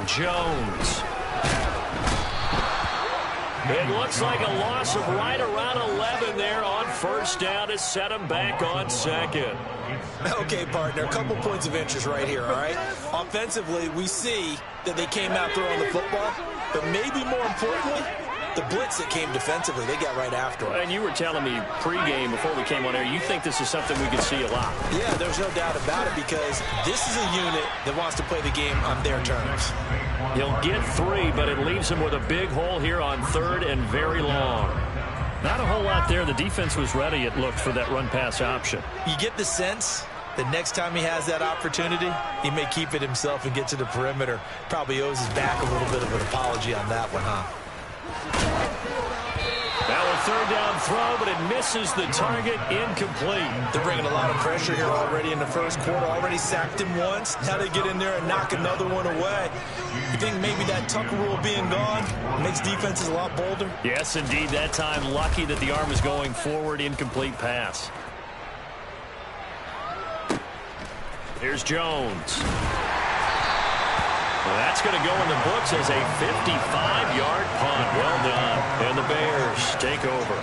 throwing. Jones. It looks like a loss of right around 11 there on first down to set him back on second. Okay, partner, a couple points of interest right here, all right? Offensively, we see that they came out throwing the football, but maybe more importantly, the blitz that came defensively, they got right after it. And you were telling me pregame before we came on air, you think this is something we could see a lot. Yeah, there's no doubt about it because this is a unit that wants to play the game on their terms. He'll get 3, but it leaves him with a big hole here on third and very long. Not a whole lot there. The defense was ready, it looked, for that run-pass option. You get the sense that next time he has that opportunity, he may keep it himself and get to the perimeter. Probably owes his back a little bit of an apology on that one, huh? Now a third down throw, but it misses the target, incomplete. They're bringing a lot of pressure here already in the first quarter. Already sacked him once. Now they get in there and knock another one away. You think maybe that Tucker rule being gone makes defenses a lot bolder? Yes, indeed. That time, lucky that the arm is going forward, incomplete pass. Here's Jones. Well, that's going to go in the books as a 55-yard punt. Well done. And the Bears take over.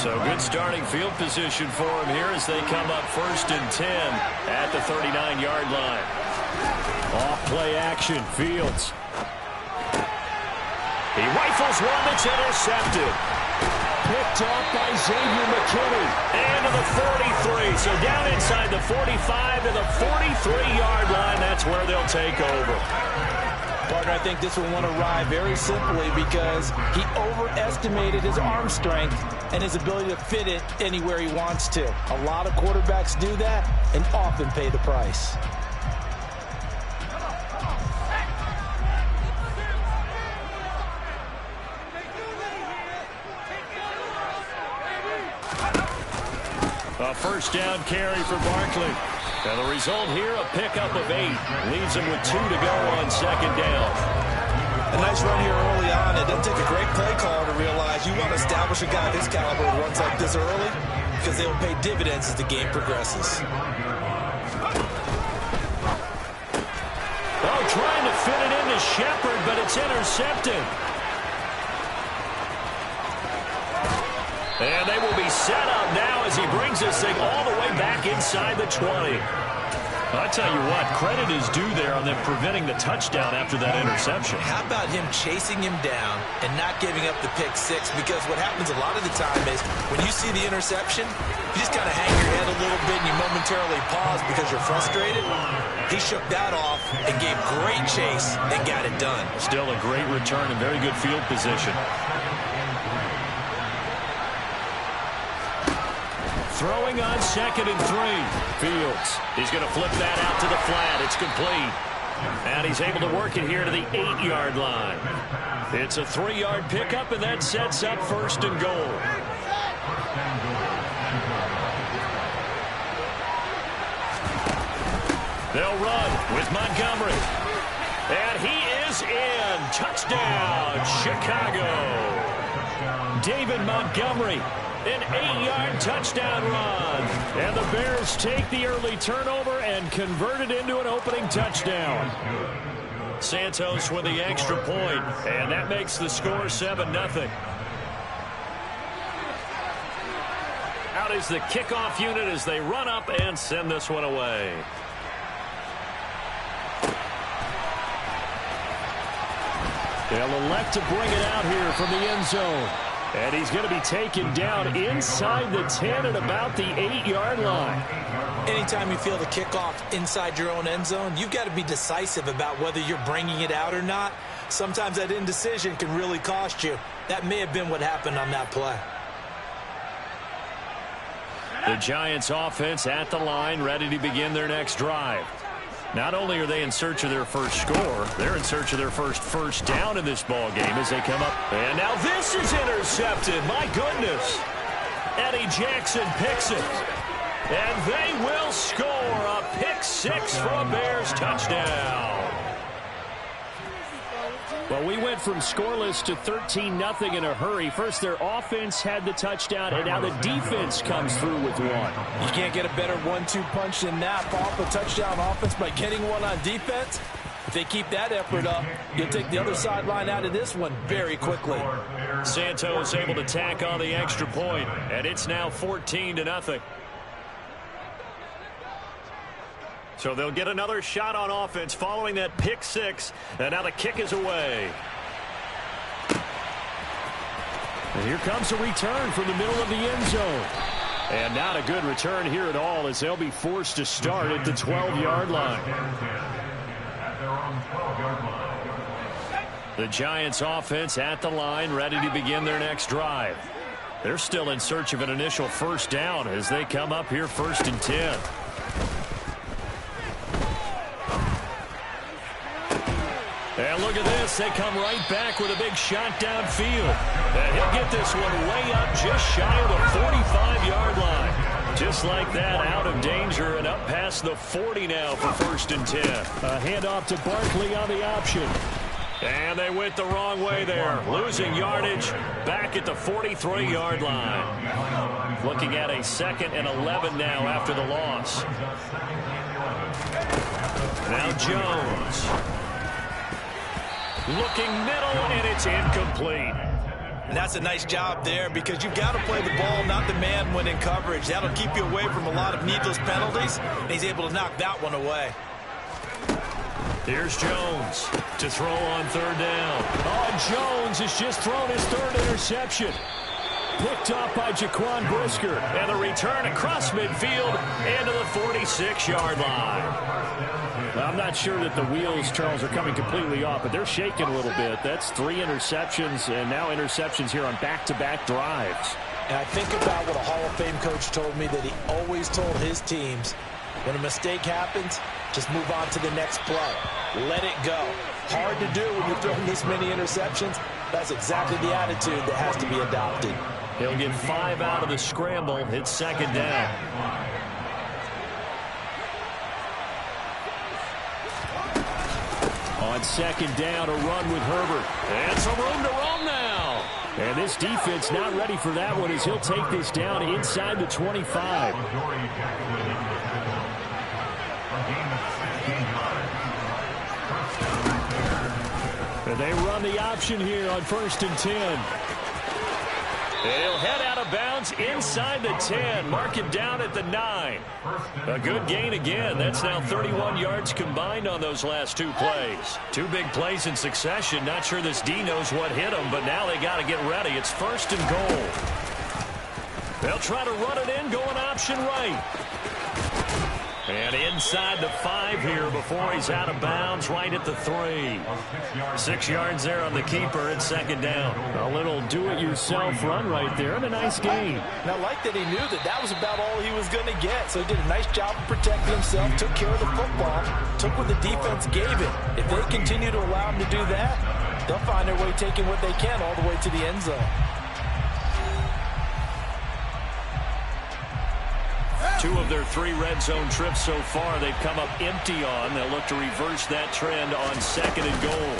So good starting field position for them here as they come up 1st and 10 at the 39-yard line. Off play action, Fields. He rifles one that's intercepted. Picked off by Xavier McKinney. And to the 43. So down inside the 45 to the 43-yard line. That's where they'll take over. Partner, I think this will want to ride very simply because he overestimated his arm strength and his ability to fit it anywhere he wants to. A lot of quarterbacks do that and often pay the price. A first down carry for Barkley. And the result here, a pickup of 8. Leaves him with 2 to go on second down. A nice run here early on. It doesn't take a great play caller to realize you want to establish a guy of his caliber who runs like this early because they will pay dividends as the game progresses. Oh, trying to fit it into Shepard, but it's intercepted. And they will be set up now as he brings this thing all the way back inside the 20. I tell you what, credit is due there on them preventing the touchdown after that interception. How about him chasing him down and not giving up the pick 6? Because what happens a lot of the time is when you see the interception, you just kind of hang your head a little bit and you momentarily pause because you're frustrated. He shook that off and gave great chase and got it done. Still a great return and very good field position. Throwing on 2nd and 3. Fields. He's going to flip that out to the flat. It's complete. And he's able to work it here to the 8-yard line. It's a 3-yard pickup, and that sets up 1st and goal. They'll run with Montgomery. And he is in. Touchdown, Chicago. David Montgomery. An 8-yard touchdown run. And the Bears take the early turnover and convert it into an opening touchdown. Santos with the extra point, and that makes the score 7-0. Out is the kickoff unit as they run up and send this one away. They'll elect to bring it out here from the end zone. And he's going to be taken down inside the 10 at about the 8-yard line. Anytime you feel the kickoff inside your own end zone, you've got to be decisive about whether you're bringing it out or not. Sometimes that indecision can really cost you. That may have been what happened on that play. The Giants offense at the line, ready to begin their next drive. Not only are they in search of their first score, they're in search of their first down in this ball game as they come up. And now this is intercepted. My goodness. Eddie Jackson picks it. And they will score a pick 6 for a Bears touchdown. Well, we went from scoreless to 13-0 in a hurry. First, their offense had the touchdown, and now the defense comes through with one. You can't get a better 1-2 punch than that. Off a touchdown offense by getting one on defense. If they keep that effort up, you'll take the other sideline out of this one very quickly. Santos able to tack on the extra point, and it's now 14-0. So they'll get another shot on offense following that pick six, and now the kick is away. And here comes a return from the middle of the end zone. And not a good return here at all, as they'll be forced to start at the 12-yard line. The Giants offense at the line, ready to begin their next drive. They're still in search of an initial first down as they come up here 1st and 10. And look at this. They come right back with a big shot downfield. And he'll get this one way up just shy of the 45-yard line. Just like that, out of danger and up past the 40 now for 1st and 10. A handoff to Barkley on the option. And they went the wrong way there. Losing yardage back at the 43-yard line. Looking at a 2nd and 11 now after the loss. Now Jones. Looking middle, and it's incomplete. And that's a nice job there because you've got to play the ball, not the man when in coverage. That'll keep you away from a lot of needless penalties, and he's able to knock that one away. Here's Jones to throw on 3rd down. Oh, Jones has just thrown his 3rd interception. Picked off by Jaquan Brisker. And a return across midfield into the 46-yard line. I'm not sure that the wheels, Charles, are coming completely off, but they're shaking a little bit. That's 3 interceptions, and now interceptions here on back-to-back drives. And I think about what a Hall of Fame coach told me, that he always told his teams, when a mistake happens, just move on to the next play. Let it go. Hard to do when you're throwing this many interceptions. That's exactly the attitude that has to be adopted. He'll get 5 out of the scramble. It's 2nd down. On 2nd down, a run with Herbert. And some room to roam now. And this defense not ready for that one as he'll take this down inside the 25. And they run the option here on 1st and 10. They'll head out of bounds inside the 10. Mark him down at the 9. A good gain again. That's now 31 yards combined on those last 2 plays. 2 big plays in succession. Not sure this D knows what hit them, but now they got to get ready. It's 1st and goal. They'll try to run it in, going option right. And inside the 5 here before he's out of bounds, right at the 3. 6 yards there on the keeper at 2nd down. A little do-it-yourself run right there, and a nice gain. And I like that he knew that that was about all he was going to get. So he did a nice job of protecting himself, took care of the football, took what the defense gave him. If they continue to allow him to do that, they'll find their way taking what they can all the way to the end zone. 2 of their 3 red zone trips so far they've come up empty on. They'll look to reverse that trend on 2nd and goal.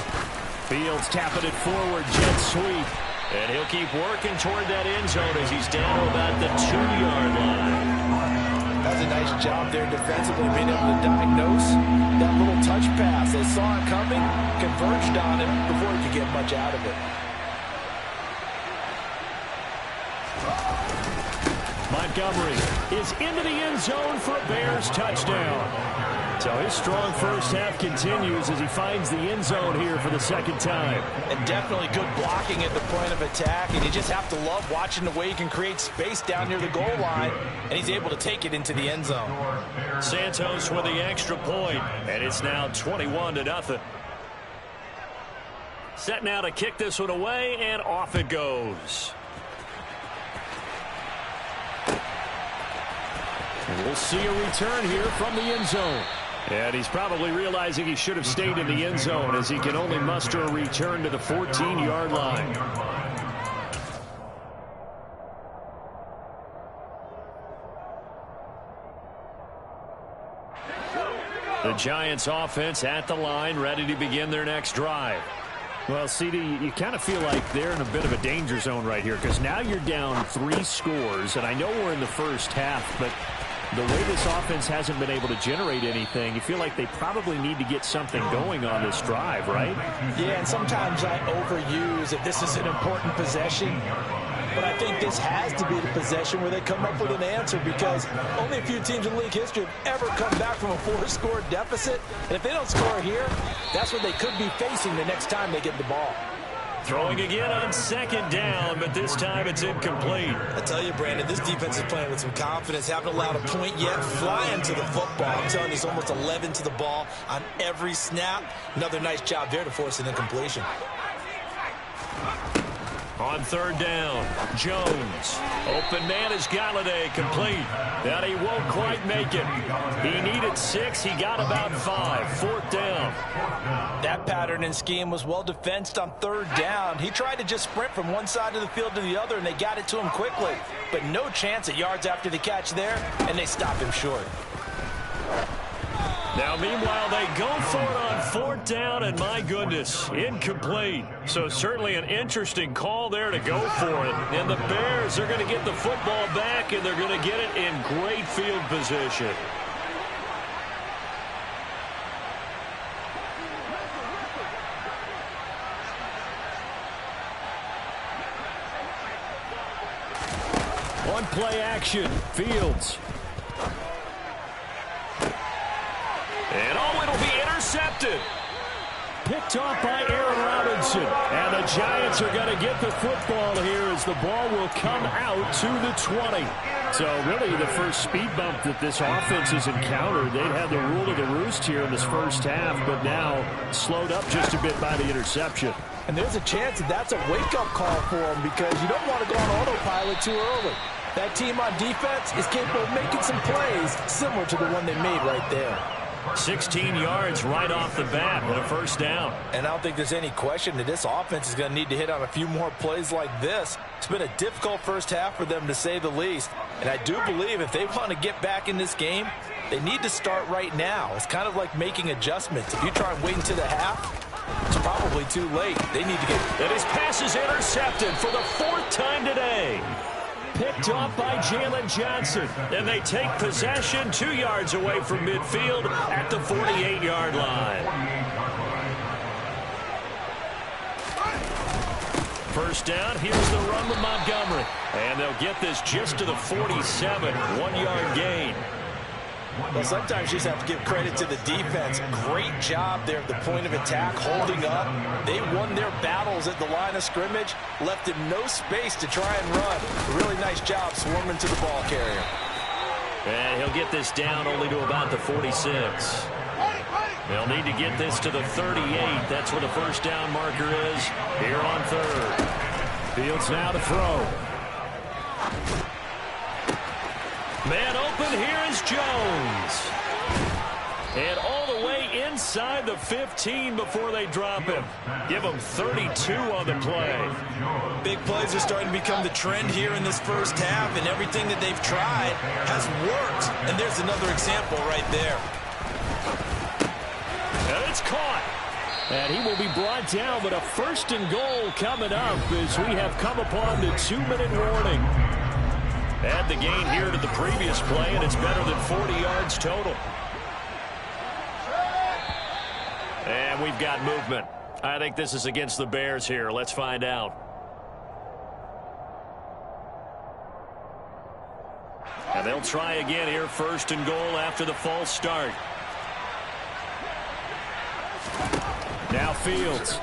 Fields tapping it forward, jet sweep. And he'll keep working toward that end zone as he's down about the 2-yard line. That's a nice job there defensively, being able to diagnose that little touch pass. They saw it coming, converged on him before he could get much out of it. Montgomery is into the end zone for a Bears touchdown. So his strong first half continues as he finds the end zone here for the 2nd time. And definitely good blocking at the point of attack. And you just have to love watching the way he can create space down near the goal line. And he's able to take it into the end zone. Santos with the extra point, and it's now 21-0. Set now to kick this one away, and off it goes. And we'll see a return here from the end zone. And he's probably realizing he should have stayed in the end zone as he can only muster a return to the 14-yard line. The Giants offense at the line, ready to begin their next drive. Well, CD, you kind of feel like they're in a bit of a danger zone right here because now you're down 3 scores, and I know we're in the first half, but the way this offense hasn't been able to generate anything, you feel like they probably need to get something going on this drive, right? Yeah, and sometimes I overuse if this is an important possession. But I think this has to be the possession where they come up with an answer, because only a few teams in league history have ever come back from a 4-score deficit. And if they don't score here, that's what they could be facing the next time they get the ball. Throwing again on second down, but this time it's incomplete. I tell you, Brandon, this defense is playing with some confidence. Haven't allowed a point yet. Flying to the football. I'm telling you, it's almost 11 to the ball on every snap. Another nice job there to force an incompletion. On third down, Jones. Open man is Galladay, complete. And he won't quite make it. He needed 6. He got about 5. Fourth down. That pattern and scheme was well defensed on third down. He tried to just sprint from one side of the field to the other, and they got it to him quickly. But no chance at yards after the catch there, and they stopped him short. Now, meanwhile, they go for it on fourth down, and my goodness, incomplete. So certainly an interesting call there to go for it. And the Bears are going to get the football back, and they're going to get it in great field position. On play action, Fields. And it'll be intercepted. Picked off by Aaron Robinson. And the Giants are going to get the football here as the ball will come out to the 20. So really the first speed bump that this offense has encountered. They've had the rule of the roost here in this first half, but now slowed up just a bit by the interception. And there's a chance that that's a wake-up call for them, because you don't want to go on autopilot too early. That team on defense is capable of making some plays similar to the one they made right there. 16 yards right off the bat and a first down. And I don't think there's any question that this offense is going to need to hit on a few more plays like this. It's been a difficult first half for them, to say the least. And I do believe if they want to get back in this game, they need to start right now. It's kind of like making adjustments. If you try and wait until the half, it's probably too late. They need to get... And his pass is intercepted for the 4th time today. Picked off by Jalen Johnson. And they take possession 2 yards away from midfield at the 48-yard line. First down, here's the run with Montgomery. And they'll get this just to the 47, 1-yard gain. Well, sometimes you just have to give credit to the defense. Great job there at the point of attack, holding up. They won their battles at the line of scrimmage, left him no space to try and run. A really nice job swarming to the ball carrier. And he'll get this down only to about the 46. They'll need to get this to the 38. That's where the first down marker is here on third. Fields now to throw. Man open, here is Jones. And all the way inside the 15 before they drop him. Give him 32 on the play. Big plays are starting to become the trend here in this first half, and everything that they've tried has worked. And there's another example right there. And it's caught. And he will be brought down, but a first and goal coming up as we have come upon the 2-minute warning. Add the gain here to the previous play, and it's better than 40 yards total. And we've got movement. I think this is against the Bears here. Let's find out. And they'll try again here, first and goal after the false start. Now Fields.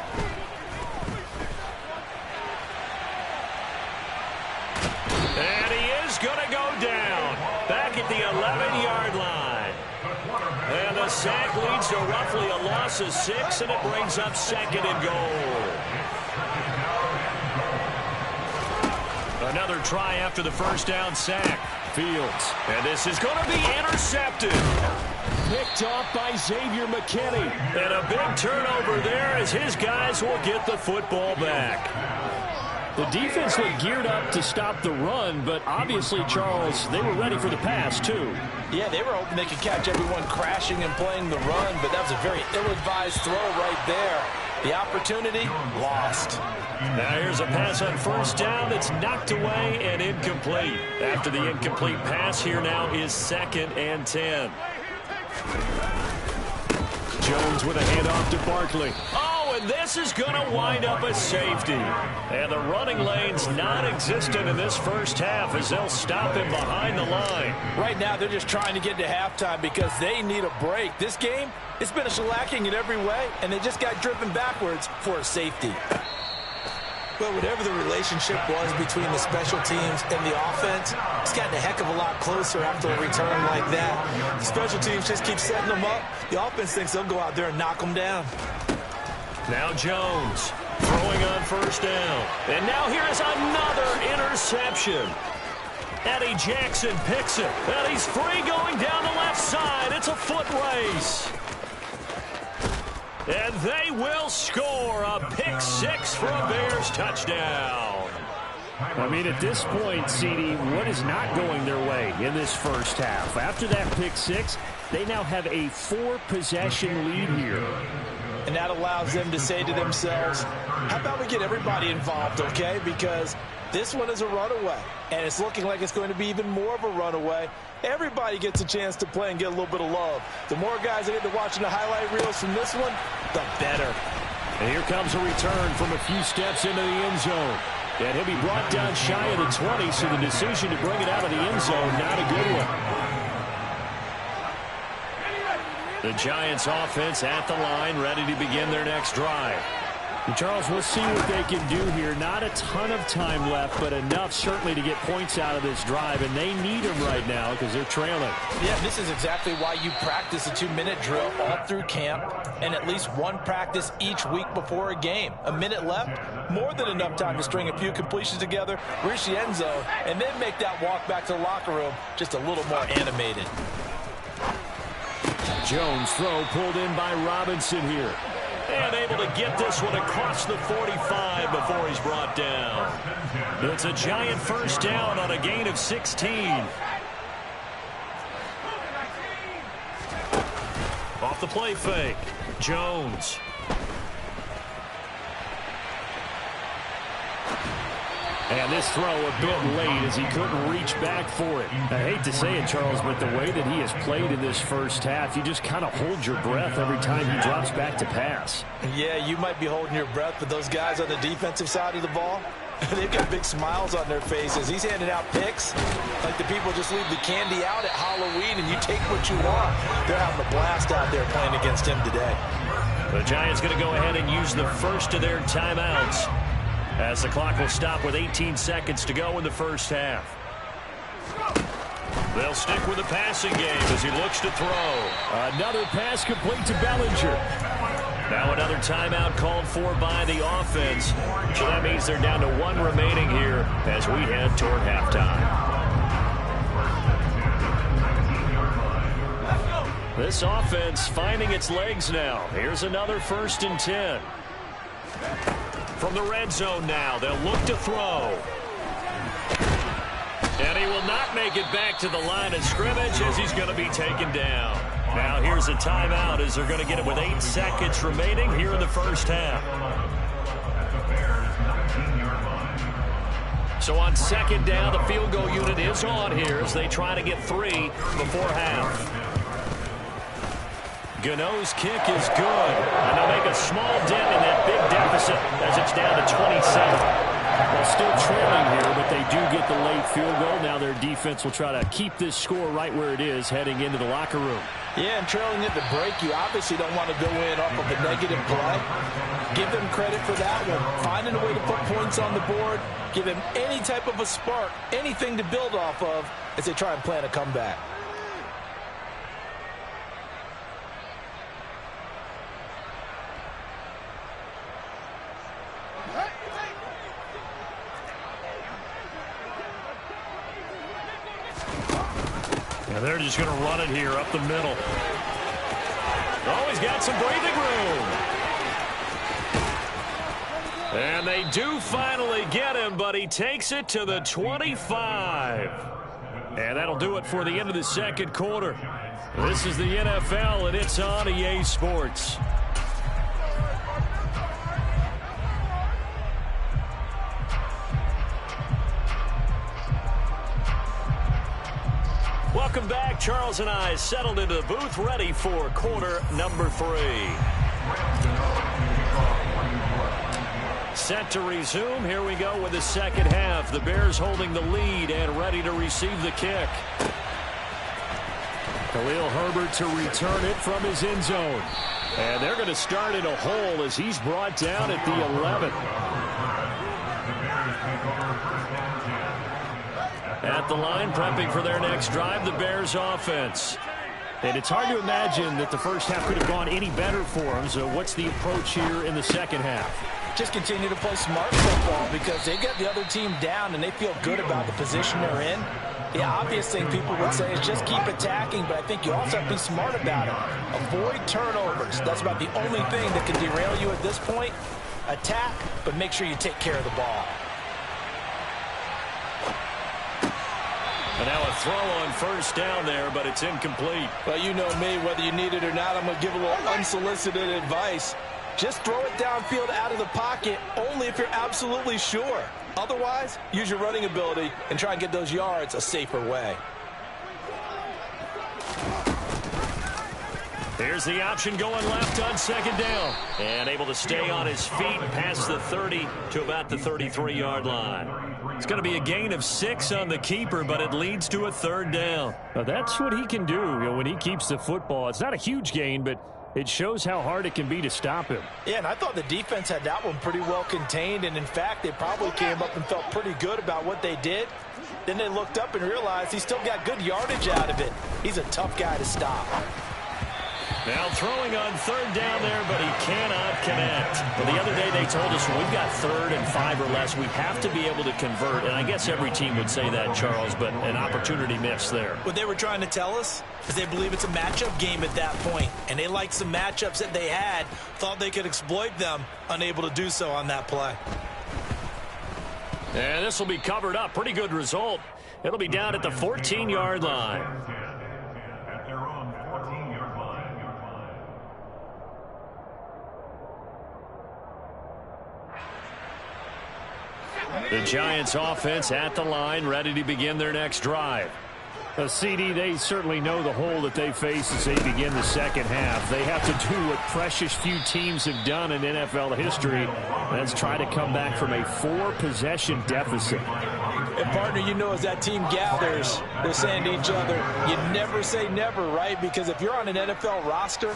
And he is going to go down back at the 11-yard line. And the sack leads to roughly a loss of 6, and it brings up second and goal. Another try after the first down sack. Fields. And this is going to be intercepted. Picked off by Xavier McKinney. And a big turnover there as his guys will get the football back. The defense looked geared up to stop the run, but obviously, Charles, they were ready for the pass, too. Yeah, they were hoping they could catch everyone crashing and playing the run, but that was a very ill-advised throw right there. The opportunity, lost. Now here's a pass on first down that's knocked away and incomplete. After the incomplete pass, here now is 2nd and 10. Jones with a handoff to Barkley. Oh, and this is going to wind up a safety. And the running lane's non-existent in this first half as they'll stop him behind the line. Right now, they're just trying to get to halftime because they need a break. This game, it's been a shellacking in every way, and they just got driven backwards for a safety. But whatever the relationship was between the special teams and the offense, it's gotten a heck of a lot closer after a return like that. The special teams just keep setting them up. The offense thinks they'll go out there and knock them down. Now Jones throwing on first down. And now here is another interception. Eddie Jackson picks it. And he's free going down the left side. It's a foot race. And they will score a pick 6 for a Bears touchdown. I mean, at this point, CD, what is not going their way in this first half? After that pick 6, they now have a 4-possession lead here. And that allows them to say to themselves, how about we get everybody involved, okay? Because this one is a runaway, and it's looking like it's going to be even more of a runaway. Everybody gets a chance to play and get a little bit of love. The more guys that get to watching the highlight reels from this one, the better. And here comes a return from a few steps into the end zone. And he'll be brought down shy of the 20, so the decision to bring it out of the end zone, not a good one. The Giants offense at the line, ready to begin their next drive. And Charles, we'll see what they can do here. Not a ton of time left, but enough certainly to get points out of this drive, and they need them right now because they're trailing. Yeah, this is exactly why you practice a 2-minute drill all through camp and at least one practice each week before a game. A minute left, more than enough time to string a few completions together, reach the end zone, and then make that walk back to the locker room just a little more animated. Jones throw pulled in by Robinson here. And able to get this one across the 45 before he's brought down. It's a Giant first down on a gain of 16. Off the play fake, Jones. And this throw a bit late as he couldn't reach back for it. I hate to say it, Charles, but the way that he has played in this first half, you just kind of hold your breath every time he drops back to pass. Yeah, you might be holding your breath, but those guys on the defensive side of the ball, they've got big smiles on their faces. He's handing out picks like the people just leave the candy out at Halloween and you take what you want. They're having a blast out there playing against him today. The Giants going to go ahead and use the first of their timeouts, as the clock will stop with 18 seconds to go in the first half. They'll stick with the passing game as he looks to throw. Another pass complete to Bellinger. Now another timeout called for by the offense. So that means they're down to 1 remaining here as we head toward halftime. This offense finding its legs now. Here's another 1st and 10. From the red zone now, they'll look to throw. And he will not make it back to the line of scrimmage as he's going to be taken down. Now here's a timeout as they're going to get it with 8 seconds remaining here in the first half. So on 2nd down, the field goal unit is on here as they try to get 3 before half. Gano's kick is good, and they'll make a small dent in that big deficit as it's down to 27. Well, still trailing here, but they do get the late field goal. Now their defense will try to keep this score right where it is heading into the locker room. Yeah, and trailing at the break, you obviously don't want to go in off of a negative play. Give them credit for that one. Finding a way to put points on the board, give them any type of a spark, anything to build off of as they try and plan a comeback. And they're just going to run it here up the middle. Oh, he's got some breathing room. And they do finally get him, but he takes it to the 25. And that'll do it for the end of the second quarter. This is the NFL, and it's on EA Sports. Welcome back. Charles and I settled into the booth, ready for quarter number 3. Set to resume. Here we go with the second half. The Bears holding the lead and ready to receive the kick. Khalil Herbert to return it from his end zone. And they're going to start in a hole as he's brought down at the 11. At the line, prepping for their next drive, the Bears offense. And it's hard to imagine that the first half could have gone any better for them. So what's the approach here in the second half? Just continue to play smart football because they get the other team down and they feel good about the position they're in. The obvious thing people would say is just keep attacking, but I think you also have to be smart about it. Avoid turnovers. That's about the only thing that can derail you at this point. Attack, but make sure you take care of the ball. And now a throw on first down there, but it's incomplete. Well, you know me, whether you need it or not, I'm going to give a little unsolicited advice. Just throw it downfield out of the pocket only if you're absolutely sure. Otherwise, use your running ability and try and get those yards a safer way. Here's the option going left on second down. And able to stay on his feet past the 30 to about the 33-yard line. It's going to be a gain of 6 on the keeper, but it leads to a third down. Well, that's what he can do when he keeps the football. It's not a huge gain, but it shows how hard it can be to stop him. Yeah, and I thought the defense had that one pretty well contained, and in fact, they probably came up and felt pretty good about what they did. Then they looked up and realized he still got good yardage out of it. He's a tough guy to stop. Now throwing on third down there, but he cannot connect. Well, the other day they told us when we've got 3rd and 5 or less, we have to be able to convert. And I guess every team would say that, Charles, but an opportunity missed there. What they were trying to tell us is they believe it's a matchup game at that point. And they liked some matchups that they had, thought they could exploit them, unable to do so on that play. And this will be covered up. Pretty good result. It'll be down at the 14-yard line. The Giants offense at the line, ready to begin their next drive. CD, they certainly know the hole that they face as they begin the second half. They have to do what precious few teams have done in NFL history. That's try to come back from a 4-possession deficit. And, partner, you know as that team gathers, they're saying to each other, you never say never, right? Because if you're on an NFL roster,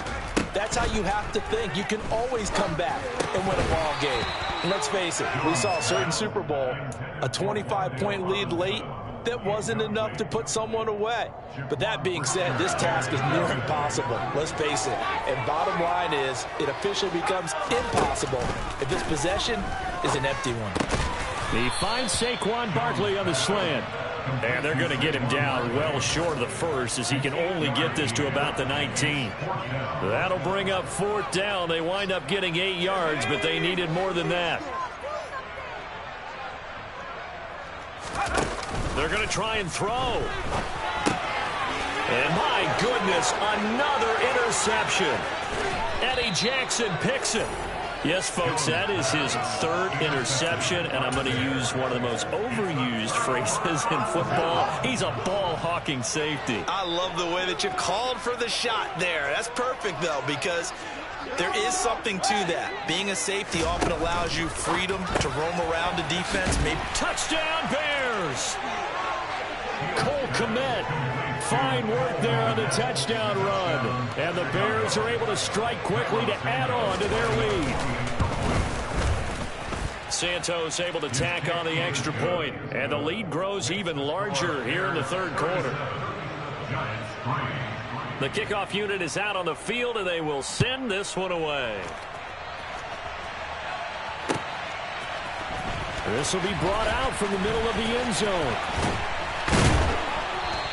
that's how you have to think. You can always come back and win a ball game. And let's face it, we saw a certain Super Bowl, a 25-point lead late, that wasn't enough to put someone away. But that being said, this task is near impossible. Let's face it. And bottom line is, it officially becomes impossible if this possession is an empty one. He finds Saquon Barkley on the slant. And they're going to get him down well short of the first as he can only get this to about the 19. That'll bring up 4th down. They wind up getting 8 yards, but they needed more than that. They're going to try and throw. And my goodness, another interception. Eddie Jackson picks it. Yes, folks, that is his 3rd interception, and I'm going to use one of the most overused phrases in football. He's a ball-hawking safety. I love the way that you called for the shot there. That's perfect, though, because there is something to that. Being a safety often allows you freedom to roam around the defense. Maybe touchdown, Bears! Cole Kmet, fine work there on the touchdown run. And the Bears are able to strike quickly to add on to their lead. Santos able to tack on the extra point, and the lead grows even larger here in the 3rd quarter. The kickoff unit is out on the field, and they will send this one away. This will be brought out from the middle of the end zone.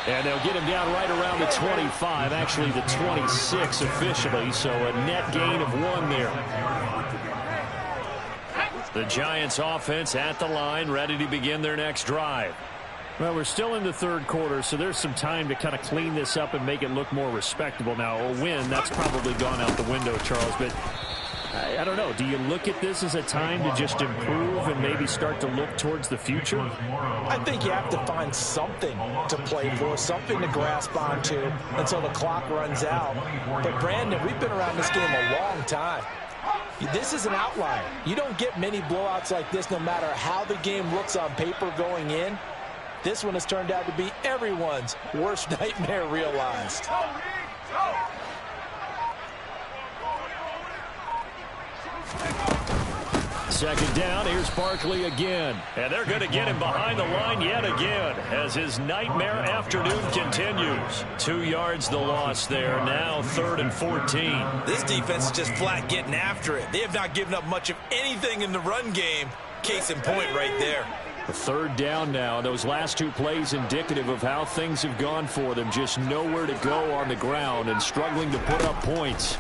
And they'll get him down right around the 25, actually the 26 officially, so a net gain of 1 there. The Giants offense at the line, ready to begin their next drive. Well, we're still in the 3rd quarter, so there's some time to kind of clean this up and make it look more respectable. Now, a win, that's probably gone out the window, Charles, but I don't know. Do you look at this as a time to just improve and maybe start to look towards the future? I think you have to find something to play for, something to grasp onto until the clock runs out. But, Brandon, we've been around this game a long time. This is an outlier. You don't get many blowouts like this no matter how the game looks on paper going in. This one has turned out to be everyone's worst nightmare realized. Second down, here's Barkley again. And they're going to get him behind the line yet again as his nightmare afternoon continues. 2 yards the loss there, now 3rd and 14. This defense is just flat getting after it. They have not given up much of anything in the run game. Case in point right there. A 3rd down now. Those last 2 plays indicative of how things have gone for them. Just nowhere to go on the ground and struggling to put up points.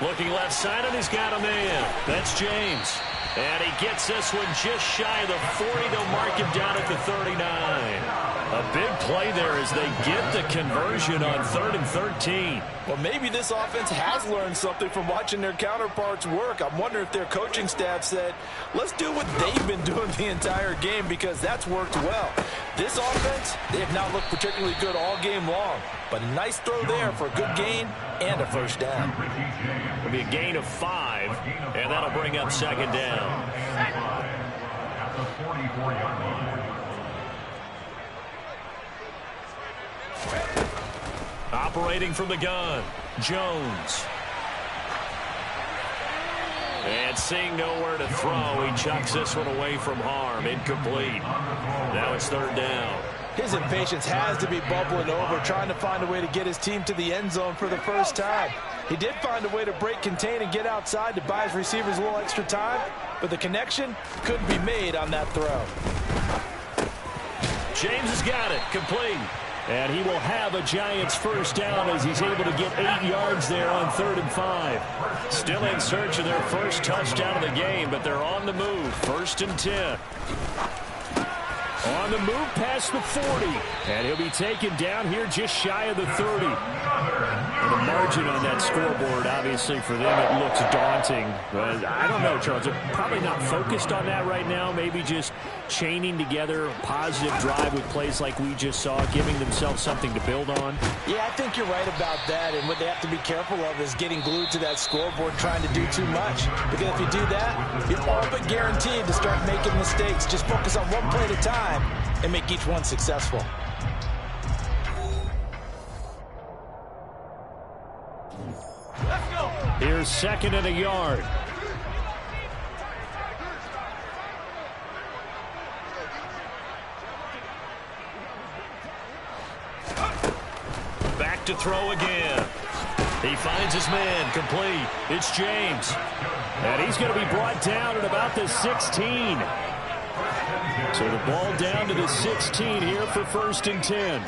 Looking left side, and he's got a man. That's James. And he gets this one just shy of the 40. They'll mark him down at the 39. A big play there as they get the conversion on 3rd and 13. Well, maybe this offense has learned something from watching their counterparts work. I'm wondering if their coaching staff said, let's do what they've been doing the entire game, because that's worked well. This offense, they have not looked particularly good all game long. But a nice throw there for a good gain and a 1st down. It'll be a gain of 5, and that'll bring up 2nd down. Operating from the gun, Jones. And seeing nowhere to throw, he chucks this one away from harm. Incomplete. Now it's 3rd down. His impatience has to be bubbling over, trying to find a way to get his team to the end zone for the first time. He did find a way to break contain and get outside to buy his receivers a little extra time, but the connection couldn't be made on that throw. James has got it, complete. And he will have a Giants 1st down as he's able to get 8 yards there on 3rd and 5. Still in search of their first touchdown of the game, but they're on the move. 1st and 10. On the move past the 40. And he'll be taken down here just shy of the 30. And the margin on that scoreboard, obviously, for them, it looks daunting. But I don't know, Charles. They're probably not focused on that right now. Maybe just chaining together a positive drive with plays like we just saw, giving themselves something to build on. Yeah, I think you're right about that. And what they have to be careful of is getting glued to that scoreboard, trying to do too much. Because if you do that, you're all but guaranteed to start making mistakes. Just focus on one play at a time and make each one successful. Here's 2nd and a yard. Back to throw again. He finds his man, complete. It's James. And he's going to be brought down at about the 16. So the ball down to the 16 here for 1st and 10.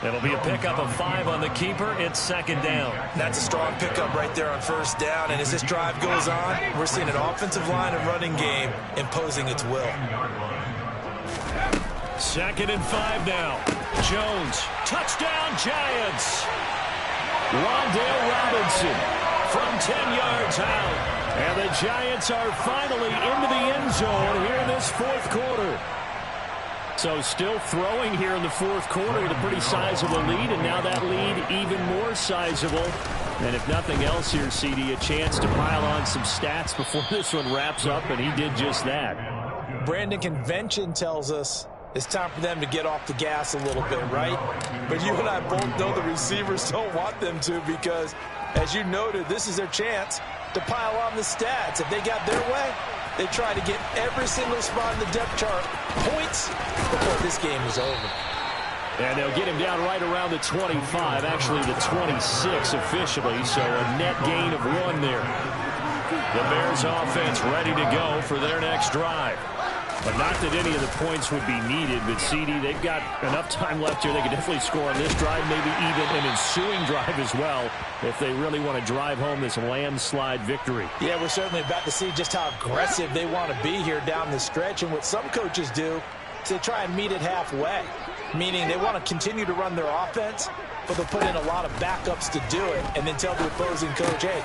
It'll be a pickup of 5 on the keeper. It's 2nd down. That's a strong pickup right there on 1st down. And as this drive goes on, we're seeing an offensive line and running game imposing its will. 2nd and 5 now. Jones. Touchdown, Giants. Wan'Dale Robinson From 10 yards out. And the Giants are finally into the end zone here in this 4th quarter. So still throwing here in the 4th quarter with a pretty sizable lead, and now that lead even more sizable. And if nothing else here, CD, a chance to pile on some stats before this one wraps up, and he did just that. Brandon, convention tells us it's time for them to get off the gas a little bit, right? But you and I both know the receivers don't want them to, because, as you noted, this is their chance to pile on the stats. If they got their way, they try to get every single spot in the depth chart points before this game is over. And they'll get him down right around the 25, actually the 26 officially, so a net gain of 1 there. The Bears offense ready to go for their next drive. But not that any of the points would be needed, but CD, they've got enough time left here. They could definitely score on this drive, maybe even an ensuing drive as well, if they really want to drive home this landslide victory. Yeah, we're certainly about to see just how aggressive they want to be here down the stretch. And what some coaches do is they try and meet it halfway, meaning they want to continue to run their offense, but they'll put in a lot of backups to do it and then tell the opposing coach, hey.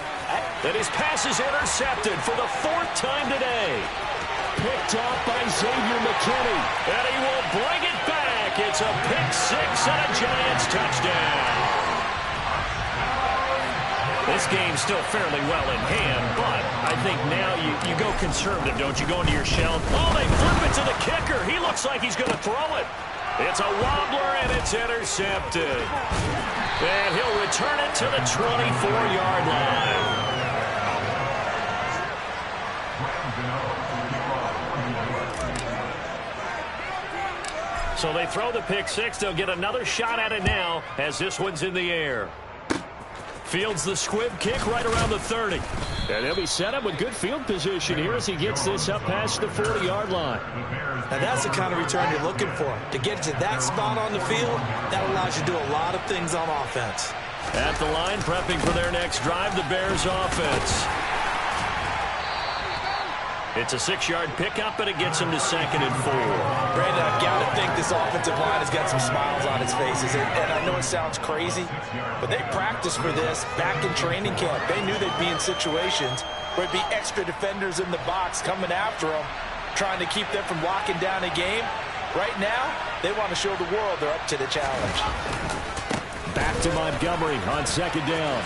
And his pass is intercepted for the 4th time today. Picked off by Xavier McKinney. And he will bring it back. It's a pick 6 and a Giants touchdown. This game's still fairly well in hand, but I think now you go conservative, don't you? Go into your shell. Oh, they flip it to the kicker. He looks like he's going to throw it. It's a wobbler, and it's intercepted. And he'll return it to the 24-yard line. So they throw the pick 6. They'll get another shot at it now as this one's in the air. Fields the squib kick right around the 30. And he'll be set up with good field position here as he gets this up past the 40-yard line. Now that's the kind of return you're looking for. To get to that spot on the field, that allows you to do a lot of things on offense. At the line, prepping for their next drive, the Bears offense. It's a 6-yard pickup, but it gets him to 2nd and 4. Brandon, I've got to think this offensive line has got some smiles on its faces. And I know it sounds crazy, but they practiced for this back in training camp. They knew they'd be in situations where it'd be extra defenders in the box coming after them, trying to keep them from locking down a game. Right now, they want to show the world they're up to the challenge. Back to Montgomery on 2nd down.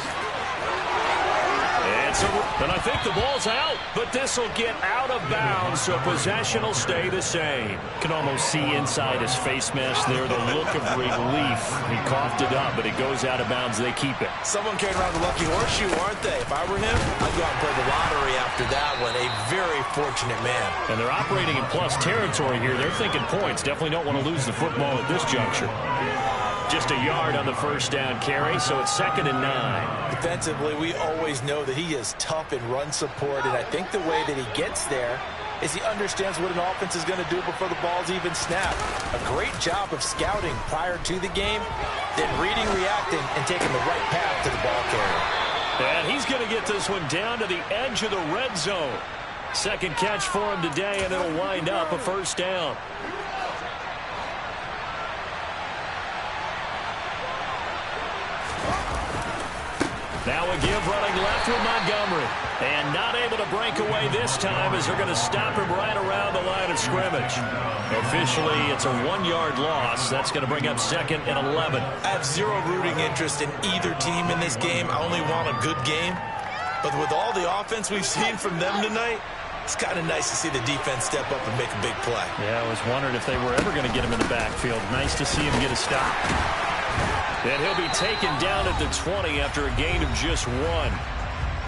And I think the ball's out, but this will get out of bounds, so possession will stay the same. Can almost see inside his face mask there, the look of relief. He coughed it up, but it goes out of bounds. They keep it. Someone came around the lucky horseshoe, aren't they? If I were him, I'd go out and play the lottery after that one. A very fortunate man. And they're operating in plus territory here. They're thinking points. Definitely don't want to lose the football at this juncture. Just a yard on the 1st down carry, so it's 2nd and 9. Defensively, we always know that he is tough in run support, and I think the way that he gets there is he understands what an offense is going to do before the ball's even snapped. A great job of scouting prior to the game, then reading, reacting, and taking the right path to the ball carrier. And he's going to get this one down to the edge of the red zone. 2nd catch for him today, and it'll wind up a 1st down. Now a give running left with Montgomery. And not able to break away this time as they're going to stop him right around the line of scrimmage. Officially, it's a 1-yard loss. That's going to bring up 2nd and 11. I have zero rooting interest in either team in this game. I only want a good game. But with all the offense we've seen from them tonight, it's kind of nice to see the defense step up and make a big play. Yeah, I was wondering if they were ever going to get him in the backfield. Nice to see him get a stop. And he'll be taken down at the 20 after a gain of just 1.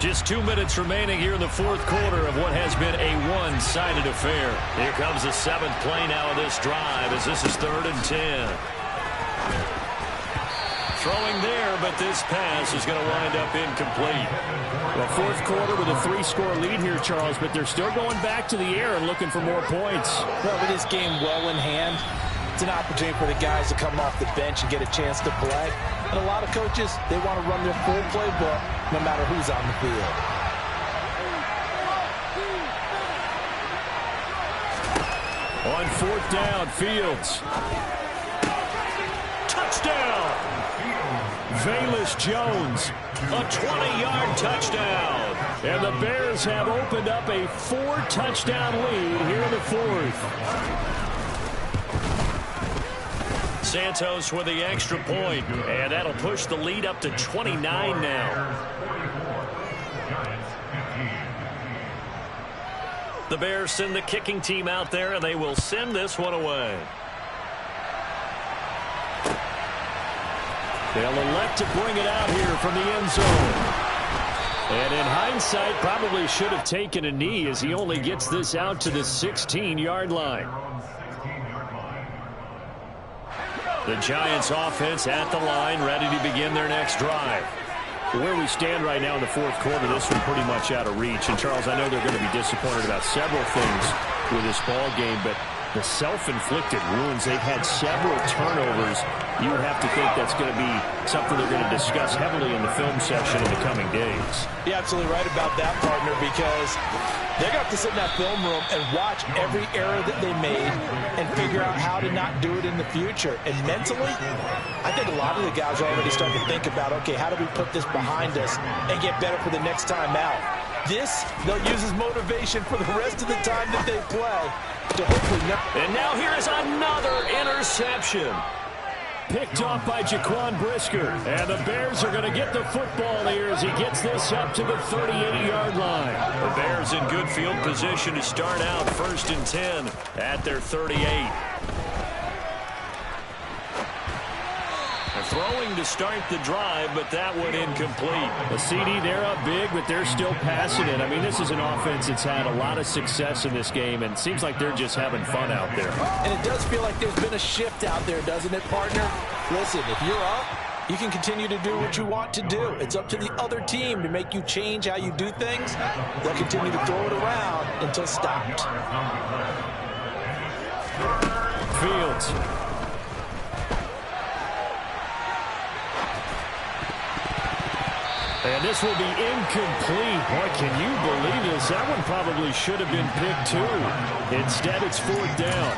Just 2 minutes remaining here in the 4th quarter of what has been a one-sided affair. Here comes the 7th play now of this drive as this is 3rd and 10. Throwing there, but this pass is going to wind up incomplete. Well, 4th quarter with a 3-score lead here, Charles, but they're still going back to the air and looking for more points. Well, with this game well in hand, it's an opportunity for the guys to come off the bench and get a chance to play. And a lot of coaches, they want to run their full playbook no matter who's on the field. On 4th down, Fields. Touchdown! Velus Jones. A 20-yard touchdown. And the Bears have opened up a 4-touchdown lead here in the 4th. Santos with the extra point, and that'll push the lead up to 29 now. The Bears send the kicking team out there, and they will send this one away. They'll elect to bring it out here from the end zone. And in hindsight, probably should have taken a knee as he only gets this out to the 16-yard line. The Giants offense at the line, ready to begin their next drive. Where we stand right now in the fourth quarter, this one pretty much out of reach. And, Charles, I know they're going to be disappointed about several things with this ball game, but the self-inflicted wounds, they've had several turnovers. You would have to think that's going to be something they're going to discuss heavily in the film session in the coming days. You're absolutely right about that, partner, because they're going to have to sit in that film room and watch every error that they made and figure out how to not do it in the future. And mentally, I think a lot of the guys are already starting to think about, okay, how do we put this behind us and get better for the next time out? This, they'll use as motivation for the rest of the time that they play to hopefully never. And now here is another interception. Picked off by Jaquan Brisker. And the Bears are going to get the football here as he gets this up to the 38-yard line. The Bears in good field position to start out 1st and 10 at their 38. Throwing to start the drive, but that one incomplete. The CD, they're up big, but they're still passing it. I mean, this is an offense that's had a lot of success in this game, and it seems like they're just having fun out there. And it does feel like there's been a shift out there, doesn't it, partner? Listen, if you're up, you can continue to do what you want to do. It's up to the other team to make you change how you do things. They'll continue to throw it around until stopped. Fields. And this will be incomplete. Boy, can you believe this? That one probably should have been picked too. Instead, it's 4th down.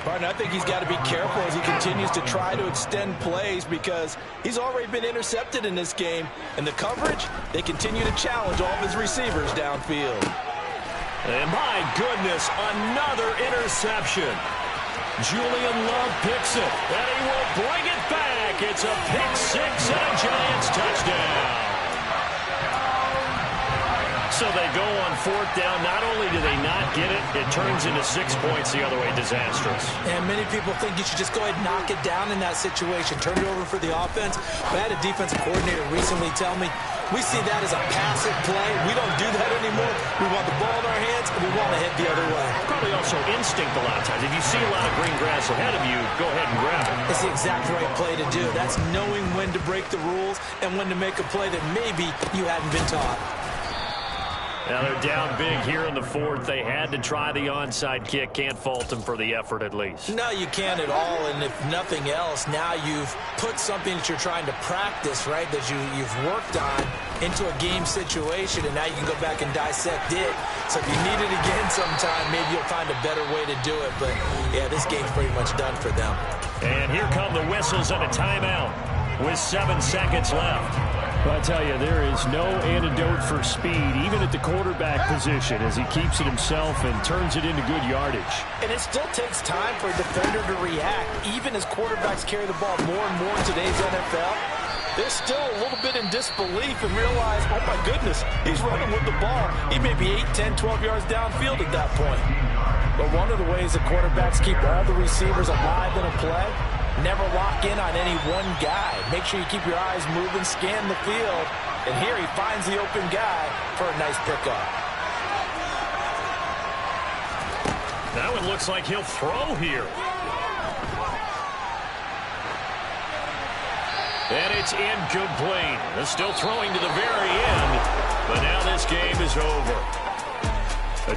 Partner, I think he's got to be careful as he continues to try to extend plays because he's already been intercepted in this game. And the coverage, they continue to challenge all of his receivers downfield. And my goodness, another interception. Julian Love picks it, and he will bring it back. It's a pick six and a Giants touchdown. So they go on 4th down. Not only do they not get it, it turns into 6 points the other way. Disastrous. And many people think you should just go ahead and knock it down in that situation. Turn it over for the offense. But I had a defensive coordinator recently tell me, we see that as a passive play. We don't do that anymore. We want the ball in our hands, and we want to head the other way. Probably also instinct a lot of times. If you see a lot of green grass ahead of you, go ahead and grab it. It's the exact right play to do. That's knowing when to break the rules and when to make a play that maybe you hadn't been taught. Now they're down big here in the 4th. They had to try the onside kick. Can't fault them for the effort at least. No, you can't at all. And if nothing else, now you've put something that you're trying to practice, right, that you've worked on into a game situation, and now you can go back and dissect it. So if you need it again sometime, maybe you'll find a better way to do it. But, yeah, this game's pretty much done for them. And here come the whistles and a timeout with 7 seconds left. Well, I tell you, there is no antidote for speed, even at the quarterback position, as he keeps it himself and turns it into good yardage. And it still takes time for a defender to react, even as quarterbacks carry the ball more and more in today's NFL. They're still a little bit in disbelief and realize, oh, my goodness, he's running with the ball. He may be 8, 10, 12 yards downfield at that point. But one of the ways that quarterbacks keep all the receivers alive in a play, never lock in on any one guy. Make sure you keep your eyes moving, scan the field. And here he finds the open guy for a nice pickup. That one looks like he'll throw here. And it's incomplete. They're still throwing to the very end. But now this game is over.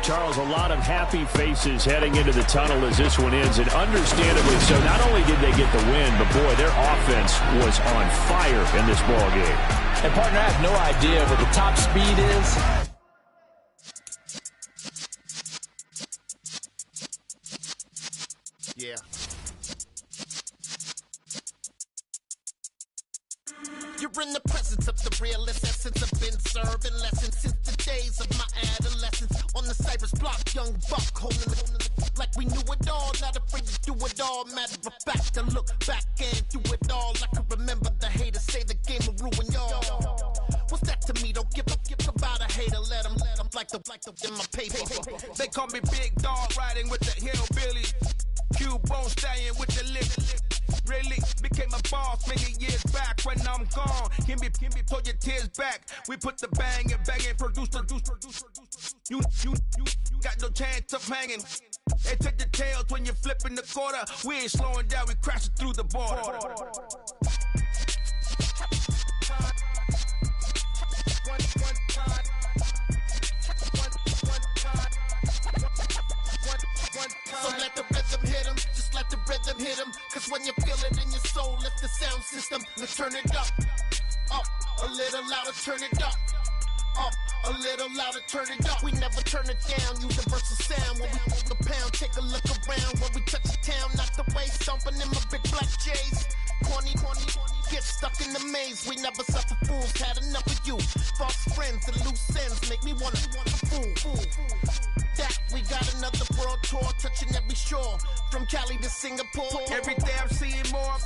Charles, a lot of happy faces heading into the tunnel as this one ends, and understandably so. Not only did they get the win, but, boy, their offense was on fire in this ball game. And, partner, I have no idea what the top speed is. Yeah. You're in the presence of the realest essence. I've been serving lessons since the days of my adolescence. On the Cypress block, young buck holding it like we knew it all. Not afraid to do it all. Matter of fact, to look back and do it all. I can remember the haters say the game will ruin y'all. What's that to me? Don't give about a hater. Let them like the in my paper. They call me Big Dog, riding with the hillbilly. Q-Bone stallion with the lip. Really became a boss many years back. When I'm gone, can be pull your tears back. We put the bang and produce. You got no chance of hanging. They take the tails when you're flipping the quarter. We ain't slowing down, we crashing through the border. turn it up. Up, a little louder, turn it up. Up, a little louder, turn it up. We never turn it down, universal sound. When we hold the pound, take a look around. When we touch the town, knock the waist, stomping in my big black J's. Corny, get stuck in the maze. We never suffer fools, had enough of you. False friends and loose ends make me wanna fool. That we got another world tour, touching every shore, from Cali to Singapore. Every day I'm seeing more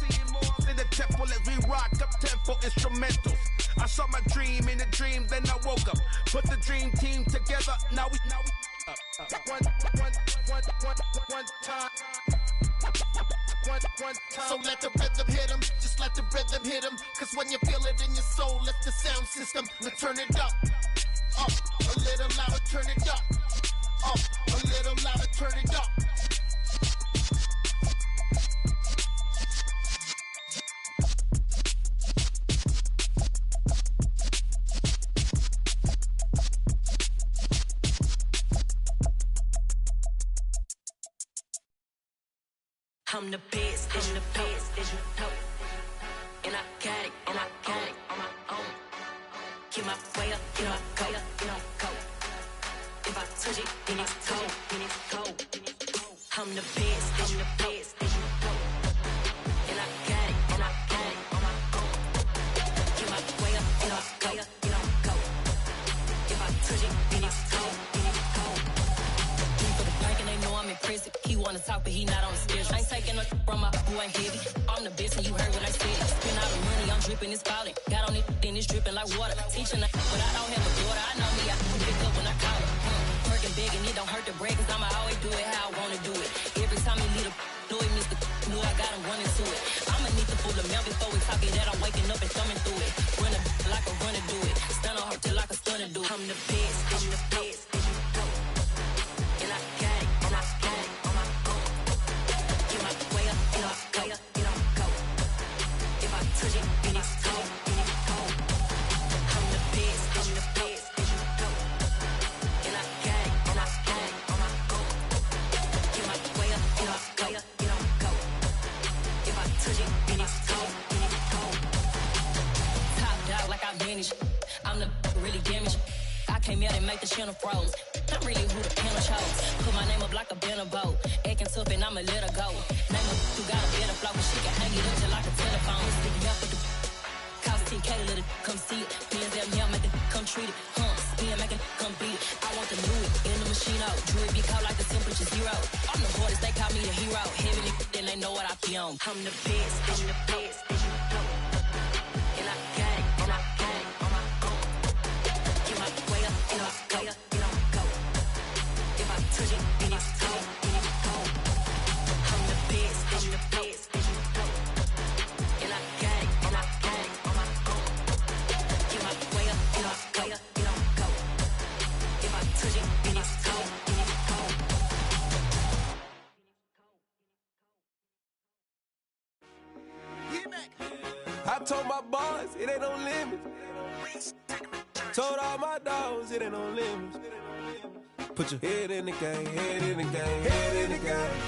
in the temple as we rock up tempo instrumentals. I saw my dream in a dream, then I woke up. Put the dream team together, now we one time. So let the rhythm hit him, just let the rhythm hit him. Cause when you feel it in your soul, let the sound system, now turn it up. Up, a little louder, turn it up. Up, a little louder, turn it up. I'm the best, I'm the best, as you know. And I got it on my own. Get my way up, get my go, go. If I touch it, then it's cold. I'm the best, as you know. And I got it on my own. Get my way up, get my go. If I touch it, then it's cold. For the bank and they know I'm in prison. He wanna talk, but he not on the schedule. I ain't taking no from my boy ain't heavy. I'm the best and you heard what I said. Spend all the money, I'm dripping, it's falling. Got on it, then it's dripping like water. Teaching her, but I don't have a daughter. I know me, I can pick up when I call her. Working big and it don't hurt to break, cause I'ma always do it how I wanna do it. Every time he lead a know it, Mr. Knew I got him running to it. I'ma need to pull the mail before we talk it that I'm waking up and thumbing through it. Run a like a runner do it. Stun on her till like a stunner do it. I'm the best, as you know. And I got it, and I got it on my own. Get my way up, get my go. If I touch it, then it's cold. I'm the best, as you know. And I got it, and I got it on my own. Get my way up, get my go. If I touch it, then it's cold. Top dog like I manage. I'm the really damaged. I came out and make the channel froze. I'm really who the panel chose. Put my name up like a banner boat. Acting tough and I'ma let her go. Name her who got a better flow, but she can hang it up just like a telephone. Stick me up with the cost 10K, let it come see it. Bands at me, make it come treat it. Spin, make it come beat it. I want the new it in the machine out. Jewelry be called like the temperature 0. I'm the hardest, they call me the hero. Heavy then they know what I be on. I'm the best, as you know. And I got it, and I got it on my own. Get my way up, get my go. If I touch it, then it's cold. I'm the best, as you know. And I got it, and I got it on my own. Get my way up, get my go. If I touch it, then it's cold. I told my boys it ain't no limits. Told all my dogs it ain't no limits. Put your head in the game, head in the game, head in the game.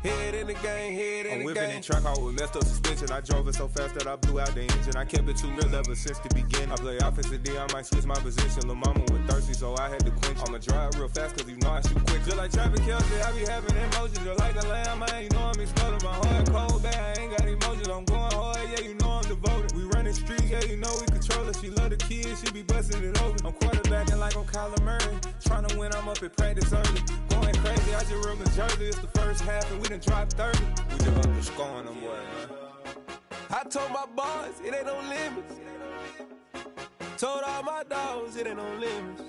Head in the game, head in the game. I'm whipping in track out with messed up suspension. I drove it so fast that I blew out the engine. I kept it too real ever since the beginning. I play offensive D, I might switch my position. Lil' mama was thirsty, so I had to quench. I'ma drive real fast, cause you know I shoot quick. Just like traffic Kelsey, I be having emotions. Just like the lamb, man, you know I'm exploding. My heart cold, bad, I ain't got emotions. I'm going hard, yeah, you know I'm devoted. We running streets, yeah, you know we control it. She love the kids, she be busting it over. I'm quarterbacking like I'm Kyler Murray. Trying to win, I'm up at practice early. Going crazy, I just real Jersey. It's the first half and we done dropped 30. We just up to scoring them, boy, man. I told my boys it ain't no limits. Told all my dogs it ain't no limits.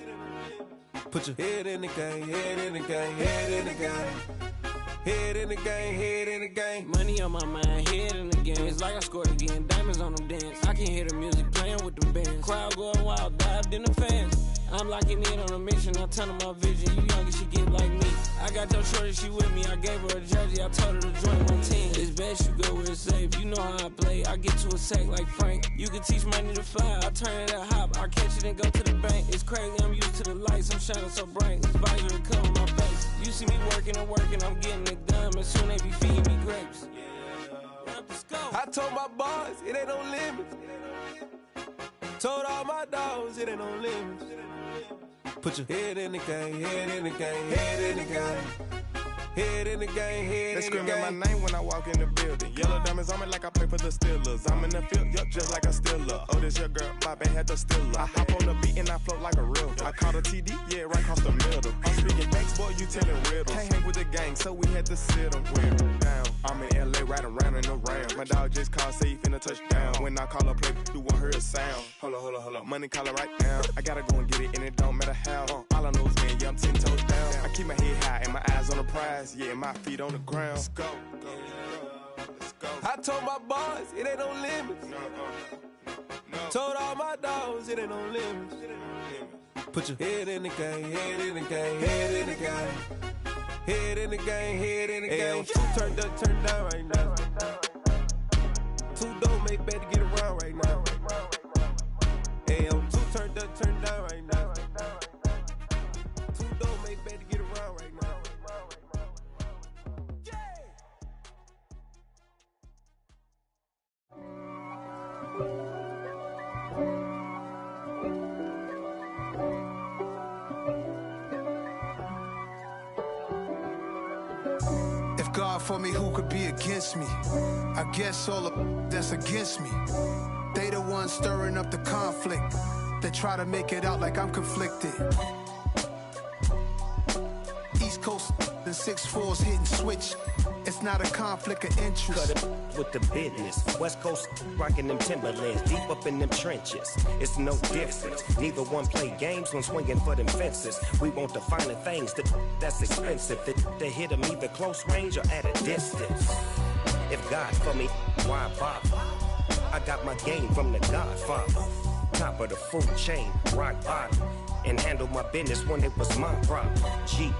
Put your head in the game, head in the game, head in the game. Head in the game, head in the game. Money on my mind, head in the game. It's like I scored again, diamonds on them dance. I can hear the music playing with them bands. Crowd going wild, dived in the fans. I'm locking in on a mission, I tell her my vision. You young and she get like me. I got your shorty, she with me. I gave her a jersey, I told her to join my team. It's best you go where it's safe. You know how I play. I get to a sack like Frank. You can teach money to fly. I turn it a hop. I catch it and go to the bank. It's crazy, I'm used to the lights. I'm shining so bright. This visor to cover my face. You see me working and working. I'm getting it done. And soon they be feeding me grapes. I told my boys, it ain't no limits. Told all my dogs, it ain't no limits. Put your head in the game, head in the game, head in the game. Head in the game, head they in the game. They screaming my name when I walk in the building. Yellow diamonds on me like I play for the Steelers. I'm in the field, yup, just like a Steeler. Oh, this your girl, my band had the Steeler. I hop on the beat and I float like a river. I caught a TD, yeah, right across the middle. I'm speaking next, boy, you telling riddles. Can't hang with the gang, so we had to sit them down. I'm in LA, riding around in the ram. My dog just called, say he finna touchdown. When I call a play, you won't hear a sound. Hold up, money calling right now. I gotta go and get it, and it don't matter how. All I know is win, yeah, I'm 10 toes down. I keep my head high and my eyes on the prize. Yeah, my feet on the ground. Let's go. Let's go. I told my boys, it ain't no limits. No. Told all my dogs, it ain't no limits. Put your head in the game, head in the game, head in the game. Head in the game, head in the game. Two turned up, turned down right now. Two don't make better get around right now. Hey, I'm two turned up, turned down right now. Two don't make better get around right now. If God for me, who could be against me? I guess all the that's against me. They the ones stirring up the conflict. They try to make it out like I'm conflicted. East Coast and 6'4's hitting switch. It's not a conflict of interest. Cut it with the business. West Coast rocking them Timberlands, deep up in them trenches. It's no difference. Neither one play games when swinging for them fences. We want the finer things that's expensive. They hit them either close range or at a distance. If God for me, why bother? I got my game from the Godfather. Top of the food chain, rock bottom. And handle my business when it was my problem. Jeep.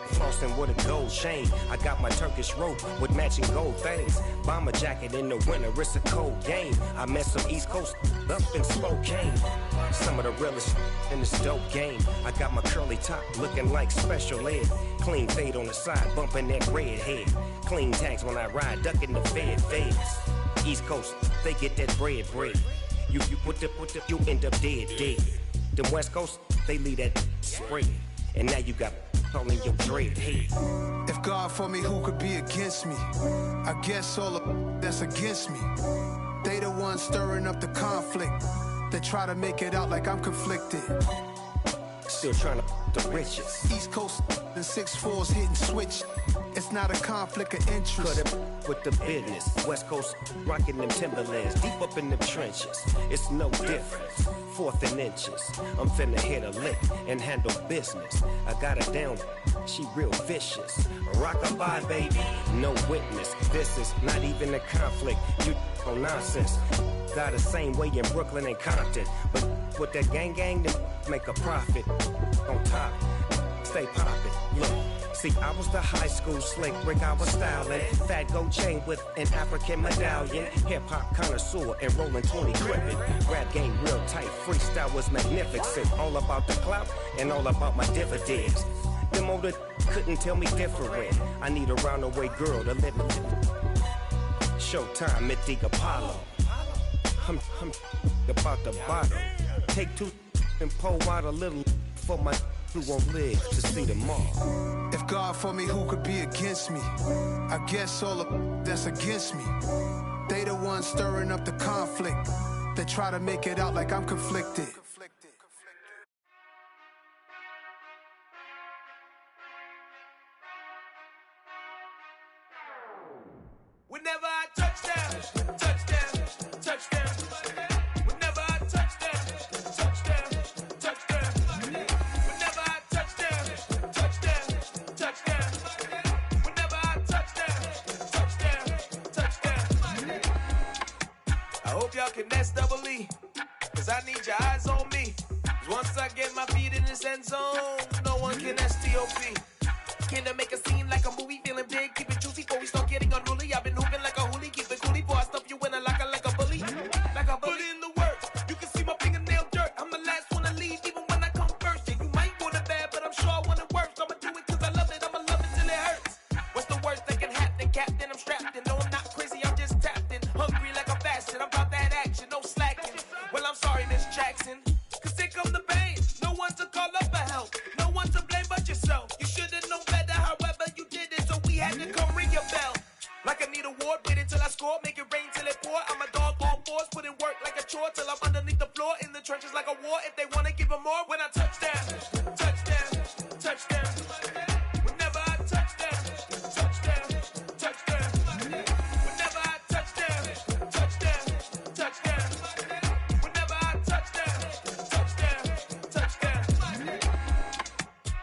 Flossing with a gold chain. I got my Turkish rope with matching gold things. Bomber jacket in the winter, it's a cold game. I met some East Coast up in Spokane. Some of the realest in this dope game. I got my curly top looking like special ed. Clean fade on the side, bumping that red head. Clean tags when I ride, ducking the feds. East Coast, they get that bread. You put the, you end up dead. Them West Coast, they leave that spread. And now you got all in your dread head. If God for me, who could be against me? I guess all the that's against me. They the ones stirring up the conflict. They try to make it out like I'm conflicted. Still trying to the riches. East Coast and 6'4's hitting switch. It's not a conflict of interest. Cut it with the business. West Coast rocking them Timberlands, deep up in them trenches. It's no difference. 4th and inches. I'm finna hit a lick and handle business. I got her down, she real vicious. Rock-a-bye, baby, no witness. This is not even a conflict. You on nonsense. Got the same way in Brooklyn and Compton. But with that gang, then make a profit. On top, stay poppin'. Look. See, I was the high school slick Rick, I was styling. Fat gold chain with an African medallion. Hip-hop connoisseur and rolling 20 gripping. Rap game real tight, freestyle was magnificent. All about the clout and all about my dividends. Them older couldn't tell me different. I need a round-away girl to let me. Showtime at the Apollo. I'm about the bottle. Take 2 and pour out a little for my who won't live to see them all. If God for me, who could be against me? I guess all the that's against me. They the ones stirring up the conflict. They try to make it out like I'm conflicted. Whenever I touchdown, touchdown, touchdown. Whenever I touchdown, touchdown, touchdown. Whenever I touchdown, touchdown, touchdown. Whenever I touchdown, touchdown. I hope y'all can nest double E, cause I need your eyes on me. Cause once I get my feet in this end zone, no one can STOP. Can I make a scene like a movie, feeling big, keep it juicy before we start getting unruly. I've been hooping like a hoolie, keep it coolie before I stuff you in a locker like a bully. Like a bully. Put in the work, you can see my fingernail dirt. I'm the last one to leave, even when I come first. Yeah, you might want it bad, but I'm sure I want it worse. I'ma do it cause I love it, I'ma love it till it hurts. What's the worst that can happen, Captain? I'm strapped in, no I'm not crazy, I'm just tapped in. Hungry more if they want to give them more. When I touch down, touchdown, touchdown. Whenever I touch down, touchdown, touchdown. Whenever I touch down, touchdown, touchdown. Whenever I touch down, touchdown, touchdown.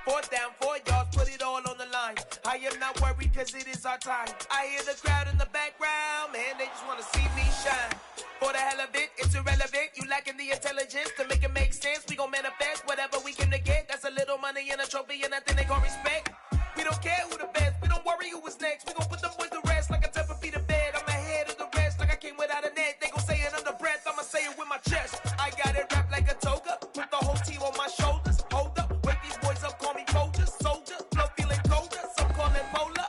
4th down, 4 yards, put it all on the line. I am not worried cause it is our time. I hear the crowd in the background, man, they just want to see me shine. For the hell of it, it's irrelevant. You lacking the intelligence to make it make sense. We gon' manifest whatever we came to get. That's a little money and a trophy and nothing they gon' respect. We don't care who the best, we don't worry who is next. We gon' put them boys to rest like a temper feet of bed. I'm ahead of the rest like I came without a net. They gon' say it under breath, I'ma say it with my chest. I got it wrapped like a toga, put the whole team on my shoulders. Hold up, wake these boys up, call me Folger, soldier. Flow feeling colder, some call it polar.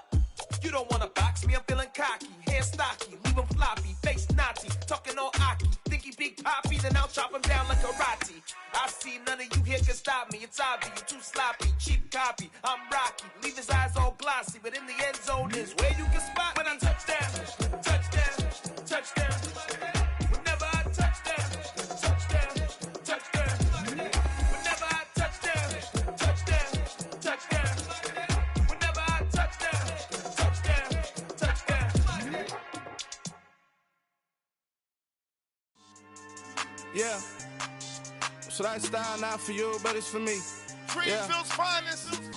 You don't wanna box me, I'm feeling cocky. Hair stocky, leave him floppy, face naughty. Talking all aki, think he big poppy, then I'll chop him down like karate. I see none of you here can stop me. It's obvious, you too sloppy, cheap copy. I'm Rocky, leave his eyes all glossy, but in the end zone is where you can spot when I touchdown, touchdown, touchdown. Whenever I touchdown, touchdown, touchdown. Whenever I touchdown, touchdown, touchdown. Whenever I touchdown, touchdown, touchdown. Yeah. So that style not for you, but it's for me. Greenfield's finest.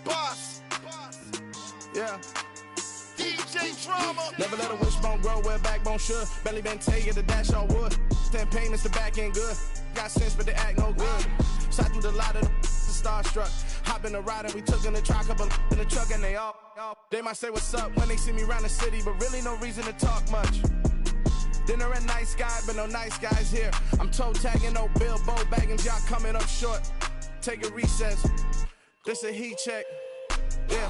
Boss. Yeah. DJ Drama. Never let a wishbone grow where a backbone should. Belly been take it, the dash all wood. 10 payments, the back end good. Got sense, but they act no good. Shot through the lot of the starstruck. Hop in the ride and we took in the truck, couple in the truck and they all. They might say what's up when they see me around the city, but really no reason to talk much. Dinner and nice guy, but no nice guys here. I'm toe tagging, no Bilbo bagging, y'all coming up short. Take a recess. This a heat check. Yeah.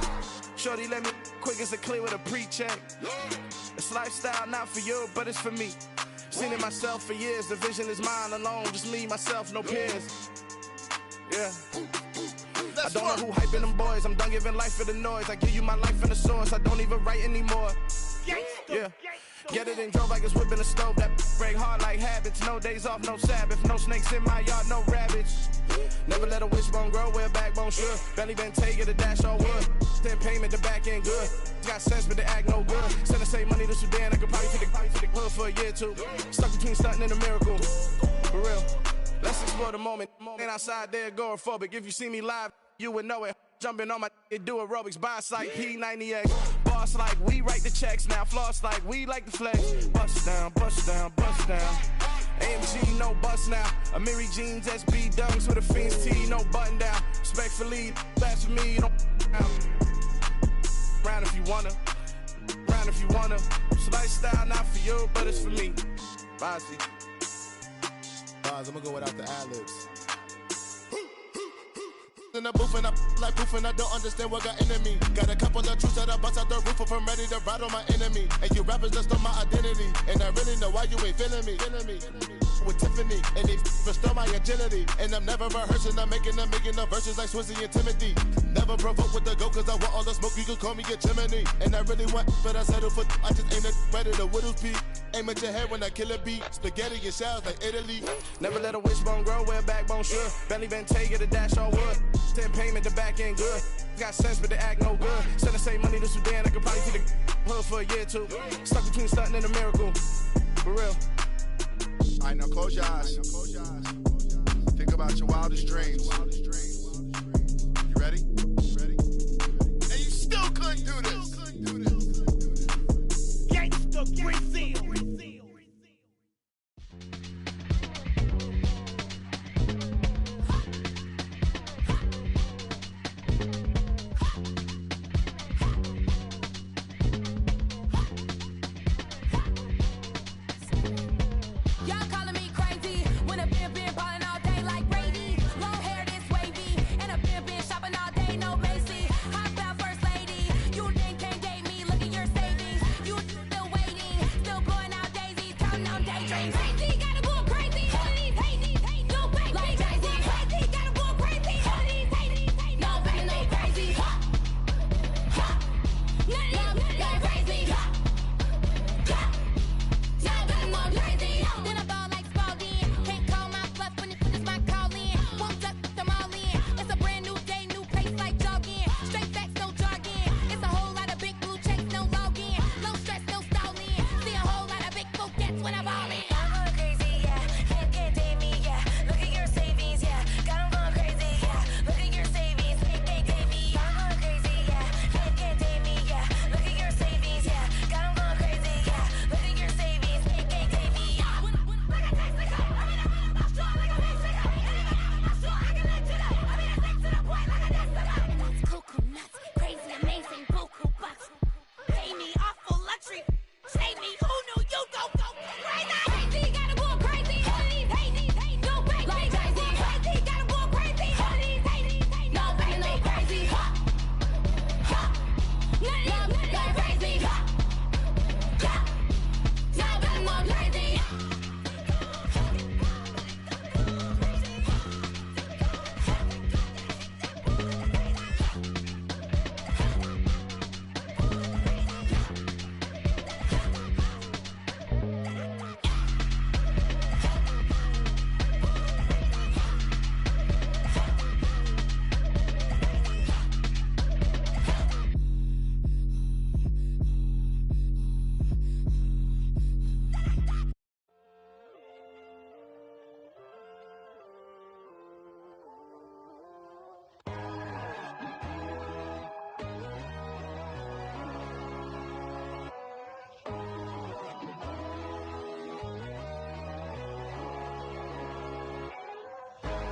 Shorty let me quick as a clear with a pre-check. It's lifestyle not for you, but it's for me. Seen it myself for years. The vision is mine alone. Just me, myself, no peers. Yeah. I don't know who hyping them boys. I'm done giving life for the noise. I give you my life in the source. I don't even write anymore. Yeah. Get it and drove like it's whipping the stove. That break hard like habits. No days off, no Sabbath. No snakes in my yard, no rabbits. Never let a wishbone grow where a backbone should. Belly been take it, the dash all wood. 10 payment, the back end good. Got sense, but they act no good. Send the same money to Sudan. I could probably take the hood for a year or two. Stuck between stunting and a miracle. For real. Let's explore the moment. Ain't outside there agoraphobic. If you see me live, you would know it. Jumping on my do aerobics, buy like P90X. Boss like we write the checks now. Floss like we like the flex. Bust down, bust down, bust down. AMG, no bust now. Amiri jeans, SB dunks with a Fiends T, no button down. Respectfully, that's for me, don't round if you wanna. Round if you wanna. So lifestyle not for you, but it's for me. Bossy. Bars, I'm gonna go without the ad-libs. In the booth and I like proof and I don't understand what got into me. Got a couple of truths that I bust out the roof if I'm ready to ride on my enemy. And you rappers just on my identity. And I really know why you ain't feeling me. With Tiffany, and they restore my agility. And I'm never rehearsing, I'm making a million of verses like Swizzy and Timothy. Never provoke with the go, cause I want all the smoke, you can call me a chimney. And I really want, but I settle for, I just aim at ready to Whittles Peak. Aim at your head when I kill a beat. Spaghetti and shells like Italy. Never let a wishbone grow where a backbone should. Belly been take it, the dash all wood. 10 payment, the back end good. Got sense, but they act no good. Send the same money to Sudan, I could probably take the hood for a year or two. Stuck between stunting and a miracle. For real. Alright, now close your eyes. Think about your wildest dreams. You ready? And you still couldn't do this. Gangsta Brazil. Y'all calling me crazy when a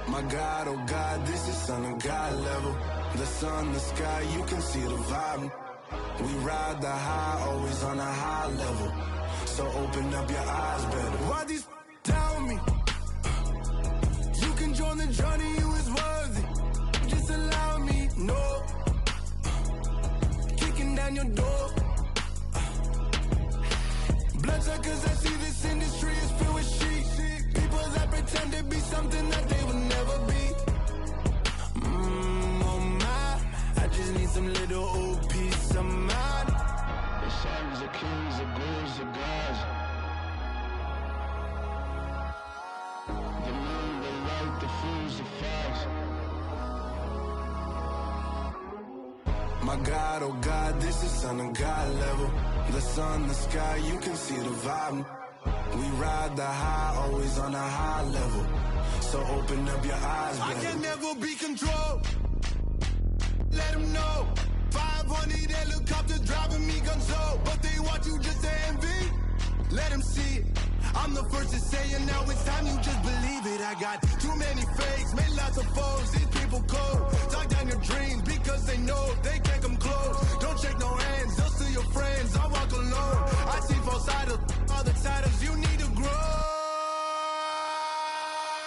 My God, oh God, this is Son of God level. The sun, the sky, you can see the vibe. We ride the high, always on a high level. So open up your eyes better. Why these tell me? You can join the journey, you is worthy. Just allow me, no. Kicking down your door. Bloodsuckers, I see this industry is filled with sheep. People that pretend to be something that they will never be. Oh my, I just need some little old peace of mind. The sons of kings, the bulls, the gods. The moon, the light, the fools, the facts. My God, oh God, this is Son of God level. The sun, the sky, you can see the vibe. We ride the high, always on a high level. So open up your eyes, baby. I can never be controlled. Let them know. 500 helicopters driving me gunso. But they want you just to envy. Let them see it. I'm the first to say it, now it's time you just believe it. I got too many fakes, made lots of foes. These people cold. Talk down your dreams because they know they can't come close. Don't shake no hands, they'll steal your friends. I walk alone. I see false idols, other titles. You need to grow.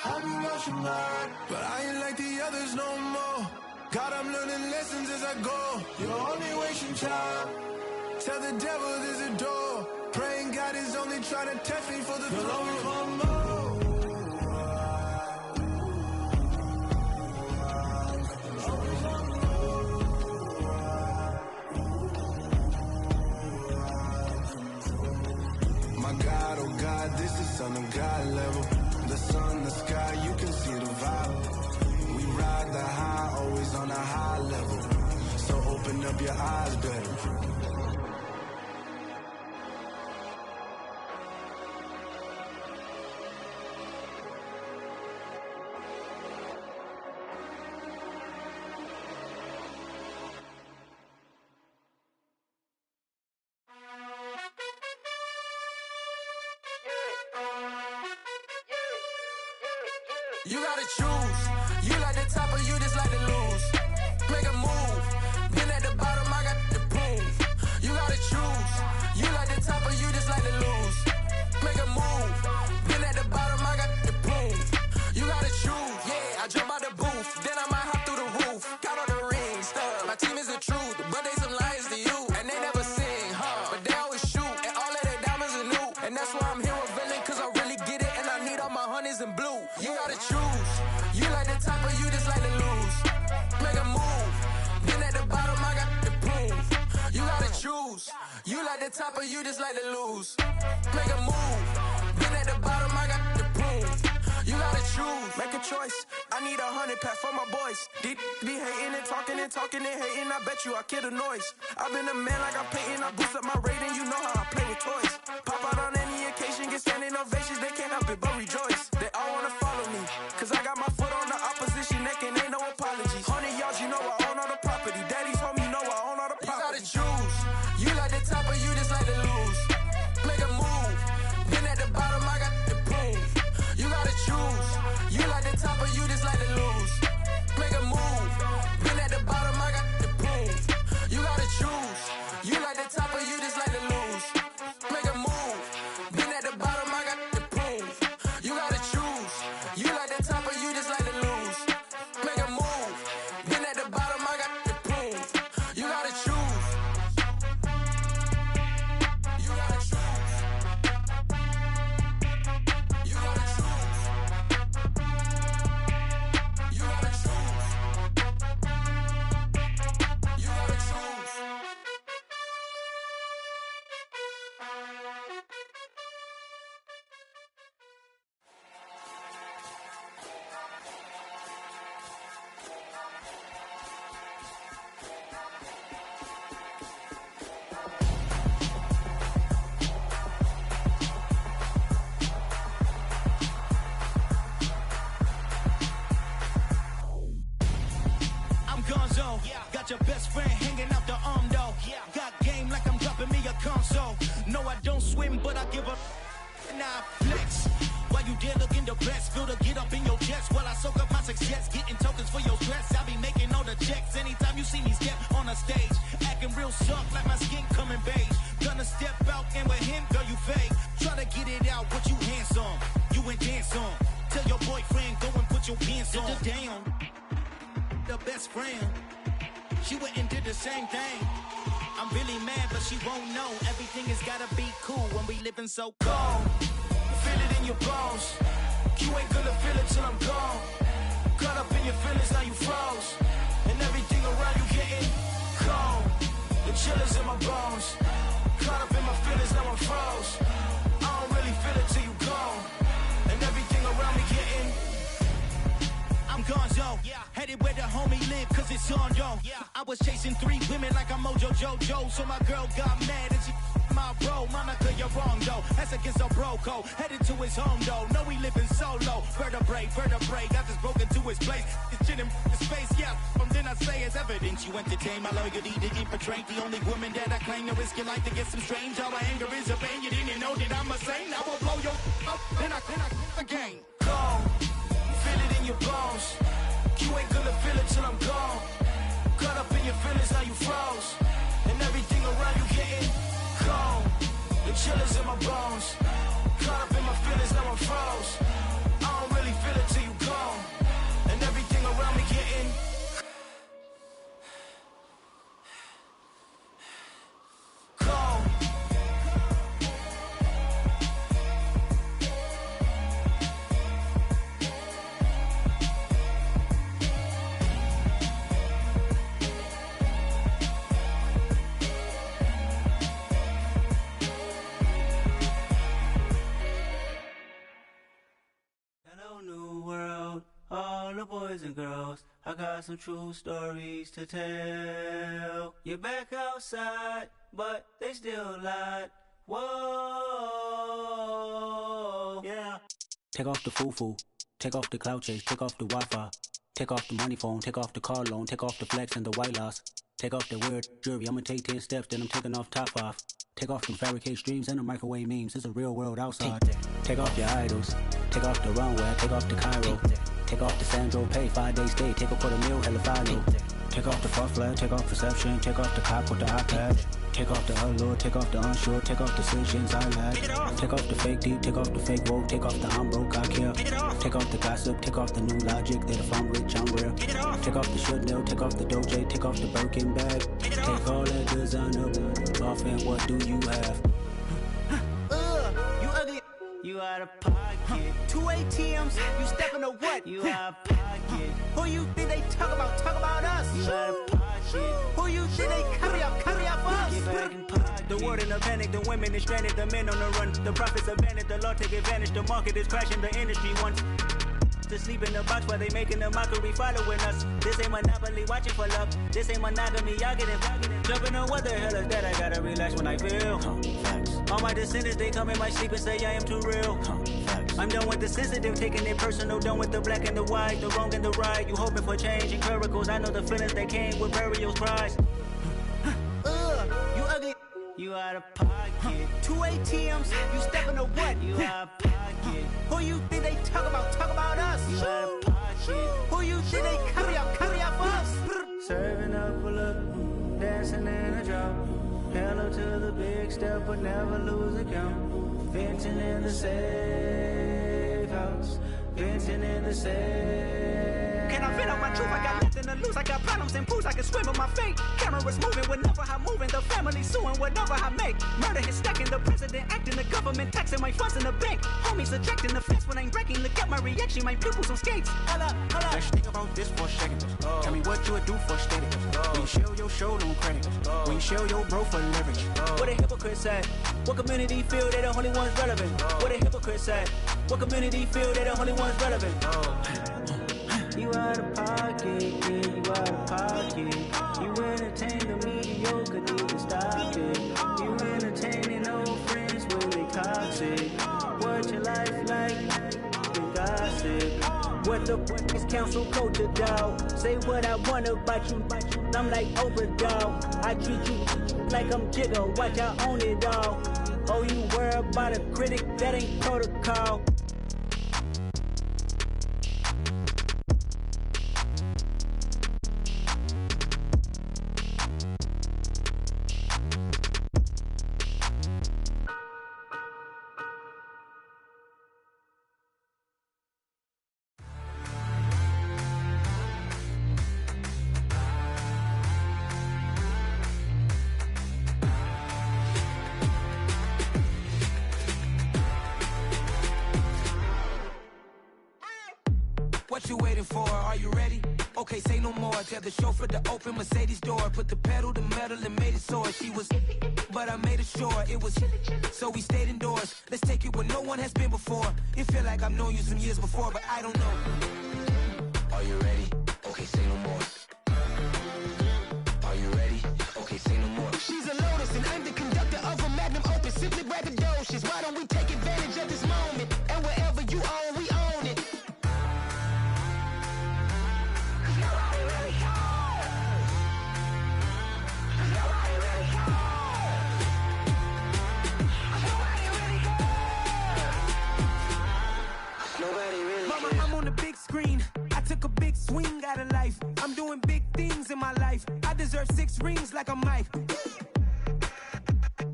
I've been watching mine, but I ain't like the others no more. God, I'm learning lessons as I go. You're only wasting time. Tell the devil there's a door. Praying God is only trying to test me for the throne. My God, oh God, this is Son of God level. The sun, the sky, you can see the vibe. We ride the high, always on a high level. So open up your eyes better. You gotta choose. You like the top or you just like to lose. Make a move. Been at the bottom, I got the proof. You gotta choose. You like the top or you just like to lose. Make a move. Been at the bottom, I got the proof. You gotta choose. Yeah, I jump out the booth. Then I might hop through the roof. Got all the rings, stuff. My team is the truth, but they some liars to you. And they never sing, but they always shoot. And all of their diamonds are new. And that's why I'm here with villain, cause I really get it. And I need all my honeys in blue. You gotta choose. You like the top or you just like to lose. Make a move. Been at the bottom, I got the proof. You gotta choose. You like the top or you just like to lose. Make a move. Been at the bottom, I got the proof. You gotta choose. Make a choice. I need 100 pack for my boys. Be hating and talking and hating. I bet you I kill the noise. I've been a man like I'm Peyton. I boost up my rating. You know how I play with toys. Pop out on any occasion, get standing ovations. They can't help it but rejoice. They all wanna follow me, cause I got my foot on the opposition neck and ain't no apologies. 100 yards, you know I own all the property. Daddy's home, you know I own all the property. You gotta choose. You like the top or you just like to lose. Make a move. Been at the bottom, I got the proof. You gotta choose. You like the top or you just like to lose. Make a move. Been at the bottom, I got the proof. You gotta choose. You like the top or you just like to lose. Make a move. Been at the bottom, I got the proof. You gotta choose. You like the top or you just like to lose. Make a move. Been at the bottom, I got the proof. You gotta choose. You gotta choose. You gotta choose. You gotta choose. You gotta choose. I'm Gonzo. Got your best friend hanging out the arm though. Got game like I'm dropping me a console. No, I don't swim, but I give up. Now I flex. While you there looking the best, feel the get up in your chest while I soak up my success. talk like my skin coming beige. Gonna step out and with him, girl, you fake. Try to get it out, what you hands on. You ain't dance on. Tell your boyfriend, go and put your pants on. Down, the best friend. She went and did the same thing. I'm really mad, but she won't know. Everything has gotta be cool when we living so cold. Feel it in your bones. You ain't gonna feel it till I'm gone. Caught up in your feelings, now you froze. And everything around you getting cold. The chill is in my bones. Caught up in my feelings, now I'm froze. I don't really feel it till you gone. And everything around me getting I'm gonzo, headed where the homie live, cause it's on, yo. I was chasing 3 women like I'm Mojo Jojo, so my girl got mad and she my bro. Monica, you're wrong, though. That's against a bro code. Headed to his home, though. No, we living solo. Vertebrae, got this broken to his place. This shit in his face, from then I say it's evidence. You entertain my loyalty to infiltrate. The only woman that I claim to risk your life to get some strange. All my anger is a pain. You didn't know that I'm a saint. I will blow your up, then I again. Go. Feel it in your bones. You ain't gonna feel it till I'm gone. Caught up in your feelings, now you froze. And everything around you getting cold. The chill is in my bones. Caught up in my feelings, now I'm froze. I don't really feel it till you gone. And everything around me getting cold. New world, all the boys and girls, I got some true stories to tell. You're back outside, but they still lied. Whoa, yeah. Take off the foo-foo, take off the cloud chase, take off the Wi-Fi, take off the money phone, take off the car loan, take off the flex and the white loss, take off the weird jewelry. I'ma take 10 steps, then I'm taking off top off. Take off them fabricated streams and the microwave memes. It's a real world outside. Take off your idols. Take off the runway. Take off the Cairo. Take off the Sandro Pay. 5-day stay. Take a $250,000 hella final. Take off the far flag. Take off perception. Take off the cop with the iPad. Take off the allure. Take off the unsure. Take off decisions I lack. Take off the fake deep. Take off the fake woke. Take off the I'm broke, I care. Take off the gossip. Take off the new logic that if I'm rich, I'm rare. Take off the Chanel. Take off the Doja. Take off the Birkin bag. Take all that designer off and what do you have? You ugly. You out of pocket. 2 ATMs. You stepping to what? You out of pocket. Who you think they talk about? Talk about us. You out of pocket. Who you think they carry up us? Get back in pocket. The world in a panic. The women is stranded. The men on the run. The profits abandoned. The law take advantage. The market is crashing. The industry wants to sleep in the box while they making a mockery following us. This ain't Monopoly watching for love. This ain't monogamy, y'all get it. Jumping on what the hell is that? I gotta relax when I feel. All my descendants, they come in my sleep and say I am too real. I'm done with the sensitive, taking it personal. Done with the black and the white, the wrong and the right. You hoping for change and miracles. I know the feelings that came with burials, cries. You ugly. You out of pocket. 2 ATMs. You stepping to what? You out of pocket. Who you think they talk about? Talk about us. You out of pocket. Who you think they carry up us? Serving up a look, dancing in a drop. Hello to the big step, but never lose a count. Venting in the safe house. Venting in the safe. Can I vent out my truth? I got nothing to lose. I got problems and pools. I can swim with my fate. Cameras moving whenever I'm moving. The family suing whatever I make. Murder is stacking. The president acting. The government taxing my funds in the bank. Homies ejecting the fence when I'm breaking. Look at my reaction. My pupils on skates. Hold up. Let's think about this for a second. Tell me what you would do for steady. When you show your show, no credit. When you show your bro for leverage. What a hypocrite said. What community feel they the only ones relevant? What a hypocrite said. What community feel they the only ones relevant? You out of pocket, yeah, you out of pocket. You entertain the mediocre, need to stop it. You entertaining old friends when they toxic. What your life like? You gossip. What the fuck is council code to dog? Say what I want about you. I'm like Oprah, dog. I treat you like I'm Jigga. Watch I own it all. Oh, you worry about a critic? That ain't protocol. What you waiting for? Are you ready? Okay, say no more. Tell the chauffeur to open Mercedes door. Put the pedal to metal and made it soar. She was, but I made it sure it was. So we stayed indoors. Let's take it where no one has been before. It feel like I've known you some years before, but I don't know. Are you ready? Okay, say no more. Are you ready? Okay, say no more. She's a Lotus and I'm the conductor of a Magnum Opus. Simply braggadocious. Why don't we take advantage of this moment? And wherever you own, we own it. Mama, I'm on the big screen. I took a big swing out of life. I'm doing big things in my life. I deserve 6 rings like I'm Mike.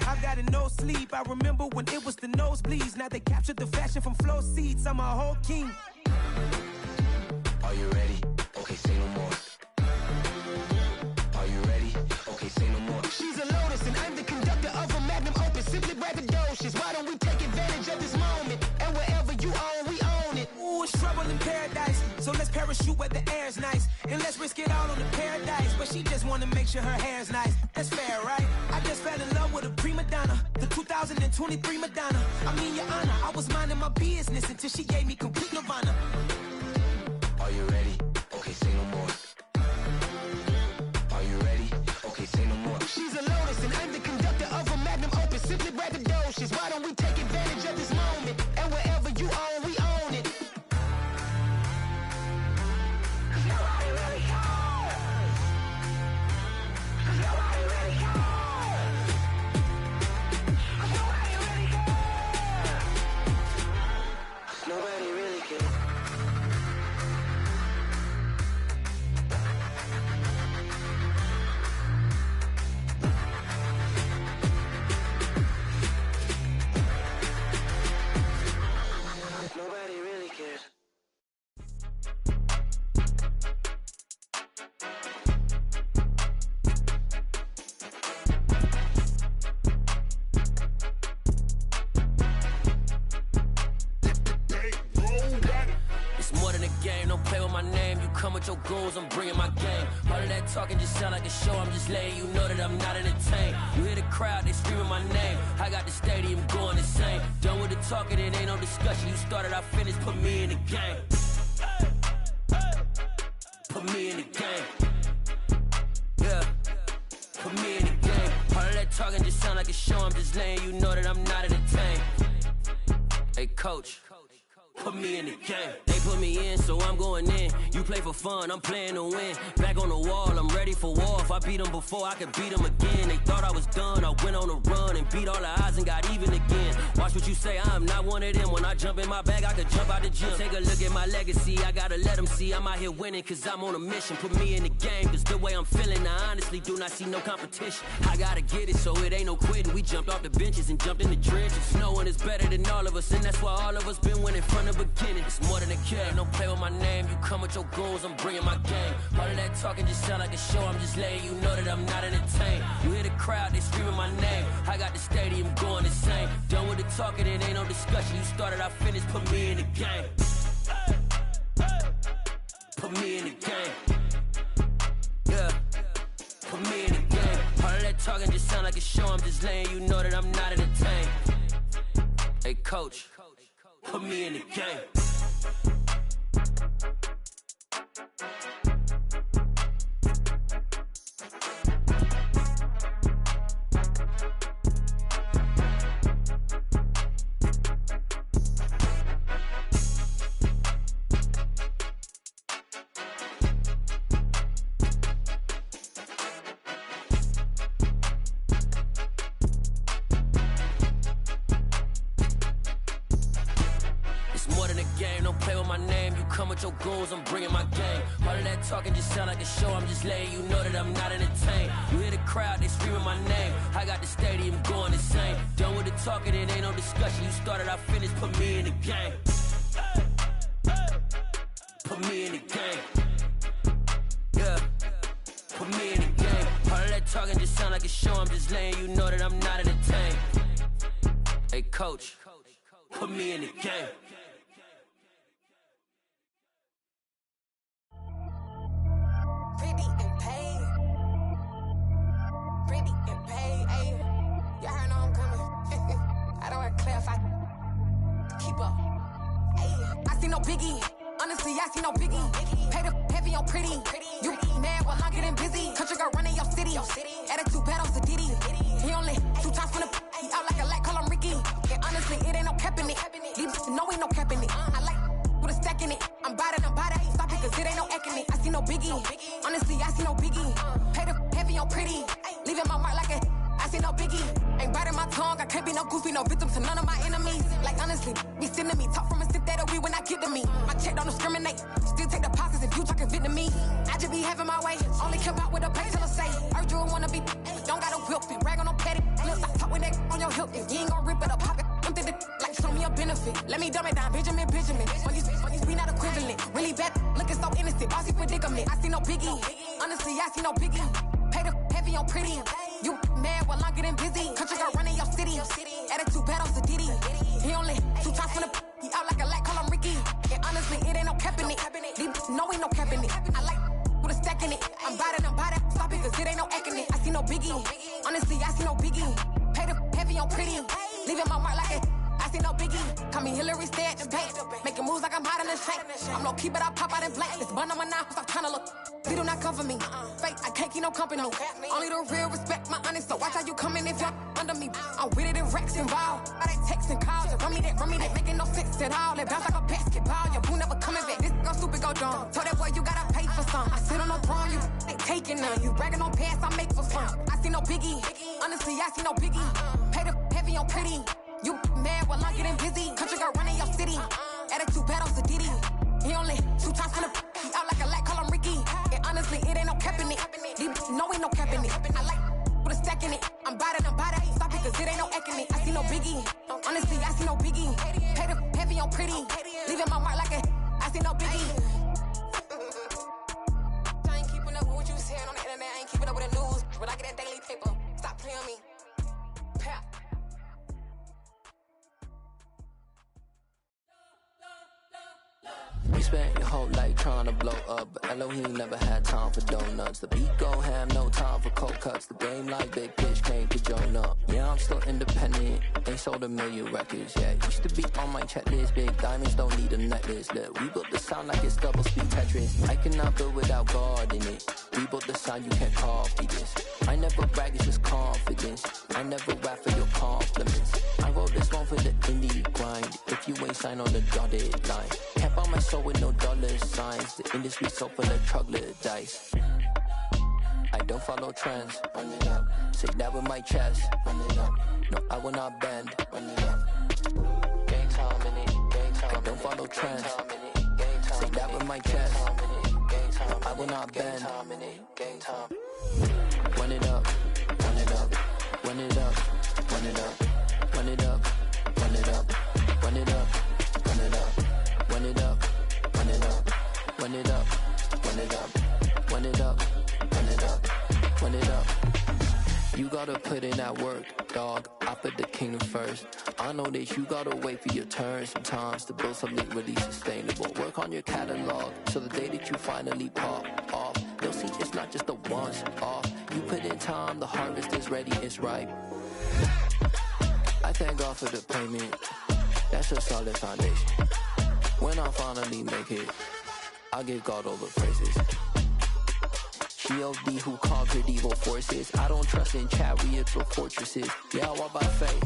I've got a no sleep. I remember when it was the nosebleeds. Now they captured the fashion from flow seats. I'm a whole king. Are you ready? Okay, say no more. Are you ready? Okay, say no more. She's a Lotus and I'm the conductor of a Magnum Opus. Simply braggadocious. Why don't we take advantage of this moment? And wherever you own, we own it. Ooh, it's trouble in paradise. So let's parachute where the air's nice. And let's risk it all on the paradise. But she just wanna make sure her hair's nice. That's fair, right? I just fell in love with a prima donna. The 2023 Madonna. I mean, your honor, I was minding my business until she gave me complete nirvana. Are you ready? Okay, say no more. Are you ready? Okay, say no more. She's a Lotus and I'm the conductor of a Magnum Opus. Simply braggadocious. Why don't we take advantage of this moment? And wherever you own, we own it. Nobody really cares. Nobody really cares. It's more than a game, don't play with my name. You come with your goons, I'm bringing my game. All of that talking just sound like a show, I'm just letting you know that I'm not entertained. You hear the crowd, they screaming my name. I got the stadium going insane. Done with the talking, it ain't no discussion. You started, I finished, put me in the game. Put me in the game. Yeah, put me in the game. All of that talking just sound like a show, I'm just letting you know that I'm not entertained. Hey coach, put me in the game. They put me in, so I'm going in. You play for fun, I'm playing to win. Back on the wall, I'm ready for war. If I beat them before, I could beat them again. They thought I was done, I went on a run and beat all the odds and got even again. Watch what you say, I'm not one of them. When I jump in my bag, I could jump out the gym. Take a look at my legacy, I gotta let them see I'm out here winning, cause I'm on a mission. Put me in the game, cause the way I'm feeling, I honestly do not see no competition. I gotta get it, so it ain't no quitting. We jumped off the benches and jumped in the trenches. No one is better than all of us, and that's why all of us been winning from the beginning. It's more than a game, don't play with my name. You come with your goons, I'm bringing my game. All of that talking just sound like a show, I'm just letting you know that I'm not entertained. You hear the crowd, they screaming my name. I got the stadium going insane. Done with the talking, it ain't no discussion. You started, I finished, put me in the game. Put me in the game. Yeah, put me in the game. All of that talking just sound like a show, I'm just letting you know that I'm not entertained. Hey coach, put me in the game. Your goals, I'm bringing my game. All of that talking just sound like a show, I'm just letting you know that I'm not entertained. You hear the crowd, they screaming my name. I got the stadium going insane. Done with the talking, it ain't no discussion. You started, I finished, put me in the game. Put me in the game. Yeah, put me in the game. All of that talking just sound like a show, I'm just letting you know that I'm not entertained. Hey coach, put me in the game. no biggie. Honestly, I see no biggie. Pay the heavy on pretty. You mad while I'm getting busy. Country girl running your city. Attitude bad on Sadidi. He only 2 times from the he out like a light, call him Ricky. And honestly, it ain't no cap in it. These know ain't no cap in it. I like with a stack in it. I'm by that, stop it, cause it ain't no eck in it. I see no biggie. Honestly, I see no biggie. Pay the heavy on pretty. Leaving my mark like a I see no biggie. Ain't biting my tongue, I can't be no goofy, no victim to none of my enemies. Like honestly, be sending me talk from a sip that'll be when I get to me. My check don't discriminate, still take deposits if you talking Vietnamese. I just be having my way, only care about what the pay tell her say. Heard you wanna be, don't got a whip, and rag on no petty. Lips, I talk with that on your hip, if you ain't gon' rip it up, pop it. Empty the like show me a benefit. Let me dumb it down, Benjamin. When these we not equivalent, really bad, looking so innocent, bossy predicament. I see no biggie, honestly, I see no biggie. Pay the heavy on pretty. You mad while I'm getting busy. Country girl running your city. Attitude bad on Sadidi. He only 2 times from the he out like a light, call him Ricky. And honestly, it ain't no cap in it. These know ain't no cap in it. I like with a stack in it. I'm by that, stop it, cause it ain't no eck in it. I see no biggie. Honestly, I see no biggie. Pay the heavy on pretty. Leaving my mark like a I see no biggie. Call me Hillary, stay at the bank. Making moves like I'm hot in the shank. I'm low key, but I pop out in blank. This bun on my knife, stop trying to look. They do not come for me. Fake, I can't keep no company. Only the real respect my honest. So watch how you coming if you're under me. I'm with it in Rex involved. I they text and calls. Just run me that. Making no sense at all. They bounce like a basketball. Your boo never coming back. This go stupid, go dumb. Told that boy you gotta pay for some. I sit on no throne, you ain't taking none. You bragging on pants, I make for fun. I see no biggie. Honestly, I see no biggie. Pay the heavy on pretty. You mad while I'm getting busy. Country girl running your city. Attitude bad on Sadidi. He only 2 times from the he out like a light, call him Ricky. And honestly, it ain't no cap in it. These know ain't no cap in it. I like with a stack in it. I'm by that, stop it, cause it ain't no eck in it. I see no biggie. Honestly, I see no biggie. Pay the heavy on pretty. Leaving my mark like a I see no biggie. I ain't keeping up with what you saying on the internet. I ain't keeping up with the news. When I get that daily paper, stop playing me. Pap. We spent your whole life trying to blow up, but Elohim never had time for donuts. The beat gon' have no time for cold cuts. The game like Big Pitch came to join up. Yeah, I'm still independent. They sold 1 million records. Yeah, used to be on my checklist. Big diamonds don't need a necklace. Look, we built the sound like it's double speed Tetris. I cannot build without God in it. We built the sound, you can't copy this. I never brag, it's just confidence. I never rap for your compliments. I wrote this one for the indie grind. If you ain't signed on the dotted line, can't buy my soul with no dollar signs. The industry so full of troglodytes. I don't follow trends. Run it up. Say that with my chest. Run it up. No, I will not bend. Run it up. Game time in it. Game time. I don't follow trends. Say that with my chest. No, I will not bend. Game time. Run it up. Run it up. Run it up. Run it up. Run it up. Run it up. Run it up. Run it up. Run it up. Run it up. Run it up. Run it up. Run it up. Run it up. Run it up. You gotta put in that work, dog. I put the kingdom first. I know that you gotta wait for your turn sometimes to build something really sustainable. Work on your catalog so the day that you finally pop off, you'll see it's not just a once off. You put in time, the harvest is ready, it's ripe. I thank God for the payment. That's a solid foundation. When I finally make it, I give God all the praises. G.O.D. who conquered evil forces. I don't trust in chariots or fortresses. Yeah, I walk by faith.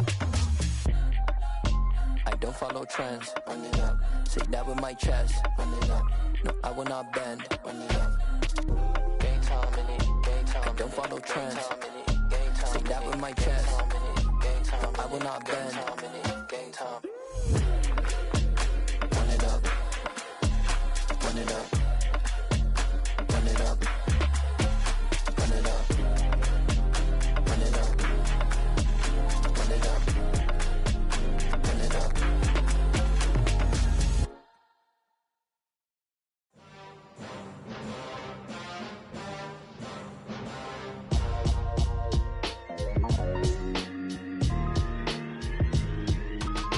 I don't follow trends. Run it up. Say that with my chest. Run it up. No, I will not bend. Run it up. Game time in it. Game time. I don't follow trends. Say that with my chest. No, I will not bend. Game time. Run it up. Run it up. Run it up. Run it up. Run it up. Run it up. Run it up.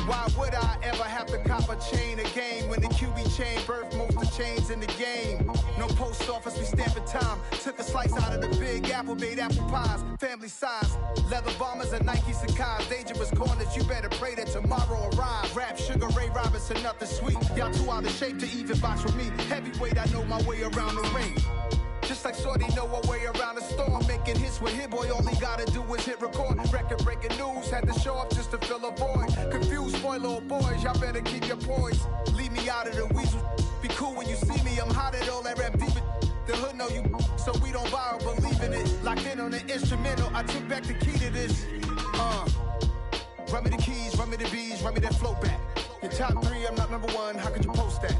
Why would I ever have to cop a chain again when the QB chain birth most of chains in the game. No post office, we stamping time. Took a slice out of the Big Apple, made apple pies. Family size, leather bombers and Nike Sacai's. Dangerous corners, you better pray that tomorrow arrives. Rap, Sugar Ray Robinson, nothing sweet. Y'all too out of shape to even box with me. Heavyweight, I know my way around the ring. Just like Shorty know her way around the storm. Making hits with Hit Boy, all he gotta do is hit record. Record breaking news, had to show up just to fill a void. Confused, spoiled little boys, y'all better keep your poise. Leave me out of the weasel. Be cool when you see me, I'm hot at all that rap deep. The hood know you, so we don't borrow, believe in it. Locked in on the instrumental, I took back the key to this. Run me the keys, run me the bees, run me that flow back. Your top 3, I'm not number 1, how could you post that?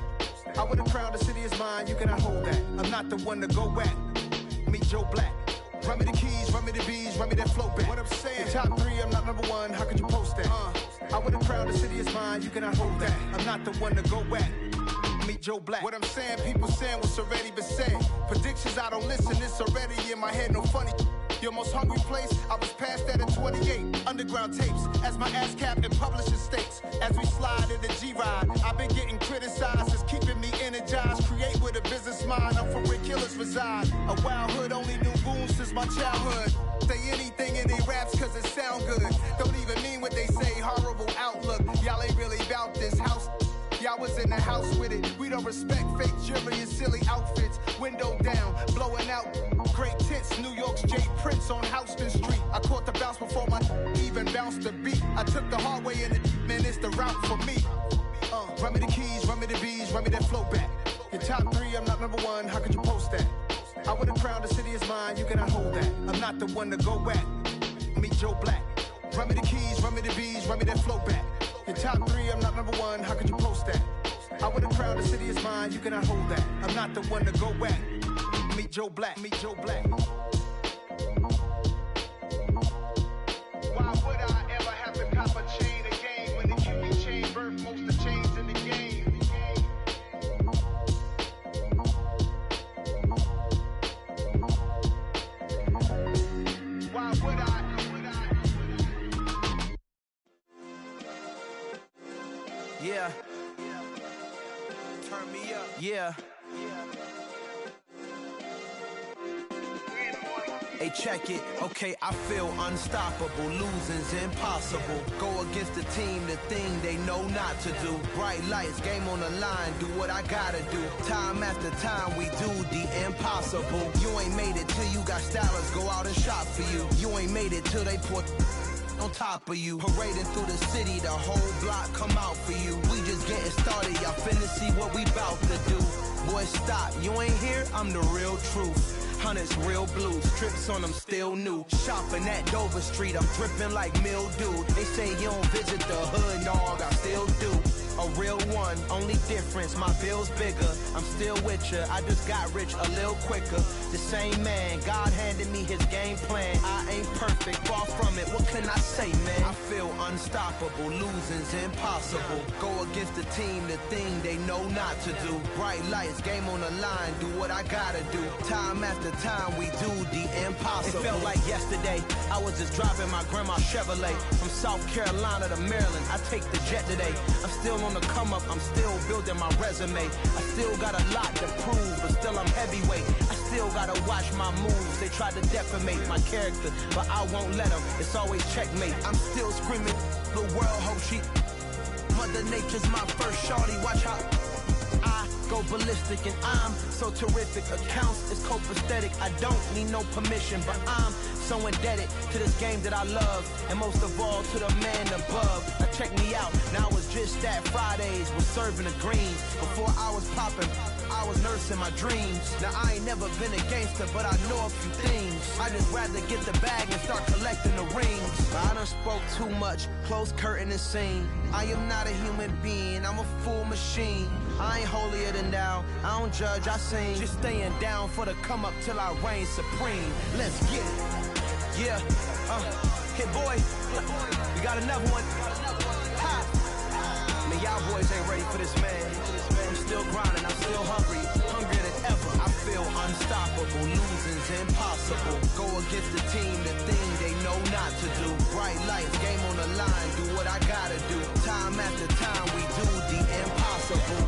I would have crowned the city is mine, you cannot hold that. I'm not the one to go at. Meet Joe Black. Run me the keys, run me the bees, run me that flow back. What I'm saying, your top 3, I'm not number 1, how could you post that? I would have crowned the city is mine, you cannot hold that. I'm not the one to go at. Meet Joe Black. What I'm saying, people saying what's already been said. Predictions, I don't listen, it's already in my head, no funny. Your most hungry place, I was past that in 28. Underground tapes, as my ass cap in publishing states. As we slide in the G-Ride, I've been getting criticized, it's keeping me energized. Create with a business mind, I'm for where killers reside. A wild hood, only knew goons since my childhood. Say anything in they raps cause it sound good. Don't even mean what they say, horrible outlook. Y'all ain't really about this house. Y'all was in the house with it. We don't respect fake jewelry and silly outfits. Window down, blowing out great tits. New York's J. Prince on Houston Street. I caught the bounce before my even bounced the beat. I took the hard way in it, man, it's the route for me. Run me the keys, run me the bees, run me that flow back. Your top 3, I'm not number 1, how could you post that? I would have crowned the city is mine, you cannot hold that. I'm not the one to go at. Meet Joe Black. Run me the keys, run me the bees, run me that flow back. Your top 3, I'm not number 1, how could you post that? I would have crowned the city is mine, you cannot hold that. I'm not the one to go at. Meet Joe Black, meet Joe Black. Why would I ever have to cop a chain again when the QB chain birthed most of the chains in the game? Why would I? Yeah. Turn me up. Yeah. Hey, check it. Okay, I feel unstoppable. Losing's impossible. Go against the team, the thing they know not to do. Bright lights, game on the line. Do what I gotta do. Time after time, we do the impossible. You ain't made it till you got stylers go out and shop for you. You ain't made it till they put on top of you. Parading through the city, the whole block come out for you. We just getting started, y'all finna see what we bout to do. Boy, stop, you ain't here, I'm the real truth. Hunters, real blue, strips on them still new. Shopping at Dover Street, I'm dripping like mildew. They say you don't visit the hood, dog, I still do. A real one, only difference, my bill's bigger. I'm still with ya, I just got rich a little quicker. The same man, God handed me his game plan. I ain't perfect, far from it, what can I say, man? I feel unstoppable, losing's impossible. Go against the team, the thing they know not to do. Bright lights, game on the line, do what I gotta do. Time after time, we do the impossible. It felt like yesterday, I was just driving my grandma's Chevrolet. From South Carolina to Maryland, I take the jet today. I'm still on the come up, I'm still building my resume. I still got a lot to prove, but still I'm heavyweight. I still gotta watch my moves. They try to defamate my character, but I won't let them. It's always checkmate. I'm still screaming, the world hope she. Mother Nature's my first shorty, watch how I go ballistic and I'm so terrific. Accounts is copacetic, I don't need no permission, but I'm so indebted to this game that I love, and most of all to the man above. Now check me out, now it's just that Fridays was serving the greens. Before I was popping, I was nursing my dreams. Now I ain't never been a gangster, but I know a few things. I just rather get the bag and start collecting the rings. I done spoke too much, close curtain and scene. I am not a human being, I'm a full machine. I ain't holier than thou, I don't judge, I sing. Just staying down for the come up till I reign supreme. Let's get it. Yeah, Hit Boy, we got another one. Ha! Man, y'all boys ain't ready for this, man. I'm still grinding, I'm still hungry, hungrier than ever. I feel unstoppable, losing's impossible. Go against the team, the thing they know not to do. Bright lights, game on the line, do what I gotta do. Time after time, we do the impossible.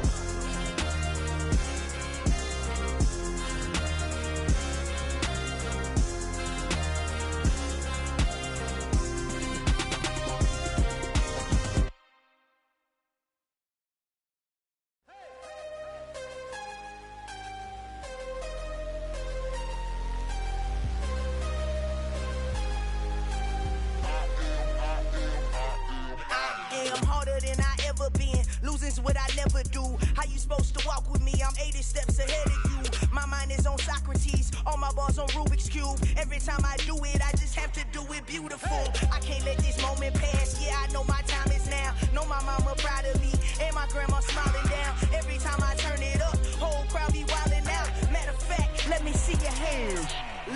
never do. How you supposed to walk with me? I'm 80 steps ahead of you. My mind is on Socrates, all my bars on Rubik's Cube. Every time I do it, I just have to do it beautiful. I can't let this moment pass, yeah, I know my time is now. Know my mama proud of me, and my grandma smiling down. Every time I turn it up, whole crowd be wildin' out. Matter of fact, let me see your hands.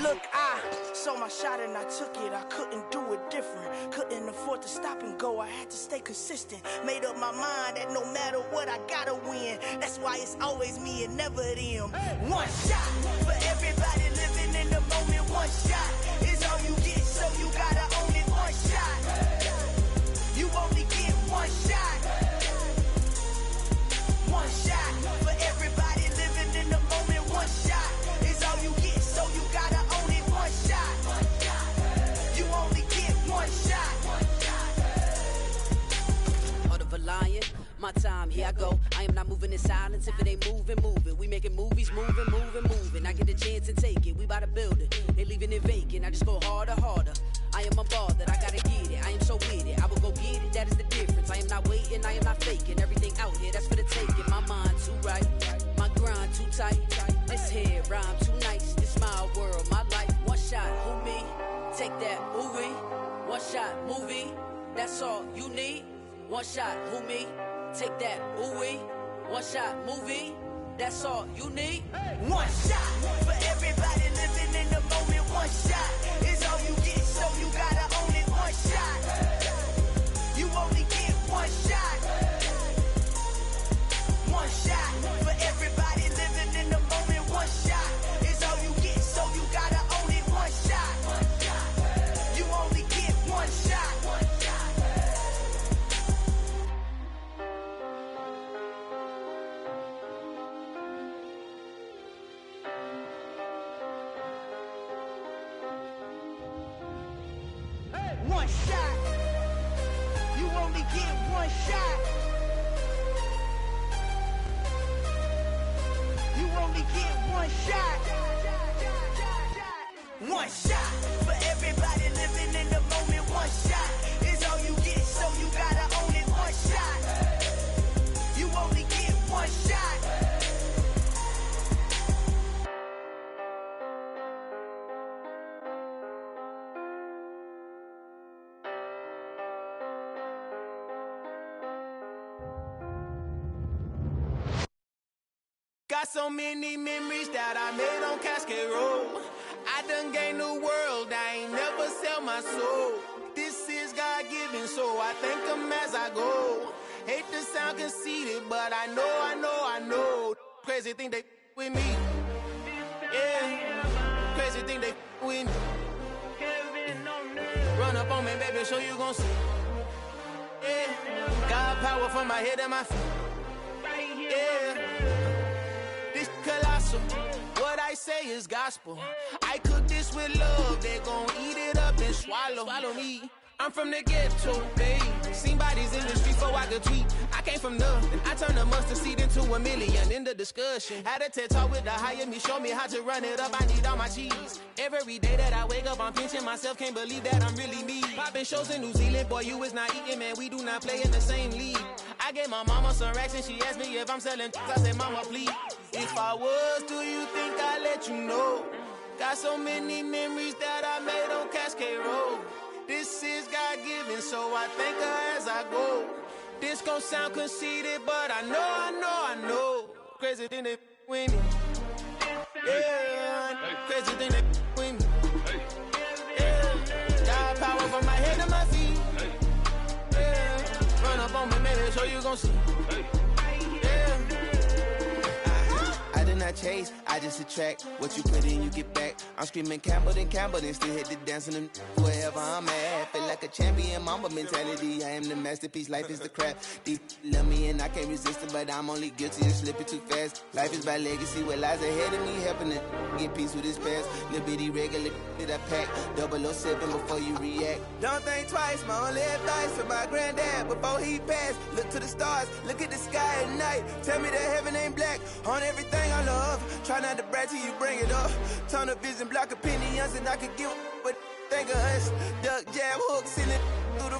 Look, I saw my shot and I took it. I couldn't do it different. Couldn't afford to stop and go. I had to stay consistent. Made up my mind that no matter what, I gotta win. That's why it's always me and never them. One shot for everybody living in the moment. One shot is all you get, so you gotta own it. One shot. You only get one shot. One shot for everybody living in the moment. One shot is all you get, so you gotta own it. One shot. You only get one shot. Heart of a lion, my time, here I go. I am not moving in silence. If it ain't moving, move it. We making movies, moving. I get a chance and take it. We bout to build it. They leaving it vacant. I just go harder. I am a ball that I gotta get it. I am so with it. I will go get it. That is the difference. I am not waiting. I am not faking. Everything out here, that's for the taking. My mind too right. My grind too tight. This here rhyme too nice. This my world, my life. One shot, who me? Take that, who we? One shot, movie. That's all you need. One shot, who me? Take that, who we? One shot, movie. That's all you need. One shot for everybody living in the moment. One shot is all you get, so you gotta own it. One shot. You only get one shot. One shot for everybody living in the moment. One shot is all you get, so you gotta own it. One shot. You only get one shot. One shot. You only get one shot. You only get one shot. One shot for everybody living in the moment. One shot is all you get, so you gotta own it. One shot. You only get one shot. Got so many memories that I made on Cascade Road. I done gained the world, I ain't never sell my soul. This is God-given, so I thank him as I go. Hate to sound conceited, but I know. Crazy thing they with me. Yeah, crazy thing they with me. Run up on me, baby, so you gon' see. Yeah, God power from my head and my feet. Yeah. This colossal, what I say is gospel. I cook this with love, they gon' eat it up and swallow me. I'm from the ghetto, babe. Seen bodies in the streets so I could tweet. I came from nothing, I turned a mustard seed into a million. In the discussion, had a TED talk with the higher me, show me how to run it up. I need all my cheese. Every day that I wake up, I'm pinching myself, can't believe that I'm really me. Popping shows in New Zealand, boy, you is not eating, man. We do not play in the same league. I gave my mama some racks and she asked me if I'm selling. I said, mama, please. If I was, do you think I'd let you know? Got so many memories that I made on Cascade Road. This is God-given, so I thank her as I go. This gon' sound conceited, but I know. Crazy thing they with me. Yeah, crazy thing they with me. Yeah, God power from my head to my feet. Yeah, run up on me, maybe, so you gon' see. Yeah. I did not chase, I just attract. What you put in, you get back. I'm screaming Campbell, then still hit the dance and wherever I'm at. Feel like a champion, mamba mentality. I am the masterpiece, life is the crap. Deep love me and I can't resist it, but I'm only guilty of slipping too fast. Life is by legacy, what lies ahead of me, helping it get peace with his past. Little bitty regular that I pack, 007 before you react. Don't think twice, my only advice for my granddad before he passed. Look to the stars, look at the sky at night. Tell me that heaven ain't black on everything I love. Try not to brag till you bring it up. Tunnel vision, block opinions, and I could give but think of us. Duck, jab, hook, send it through the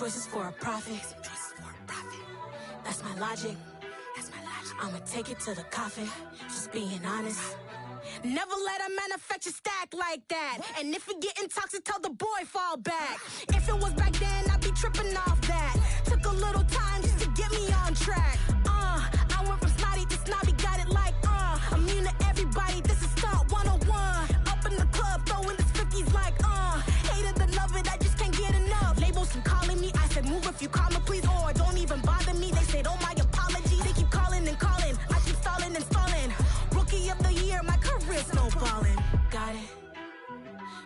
choices for a profit. That's my logic. I'ma take it to the coffin. Just being honest. Never let a manufacture stack like that. And if it getting toxic, tell the boy fall back. If it was back then, I'd be tripping off that. Took a little time just to get me on track. I went from snotty to snobby, got it like immune to everybody, this is stunt 101. Up in the club, throwing this 50s like hated the love it, I just can't get enough. Labels from calling me, I said move if you call me please, or don't even bother me. They said oh my apologies, they keep calling and calling, I keep stalling and stalling. Rookie of the year, my career snowballing. Got it.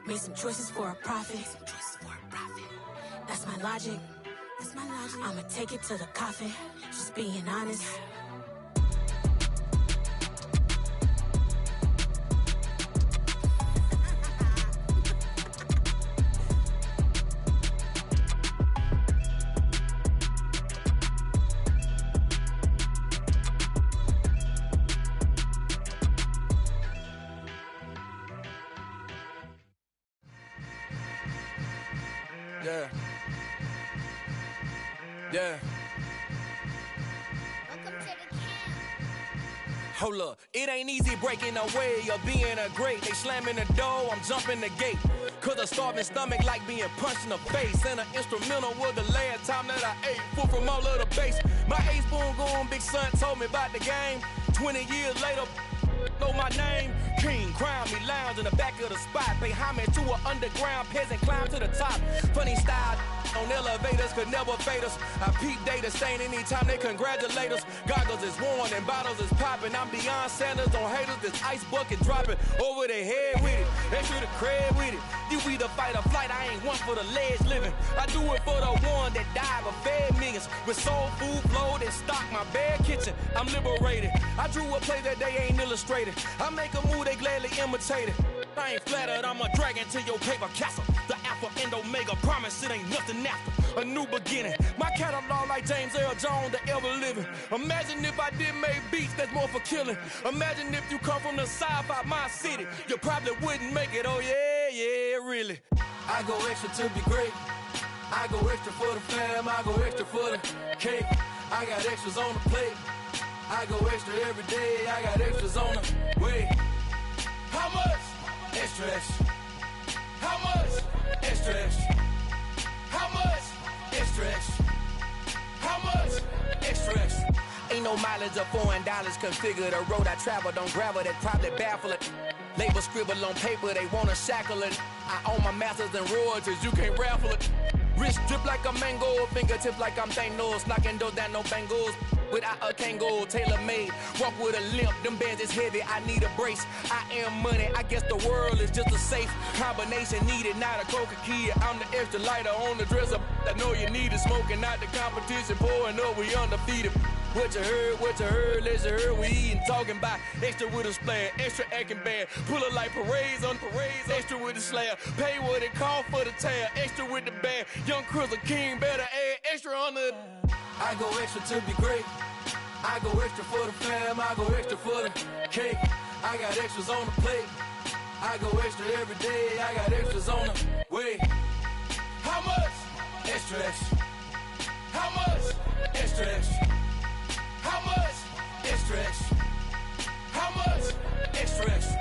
Made some choices for a profit. That's my logic. I'ma take it to the coffin. Just being honest. Yeah. Yeah. Hold up, it ain't easy breaking away or being a great. They slamming the door, I'm jumping the gate. Cause a starving stomach like being punched in the face. And an instrumental was the last time that I ate. Food from all of the bass. My ace boom goon, big son told me about the game. 20 years later, know my name. King, crown me, lounge in the back of the spot. Pay homage to an underground peasant, climb to the top. Funny style on elevators could never fade us. I peep data stain anytime they congratulate us. Goggles is worn and bottles is popping. I'm beyond Sanders on haters, this ice bucket dropping over their head with it. They should have cred with it. You either fight or flight, I ain't one for the ledge living. I do it for the one that died but fed millions. With soul food flowed and stocked my bad kitchen. I'm liberated. I drew a play that they ain't illustrated. I make a move, they gladly imitate it. I ain't flattered, I'm a dragon to your paper castle. The Alpha and Omega, promise it ain't nothing after. A new beginning. My catalog like James Earl Jones, the ever living. Imagine if I did make beats that's more for killing. Imagine if you come from the sci-fi, my city. You probably wouldn't make it, oh yeah, really. I go extra to be great. I go extra for the fam, I go extra for the cake. I got extras on the plate. I go extra every day, I got extras on the way. How much? Extra, extra. How much? Extra, extra. How much? Extra, extra. How much? Extra, extra. Ain't no mileage of $4 configure the road I travel. Don't gravel, that probably baffle it. Label scribble on paper, they wanna shackle it. I own my masters and royalties, you can't raffle it. Wrist drip like a mango, fingertips like I'm Thanos. Knocking those down, no bangles. Without a Kango, tailor-made. Walk with a limp, them bands is heavy, I need a brace. I am money, I guess the world is just a safe combination needed, not a coca key. I'm the extra lighter on the dresser. I know you need it, smoking out the competition, pouring up, we undefeated. What you heard, let's hear we eatin', talking about extra with a splash, extra acting bad. Pull it like parades on parades, extra with the slab. Pay what it cost for the tab, extra with the bag. Young Crizzle King, better add extra on the. I go extra to be great. I go extra for the fam, I go extra for the cake. I got extras on the plate. I go extra every day, I got extras on the way. How much? Extra, extra. How much? Extra, extra. How much? Extra, extra. How much? Extra, extra.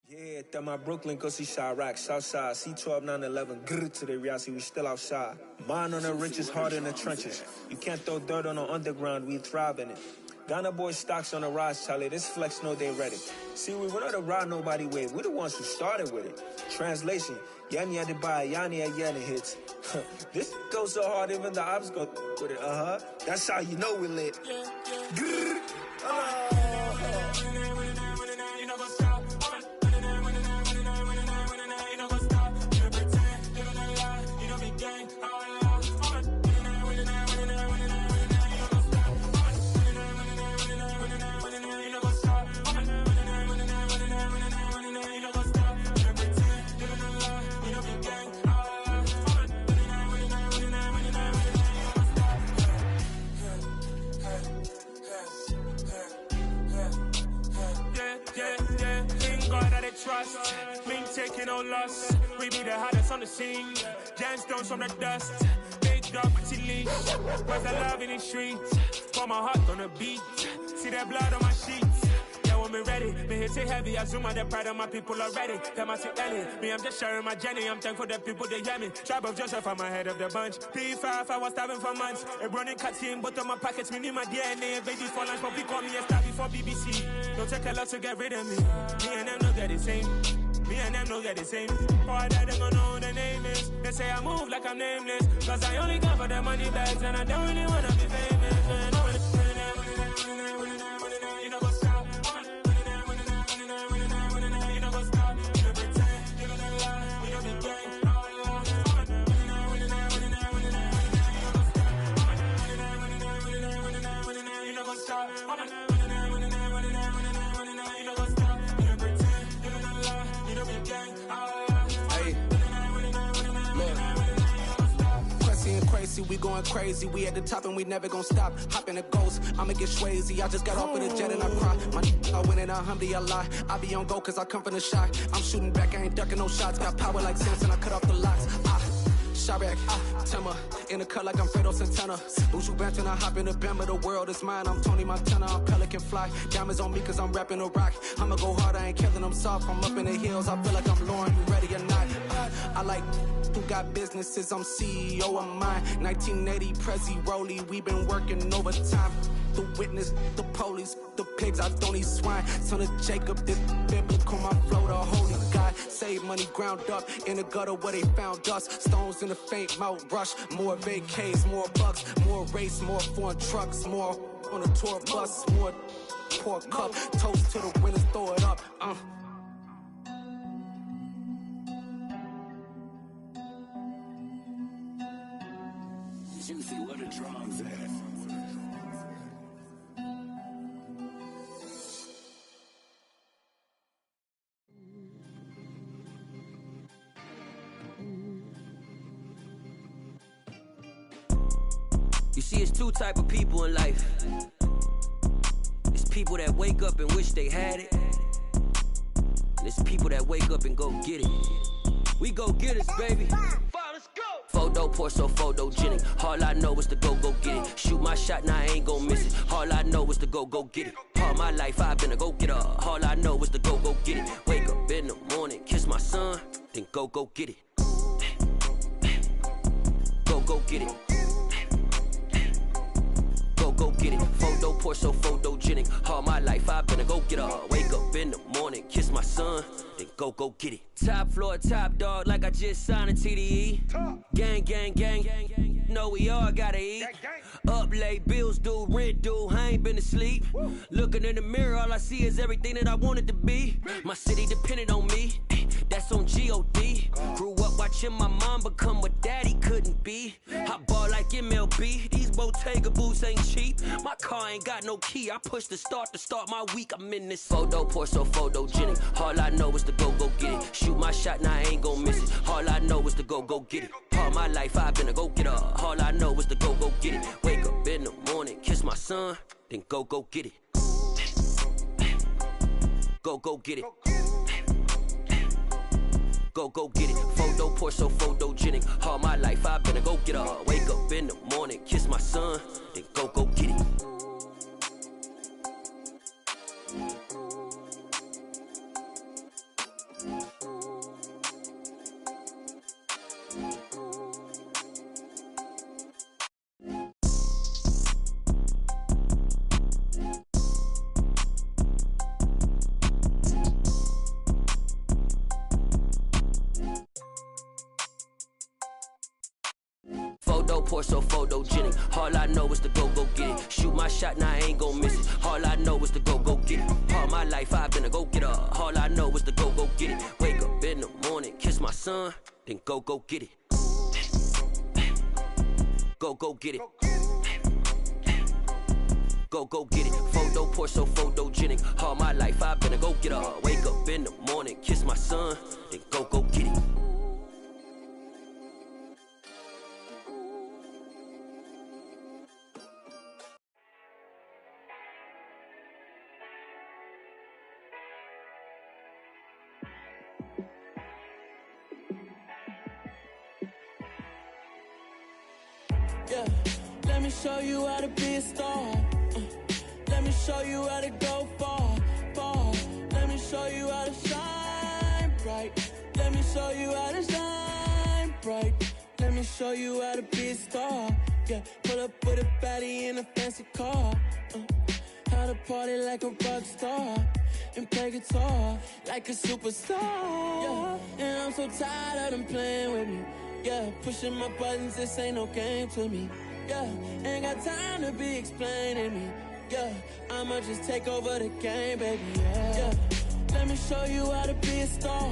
Yeah, that my Brooklyn, go see Chirac, Southside, C12, 911, grrr to the reality, we still outside. Mine on the richest, heart in the trenches. You can't throw dirt on the underground, we thrive in it. Ghana boy stocks on the rise, Charlie, this flex know they ready. See, we were not the ride nobody with, we the ones who started with it. Translation, Yanni had to buy, Yanni had Yanni hits. This goes so hard, even the ops go with it, That's how you know we lit. Grrr, they trust. Mean taking no loss. We be the hottest on the scene. Gemstones from the dust. Big dog, pretty leash. Where's the love in the streets? Pour my heart on the beat. See that blood on my sheets. Yeah, when me ready, me hit it heavy. I zoom out the pride of my people already. Them I see Ellie. Me, I'm just sharing my journey. I'm thankful that people they hear me. Tribe of Joseph, I'm ahead of the bunch. P5, I was starving for months. A running cut in, but on my pockets, me need my DNA. Babies for lunch, but we call me a star before BBC. Don't take a lot to get rid of me. Me and them no get the same. Me and them no get the same. Boy, that they gonna know who the name is. They say I move like I'm nameless. Cause I only come for the money bags. And I don't really wanna be famous. You know what's up. You know what's up. You know pretend. You know the lie. You know the game. You know what's up. Hey, look. Quessy and crazy, we going crazy. We at the top and we never gonna stop. Hop in a ghost, I'ma get swayzy. I just got off of the jet and I cry. My I win in a Humvee, I lie. I be on go cause I come from the shot. I'm shooting back, I ain't ducking no shots. Got power like Samson, I cut off the locks. Sharek, Timmer, in the cut like I'm Fredo Santana. Buju Banton, I hop in the Bama, the world is mine. I'm Tony Montana, I'm Pelican Fly. Diamonds on me cause I'm rapping a rock. I'ma go hard, I ain't killing them soft. I'm up in the hills, I feel like I'm Lauren, you ready or not? I like who got businesses, I'm CEO of mine. 1980, Prezi Rolly, we been working overtime. The witness, the police, the pigs, I don't eat swine. Son of Jacob, this biblical, my flow, the holy God. Save money ground up in the gutter where they found us. Stones in the faint Mount Rush. More vacays, more bucks, more race, more foreign trucks, more on a tour bus, more pour cup. Toast to the winners, throw it up. Juicy, where the drums at? You see, it's two type of people in life. It's people that wake up and wish they had it. And it's people that wake up and go get it. We go get it, baby. Photo pour so photogenic. All I know is to go get it. Shoot my shot, now I ain't gon' miss it. All I know is to go get it. All my life I've been a go getter. All I know is to go get it. Wake up in the morning, kiss my son, then go get it. Go get it. Go get it. Photo pour so photogenic. All my life I've been a go getter. Wake up in the morning, kiss my son, then go get it. Top floor, top dog, like I just signed a TDE. Gang, gang, gang, gang. Know we all gotta eat. Up late, bills due, rent due, I ain't been asleep. Looking in the mirror, all I see is everything that I wanted to be. My city depended on me, that's on G.O.D. Grew up watching my mom become what daddy couldn't be. I ball like MLB, these Bottega boots ain't cheap. My car ain't got no key, I push the start to start my week. I'm in this photo pour so photogenic. All I know is to go get it. Shoot my shot, now I ain't gon' miss it. All I know is to go get it. All my life I've been a go getter. All I know is to go get it. Wake up in the morning, kiss my son, then go get it. Go get it. Go get it. Photo pour so photogenic. All my life I've been a go getter. Wake up in the morning, kiss my son, then go get it. Photo pour so photogenic. All I know is to go get it. Shoot my shot, now I ain't gon' miss it. All I know is to go get it. All my life I've been a go getter. All I know is to go get it. Wake up in the morning, kiss my son, then go get it. Go get it. Go get it. Photo pour so photogenic. All my life I've been a go getter. Wake up in the morning, kiss my son, then go get it. Yeah, let me show you how to be a star. Let me show you how to go far, far. Let me show you how to shine bright. Let me show you how to shine bright. Let me show you how to be a star. Yeah, pull up with a baddie in a fancy car. How to party like a rock star and play guitar like a superstar. Yeah, and I'm so tired of them playing with me. Yeah, pushing my buttons, this ain't no game to me. Yeah, ain't got time to be explaining me. Yeah, I'ma just take over the game, baby. Yeah, let me show you how to be a star.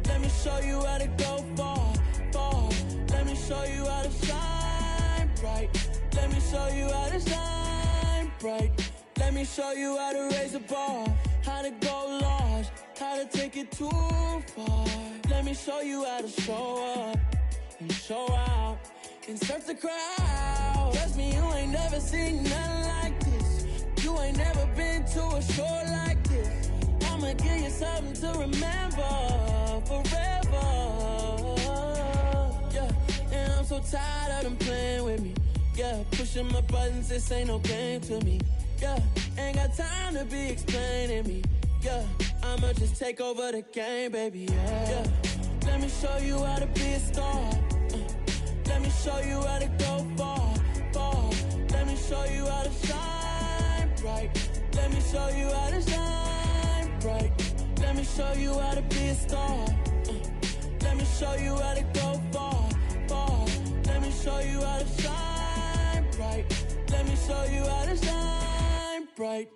Let me show you how to go far, far. Let me show you how to shine bright. Let me show you how to shine bright. Let me show you how to raise a bar, how to go large, how to take it too far. Let me show you how to show up and show out and surf the crowd. Trust me, you ain't never seen nothing like this. You ain't never been to a show like this. I'ma give you something to remember forever. Yeah, and I'm so tired of them playing with me. Yeah, pushing my buttons, this ain't no game to me. Yeah, ain't got time to be explaining me. Yeah, I'ma just take over the game, baby. Yeah, let me show you how to be a star. Let me show you how to go far, far. Let me show you how to shine bright. Let me show you how to shine bright. Let me show you how to be a star. Let me show you how to go far, far. Let me show you how to shine bright. Let me show you how to shine bright.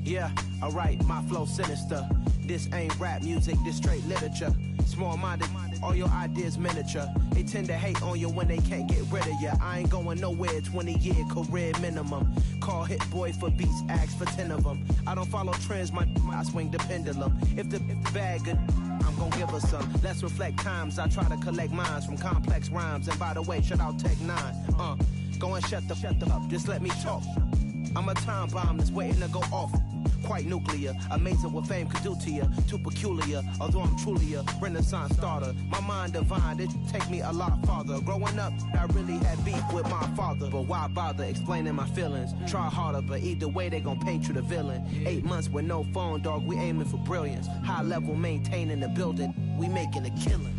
Yeah, alright, my flow sinister. This ain't rap music, this straight literature. Small-minded, all your ideas miniature. They tend to hate on you when they can't get rid of you. I ain't going nowhere, 20-year career minimum. Call Hit Boy for beats, ask for 10 of them. I don't follow trends, I swing the pendulum. If the bag good, I'm gon' give her some. Let's reflect times, I try to collect minds from complex rhymes. And by the way, shout out Tech 9. Go and shut the up, just let me talk. I'm a time bomb that's waiting to go off. Quite nuclear, amazing what fame could do to you. Too peculiar, although I'm truly a renaissance starter. My mind divine, it take me a lot farther. Growing up, I really had beef with my father. But why bother explaining my feelings? Try harder, but either way they gon' paint you the villain. 8 months with no phone, dog, we aiming for brilliance. High level maintaining the building, we making a killing.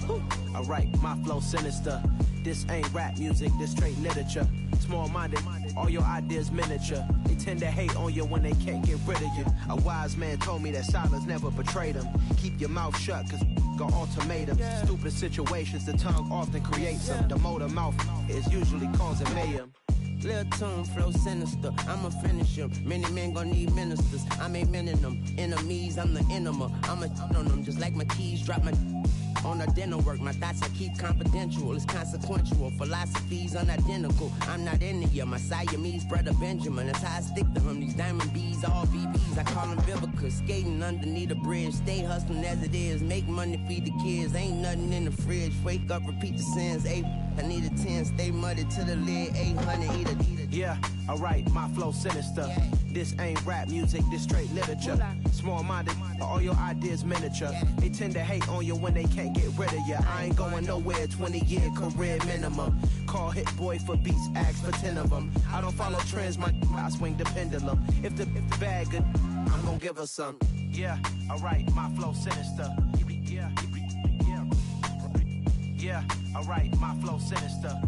Alright, my flow sinister. This ain't rap music, this straight literature. Small-minded, all your ideas miniature. They tend to hate on you when they can't get rid of you. A wise man told me that silence never betrayed him. Keep your mouth shut, cause got ultimatums. Stupid situations, the tongue often creates them. The motor mouth is usually causing mayhem. Lil' tune, flow sinister, I'ma finish him. Many men gon' need ministers, I'm aiming them. Enemies, I'm the enema, I'ma on them. Just like my keys, drop my on the dinner work. My thoughts I keep confidential, it's consequential. Philosophies unidentical, I'm not into you. My Siamese brother Benjamin, that's how I stick to him. These diamond bees, all BBs, I call them Vivica. Skating underneath the bridge, stay hustling as it is. Make money, feed the kids, ain't nothing in the fridge. Wake up, repeat the sins, I need a 10, stay muddy to the lid, 800, eat a. Yeah, alright, my flow sinister. This ain't rap music, this straight literature. Small-minded, all your ideas miniature. They tend to hate on you when they can't get rid of you. I ain't going nowhere, 20-year career minimum. Call Hit Boy for beats, ask for 10 of them. I don't follow trends, I swing the pendulum. If the bag good, I'm gon' give her some. Yeah, alright, my flow sinister. Yeah, alright, my flow sinister.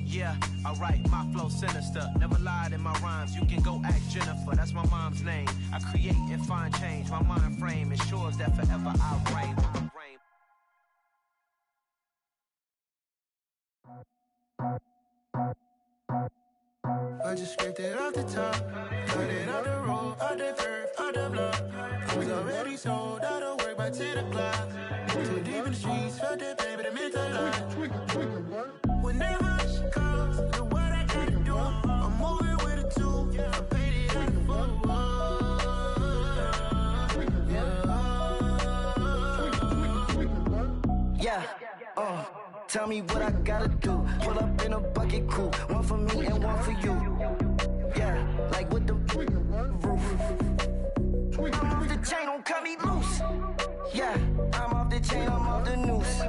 Yeah, alright, my flow sinister. Never lied in my rhymes, you can go ask Jennifer. That's my mom's name. I create and find change. My mind frame ensures that forever I'll reign. I just scraped it off the top, cut it off the road, off the curve, off the block. I was already sold, I don't work by 10 o'clock. Too deep in the streets, felt that baby, that meant a lot. Whenever she calls, know what I gotta do. I'm moving with a two, I paid it out the phone. Yeah, tell me what I gotta do. Pull up in a bucket crew, one for me and one for you. Yeah, like with the roof. I'm off the chain, don't cut me loose. Yeah, I'm off the chain, I'm off the noose.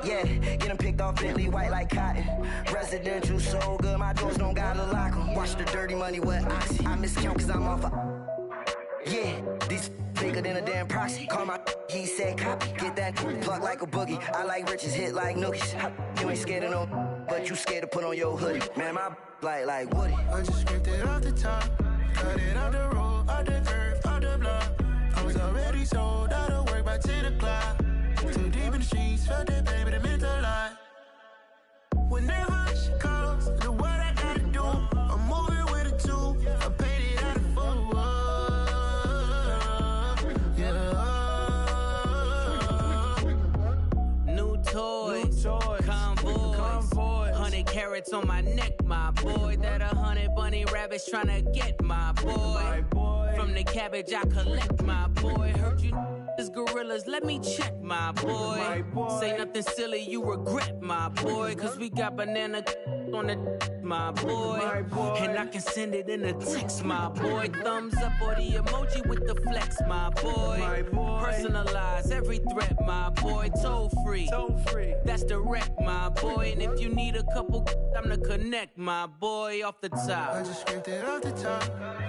Yeah, get them picked off Bentley, white like cotton. Residential so good, my doors don't gotta lock them. Watch the dirty money with Oxy. I miscount cause I'm off a... Yeah, these bigger than a damn proxy. Call my he said copy. Get that plug like a boogie. I like riches, hit like nookies. You ain't scared of no, but you scared to put on your hoodie. Man, my like Woody. I just scraped it off the top. Cut it out the road, out the curve, out the block. I was already sold out of work by 10 o'clock. Too deep in the streets, felt that baby, that meant a lot. Whenever she calls, the what I gotta do, I'm moving with a two. I paid it out of full. Yeah. New toys, convoys, 100 carats on my neck, my boy. That 100 bunny rabbits tryna get my boy. From the cabbage I collect, my boy. Heard you is gorillas, let me check, my boy. Say nothing silly, you regret, my boy. Cause we got banana on the my boy. And I can send it in a text, my boy. Thumbs up or the emoji with the flex, my boy. Personalize every threat, my boy. Toll free, that's direct, my boy. And if you need a couple, I'm the connect, my boy. Off the top, I just scraped it off the top.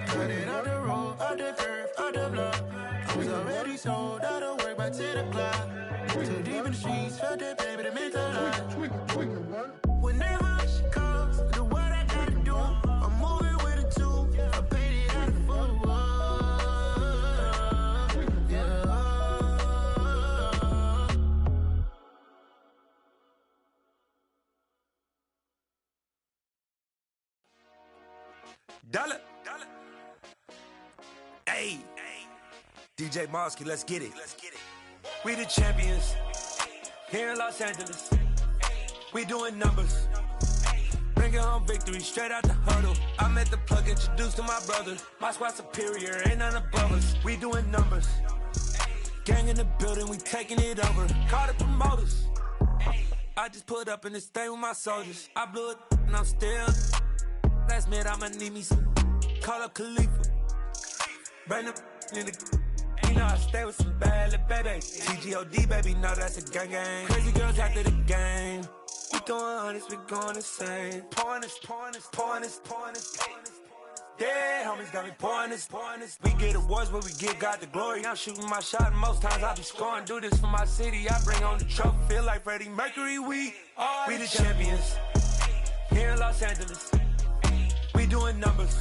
Cut it out the road, out the curve, out the block. I was already sold out of work by 10 o'clock. Too deep in the streets, felt that baby, that meant a lot. Whenever she calls, the what I gotta do, I'm moving with a two. I paid it out of full. Yeah. Dollar. Hey. DJ Mosky, let's get it. We the champions here in Los Angeles. We doing numbers. Bringing home victory straight out the huddle. I met the plug, introduced to my brother. My squad superior, ain't none above us. We doing numbers. Gang in the building, we taking it over. Call the promoters. I just put up in this thing with my soldiers. I blew it and I'm still. Last minute I'ma need me some. Call up Khalifa. Bring them in the. You know I stay with some bad little baby. TGOD baby, know that's a gang gang. Crazy girls after the game. We going honest, we going insane. Pouring this. Yeah, homies got me pouring this. We get awards, but we give God the glory. I'm shooting my shot, and most times I be scoring. Do this for my city, I bring on the trophy. Feel like Freddie Mercury, we the champions here in Los Angeles. We doing numbers.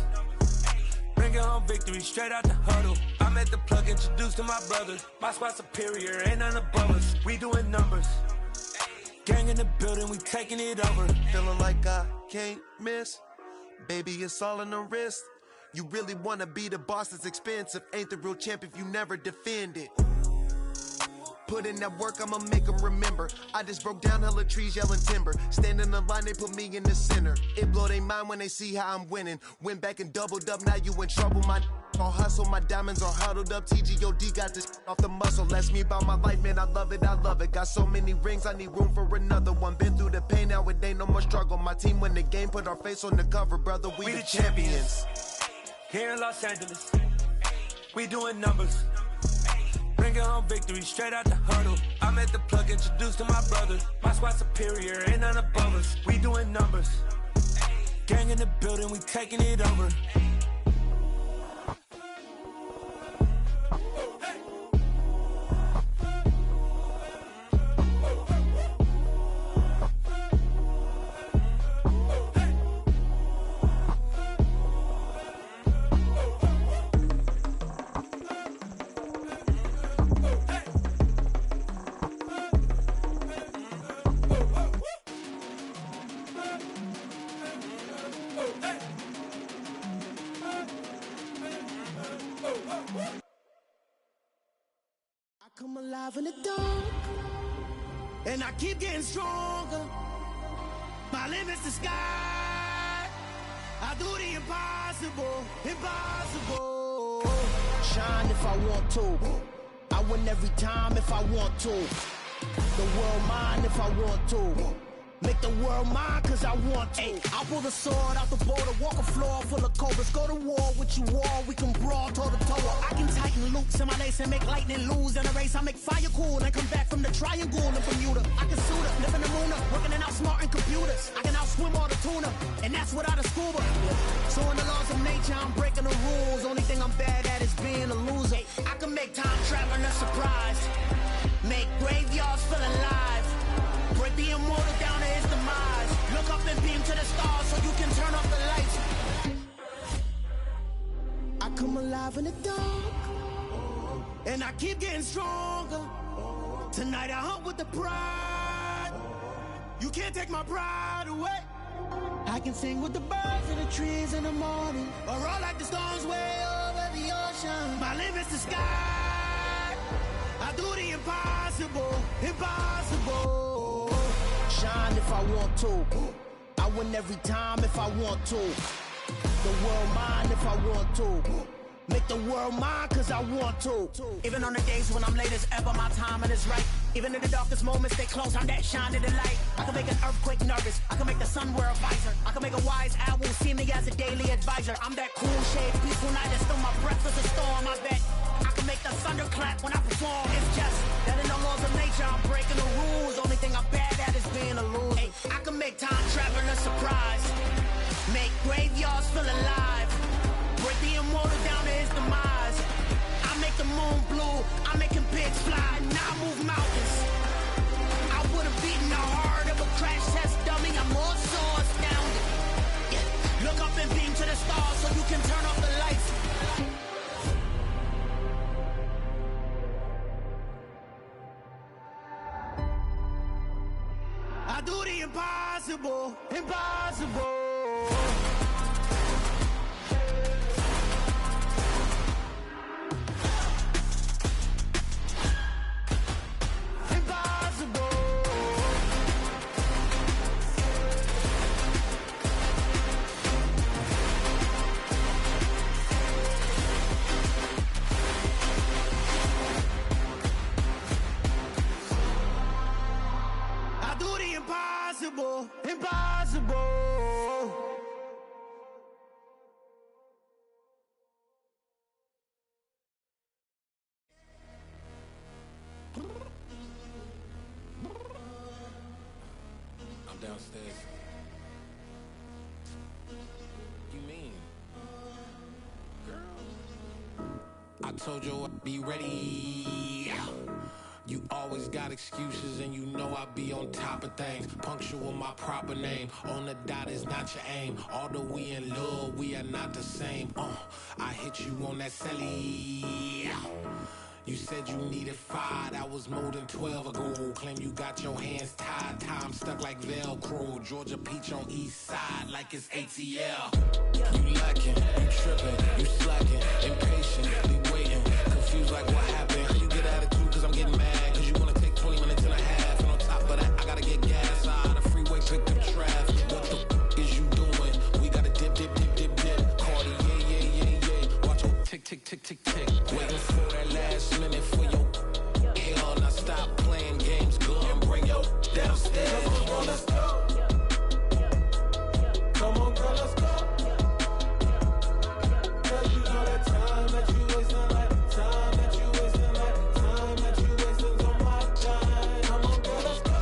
Bringing home victory straight out the huddle. I met the plug, introduced to my brother. My squad superior, ain't none above us. We doing numbers. Gang in the building, we taking it over. Feeling like I can't miss. Baby, it's all in the wrist. You really wanna be the boss, it's expensive. Ain't the real champ if you never defend it. Put in that work, I'ma make them remember. I just broke down hella trees, yelling timber. Stand in the line, they put me in the center. It blow their mind when they see how I'm winning. Went back and doubled up, now you in trouble. My all hustle, my diamonds are huddled up. TGOD got this off the muscle. Ask me about my life, man, I love it. Got so many rings, I need room for another one. Been through the pain, now it ain't no more struggle. My team win the game, put our face on the cover, brother. We the champions. Here in Los Angeles, we doing numbers. Bringing home victory straight out the huddle. I met the plug, introduced to my brother. My squad superior, ain't none above us. We doing numbers. Gang in the building, we taking it over. Come alive in the dark, and I keep getting stronger. My limit's the sky. I do the impossible. Shine if I want to. I win every time if I want to. The world mine if I want to. Make the world mine cause I want to. I'll pull the sword out the border, walk a floor full of cobras. Go to war with you all, we can brawl toe to toe. I can tighten loops in my lace and make lightning lose in a race. I make fire cool and come back from the triangle in Bermuda. I can suit up, live in the moon up, working and outsmarting computers. I can outswim all the tuna, and that's without a scuba. So in the laws of nature, I'm breaking the rules. Only thing I'm bad at is being a loser. I can make time traveling a surprise. Make graveyards feel alive. Break the immortal down to his demise. Look up and beam to the stars so you can turn off the lights. I come alive in the dark, and I keep getting stronger. Tonight I hunt with the pride. You can't take my pride away. I can sing with the birds and the trees in the morning, or roll like the storms way over the ocean. My limit's the sky. I do the impossible, impossible. Shine if I want to. I win every time if I want to. The world mine if I want to. Make the world mine cause I want to. Even on the days when I'm late as ever, my timing is right. Even in the darkest moments, stay close, I'm that shine in the light. I can make an earthquake nervous, I can make the sun wear a visor. I can make a wise owl see me as a daily advisor. I'm that cool shade, peaceful night, and still my breath is a storm, I bet. I can make the thunder clap when I perform. It's just that in the laws of nature, I'm breaking the rules. Only thing I'm bad at is being a loser. Hey, I can make time traveling a surprise. Make graveyards feel alive. Break the immortal down to his demise. I make the moon blue, I'm making pigs fly. Now I move mountains. I would've beaten the heart of a crash test dummy. I'm more so astounded. Yeah. Look up and beam to the stars so you can turn off the lights. I do the impossible, impossible. Impossible, impossible. I'm downstairs. You mean? Girl, I told you I'd be ready. You always got excuses and you know I be on top of things. Punctual my proper name. On the dot is not your aim. Although we in love, we are not the same. I hit you on that celly. You said you needed 5, that was more than 12 ago. Claim you got your hands tied, time stuck like Velcro. Georgia peach on east side like it's ATL. You lacking, you tripping, you slacking, impatient, be waiting, confused like what happened. How you get attitude cause I'm getting mad, cause you wanna take 20 minutes and a half. And on top of that, I gotta get gas out of the freeway, pick up traffic. What the is you doing? We gotta dip, dip, dip, dip, dip. Cardi, yeah. Watch your tick, tick, tick, tick, tick. Waiting for that last minute for your hell. Now stop playing games, go and bring your downstairs. Come on, let's go. Come on, girl, let's go. Cause you know that time that you wasting, like time that you wasting, like time that you wasting on my time. Come on, girl, let's go.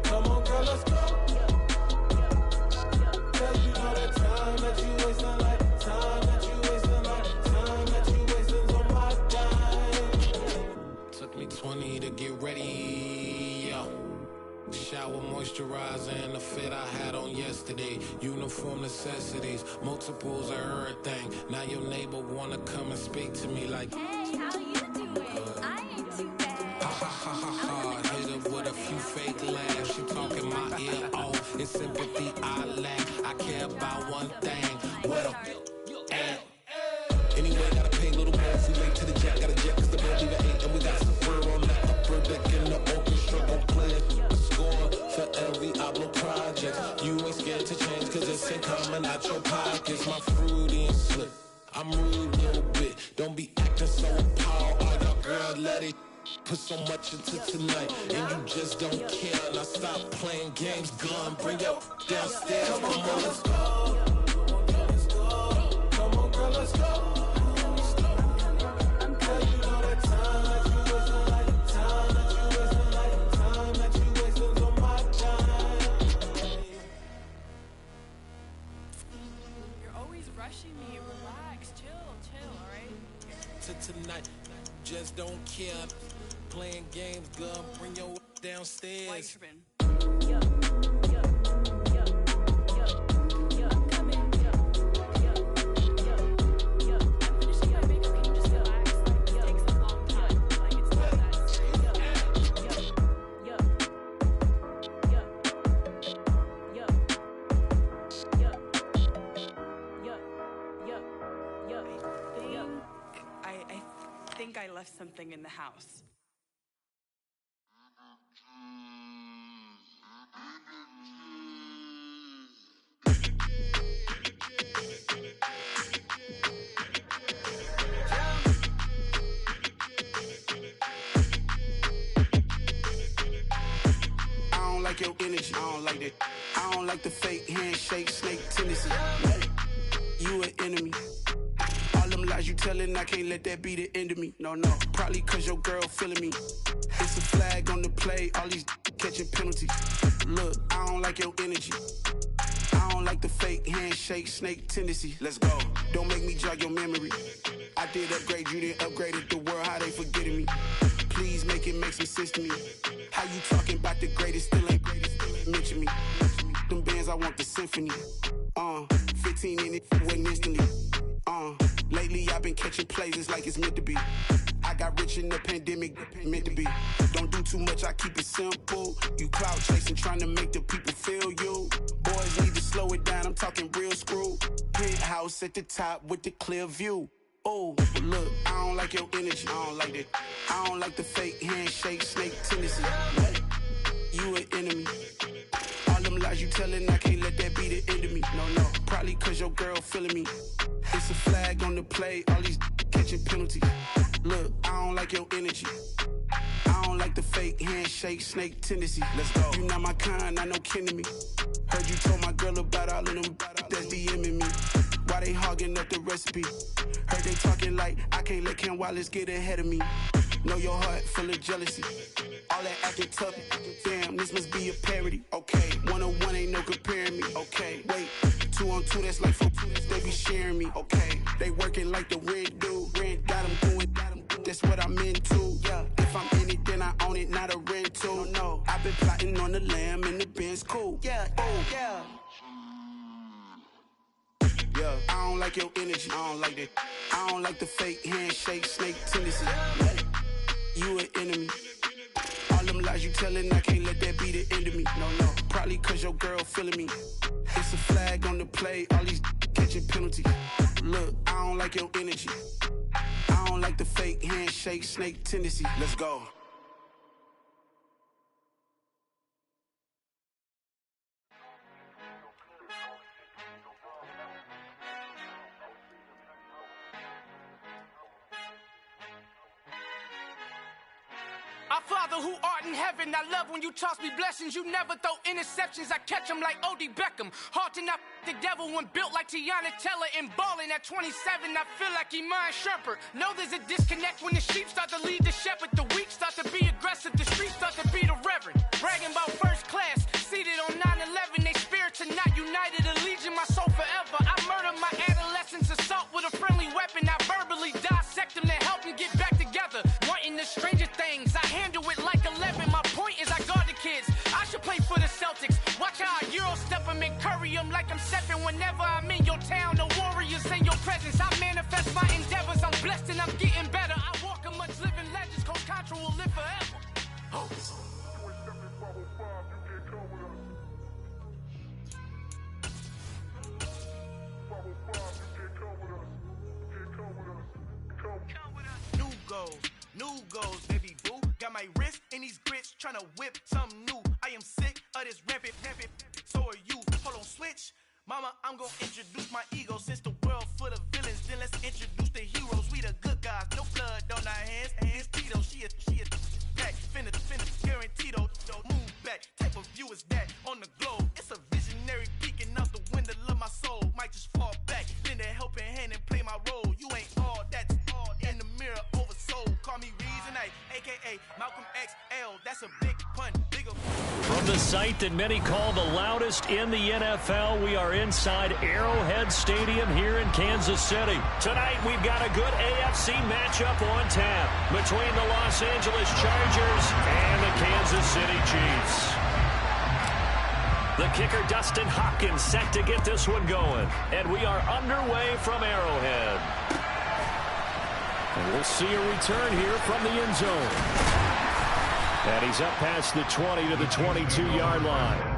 Come on, girl, let's go. Cause you know that time that you wasting, like time that you wasting, like time that you wasting on my time. Took me 20 to get ready, yeah. Shower, moisturizer, and the fit I had on yesterday. Uniform necessities, multiples of everything. Now your neighbor wanna come and speak to me like, hey, how you doing? I ain't too bad. Ha ha ha ha ha. Hit her with a few fake laughs. She talking my ear off. It's sympathy I lack. I care about one thing. Well, and anyway, gotta pay a little more. If we late to the jet, gotta jet cause the boat leave at 8. And we got some fur on the upper deck in the orchestra. Gon' play a score for every album project. You ain't scared to change cause it's ain't coming out your pockets. My fruity and slip, I'm rude a little bit. Don't be acting so appalled. All y'all girl, let it Put so much into tonight, and you just don't care. Now stop playing games, gun, bring your downstairs. Come on, girl, let's go. Come on, girl, let's go. Tonight, just don't care. Playing games, gun, bring your downstairs. I left something in the house. I don't like your energy, I don't like that. I don't like the fake handshake, snake tendency. You an enemy. All them lies you telling, I can't let that be the end of me. No, probably cause your girl feeling me. It's a flag on the play, all these catching penalties. Look, I don't like your energy. I don't like the fake handshake, snake tendency. Let's go. Don't make me jog your memory. I did upgrade, you didn't upgrade it. The world, how they forgetting me. Please make it make some sense to me. How you talking about the greatest, still ain't greatest, mention me. Them bands, I want the symphony. 15 in it, went instantly. Lately I've been catching plays, it's like it's meant to be. I got rich in the pandemic, meant to be. Don't do too much, I keep it simple. You clout chasing, trying to make the people feel you. Boys need to slow it down, I'm talking real screw. Penthouse at the top with the clear view. Oh, look, I don't like your energy, I don't like that. I don't like the fake handshake, snake tendency. You an enemy. All them lies you telling, I can't let that be the end of me. No, probably cause your girl feeling me. It's a flag on the play, all these catching penalties. Look, I don't like your energy. I don't like the fake handshake, snake tendency. Let's go. You not my kind, I know kin to me. Heard you told my girl about all of them that's DMing me. Why they hogging up the recipe? Heard they talking like I can't let Ken Wallace get ahead of me. Know your heart full of jealousy. All that acting tough, damn, this must be a parody. Okay, 101 ain't no comparing me. Okay, wait, 2 on 2, that's like 4 they be sharing me. Okay, they working like the rent do. Rent got them going, that's what I'm into. Yeah, if I'm in it, then I own it, not a rental. No, I've been plotting on the lamb and the Benz cool. Yeah, yeah. Yeah, I don't like your energy, I don't like that. I don't like the fake handshake, snake tendency. You an enemy. All them lies you telling, I can't let that be the end of me. No, probably cause your girl feeling me. It's a flag on the play, all these catching penalties. Look, I don't like your energy. I don't like the fake handshake, snake tendency. Let's go. Our Father who art in heaven, I love when you toss me blessings. You never throw interceptions, I catch them like Odie Beckham. Hard to not the devil when built like Tiana Teller and balling at 27, I feel like Iman Shumpert. Know there's a disconnect when the sheep start to lead the shepherd. The weak start to be aggressive, the streets start to be the reverend. Bragging about first class, seated on 9/11. They spirits are not united, a legion, my soul forever. I murder my adolescence, assault with a friendly weapon. I verbally dissect them to help them get back together. Wanting the stranger things, I handle it like 11. My point is I guard the kids. I should play for the Celtics. Watch how I Euro step them and curry them like I'm stepping. Whenever I'm in your town, the Warriors in your presence. I manifest my endeavors. I'm blessed and I'm getting better. I walk amongst living legends. Coach Contra will live forever. Oh. New goals, baby boo. Got my wrist in these grits, tryna whip something new. I am sick of this rampant. So are you. Hold on, switch. Mama, I'm gonna introduce my ego. Since the world full of villains, then let's introduce the heroes. We the good guys, no blood on our hands. Hands Tito, she a back, finna, guaranteed, move back. Type of view is that on the globe? It's a visionary peeking out the window of my soul. Might just fall back, lend a helping hand and play my role. You ain't all that, in the mirror oversold. Call me Reason A, aka Malcolm XL. That's a big pun, bigger. From the site that many call the loudest in the NFL, we are inside Arrowhead Stadium here in Kansas City. Tonight, we've got a good AFC matchup on tap between the Los Angeles Chargers and the Kansas City Chiefs. The kicker, Dustin Hopkins, set to get this one going. And we are underway from Arrowhead. And we'll see a return here from the end zone. And he's up past the 20 to the 22-yard line.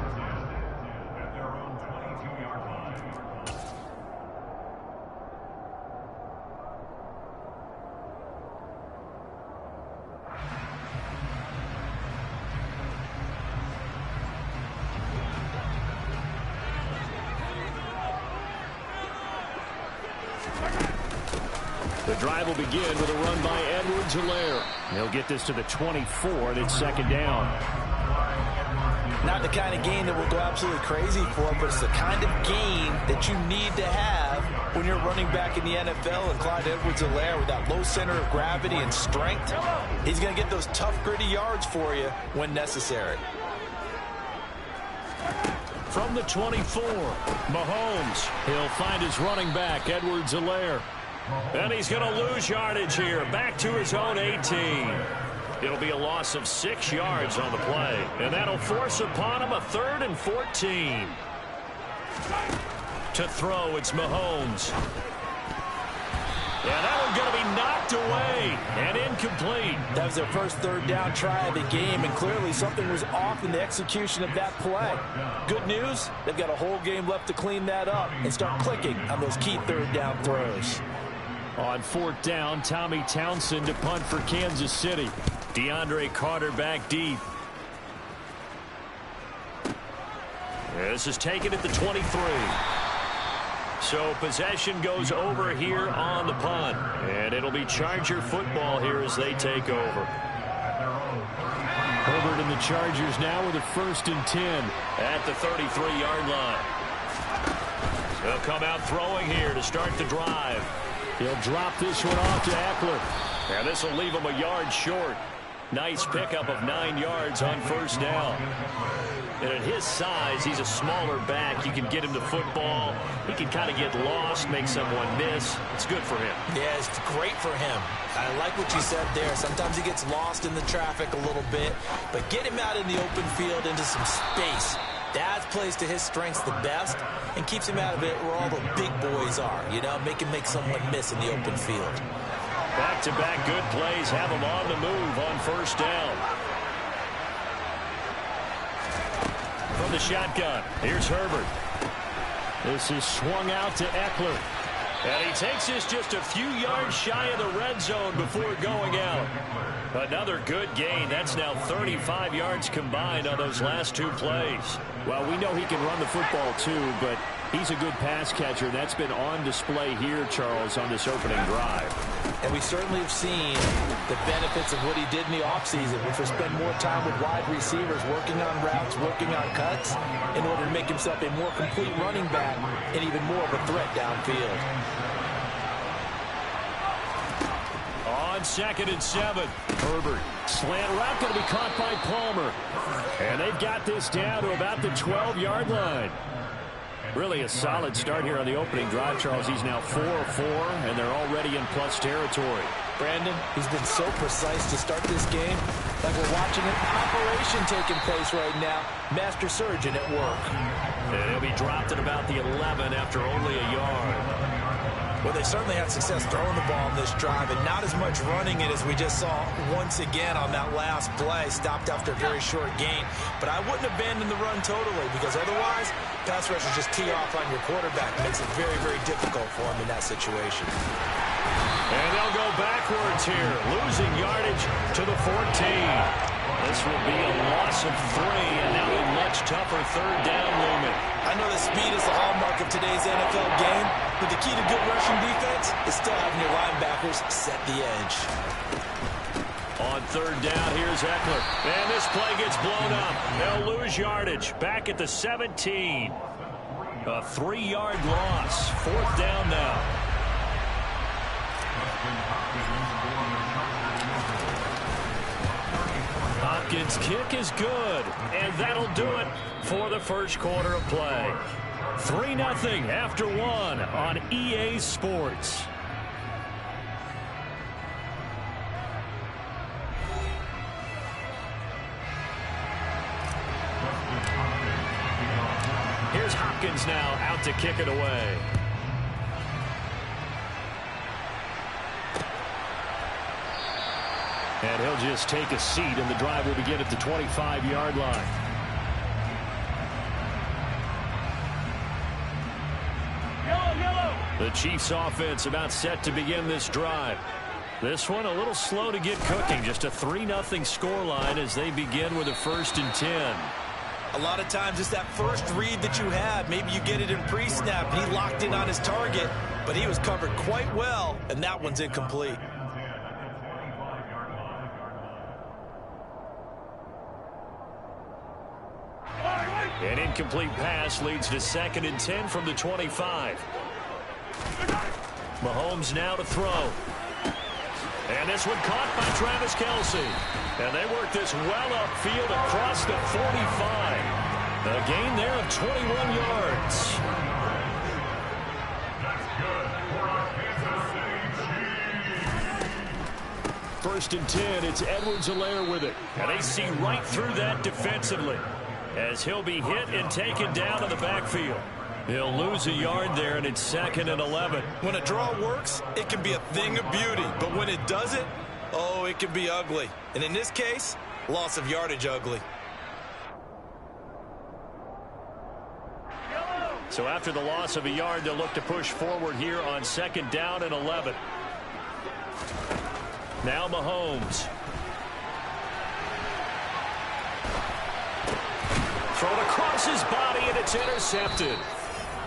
The drive will begin with a run by Edwards-Helaire. He'll get this to the 24, and it's second down. Not the kind of game that will go absolutely crazy for, but it's the kind of game that you need to have when you're running back in the NFL. And Clyde Edwards-Helaire, with that low center of gravity and strength, he's going to get those tough, gritty yards for you when necessary. From the 24, Mahomes. He'll find his running back, Edwards-Helaire. And he's going to lose yardage here, back to his own 18. It'll be a loss of 6 yards on the play, and that'll force upon him a 3rd and 14. To throw, it's Mahomes. Yeah, that one's going to be knocked away and incomplete. That was their first third down try of the game, and clearly something was off in the execution of that play. Good news, they've got a whole game left to clean that up and start clicking on those key third down throws. On 4th down, Tommy Townsend to punt for Kansas City. DeAndre Carter back deep. This is taken at the 23. So possession goes over here on the punt. And it'll be Charger football here as they take over. Herbert and the Chargers now with a 1st and 10 at the 33-yard line. They'll come out throwing here to start the drive. He'll drop this one off to Eckler. And this will leave him a yard short. Nice pickup of 9 yards on 1st down. And at his size, he's a smaller back. You can get him to football. He can kind of get lost, make someone miss. It's good for him. Yeah, it's great for him. I like what you said there. Sometimes he gets lost in the traffic a little bit. But get him out in the open field into some space. That plays to his strengths the best and keeps him out of it where all the big boys are. You know, make him make someone miss in the open field. Back-to-back good plays have him on the move on 1st down. From the shotgun, here's Herbert. This is swung out to Eckler. And he takes this just a few yards shy of the red zone before going out. Another good gain. That's now 35 yards combined on those last 2 plays. Well, we know he can run the football too, but he's a good pass catcher, and that's been on display here, Charles, on this opening drive. And we certainly have seen the benefits of what he did in the offseason, which was spend more time with wide receivers, working on routes, working on cuts, in order to make himself a more complete running back and even more of a threat downfield. On 2nd and 7, Herbert. Slant route going to be caught by Palmer. And they've got this down to about the 12-yard line. Really a solid start here on the opening drive, Charles. He's now 4 of 4, and they're already in plus territory. Brandon, he's been so precise to start this game. Like we're watching an operation taking place right now. Master surgeon at work. And he'll be dropped at about the 11 after only a yard. Well, they certainly had success throwing the ball in this drive, and not as much running it as we just saw once again on that last play. Stopped after a very short gain. But I wouldn't abandon the run totally, because otherwise, pass rushers just tee off on your quarterback. It makes it very, very difficult for him in that situation. And they'll go backwards here, losing yardage to the 14. This will be a loss of 3, and now a much tougher third down looming. I know that speed is the hallmark of today's NFL game, but the key to good rushing defense is still having your linebackers set the edge. On third down, here's Eckler. And this play gets blown up. They'll lose yardage. Back at the 17. A 3-yard loss. Fourth down now. Hopkins' kick is good, and that'll do it for the first quarter of play. 3-0 after 1 on EA Sports. Here's Hopkins now out to kick it away. And he'll just take a seat, and the drive will begin at the 25-yard line. The Chiefs offense about set to begin this drive. This one a little slow to get cooking. Just a 3-0 scoreline as they begin with a 1st and 10. A lot of times it's that first read that you have. Maybe you get it in pre-snap. He locked in on his target, but he was covered quite well, and that one's incomplete. An incomplete pass leads to 2nd and 10 from the 25. Mahomes now to throw. And this one caught by Travis Kelce. And they work this well upfield across the 45. A gain there of 21 yards. First and 10, it's Edwards-Helaire with it. And they see right through that defensively, as he'll be hit and taken down in the backfield. He'll lose a yard there, and it's 2nd and 11. When a draw works, it can be a thing of beauty. But when it doesn't, oh, it can be ugly. And in this case, loss of yardage ugly. So after the loss of a yard, they'll look to push forward here on 2nd down and 11. Now Mahomes. Thrown across his body, and it's intercepted.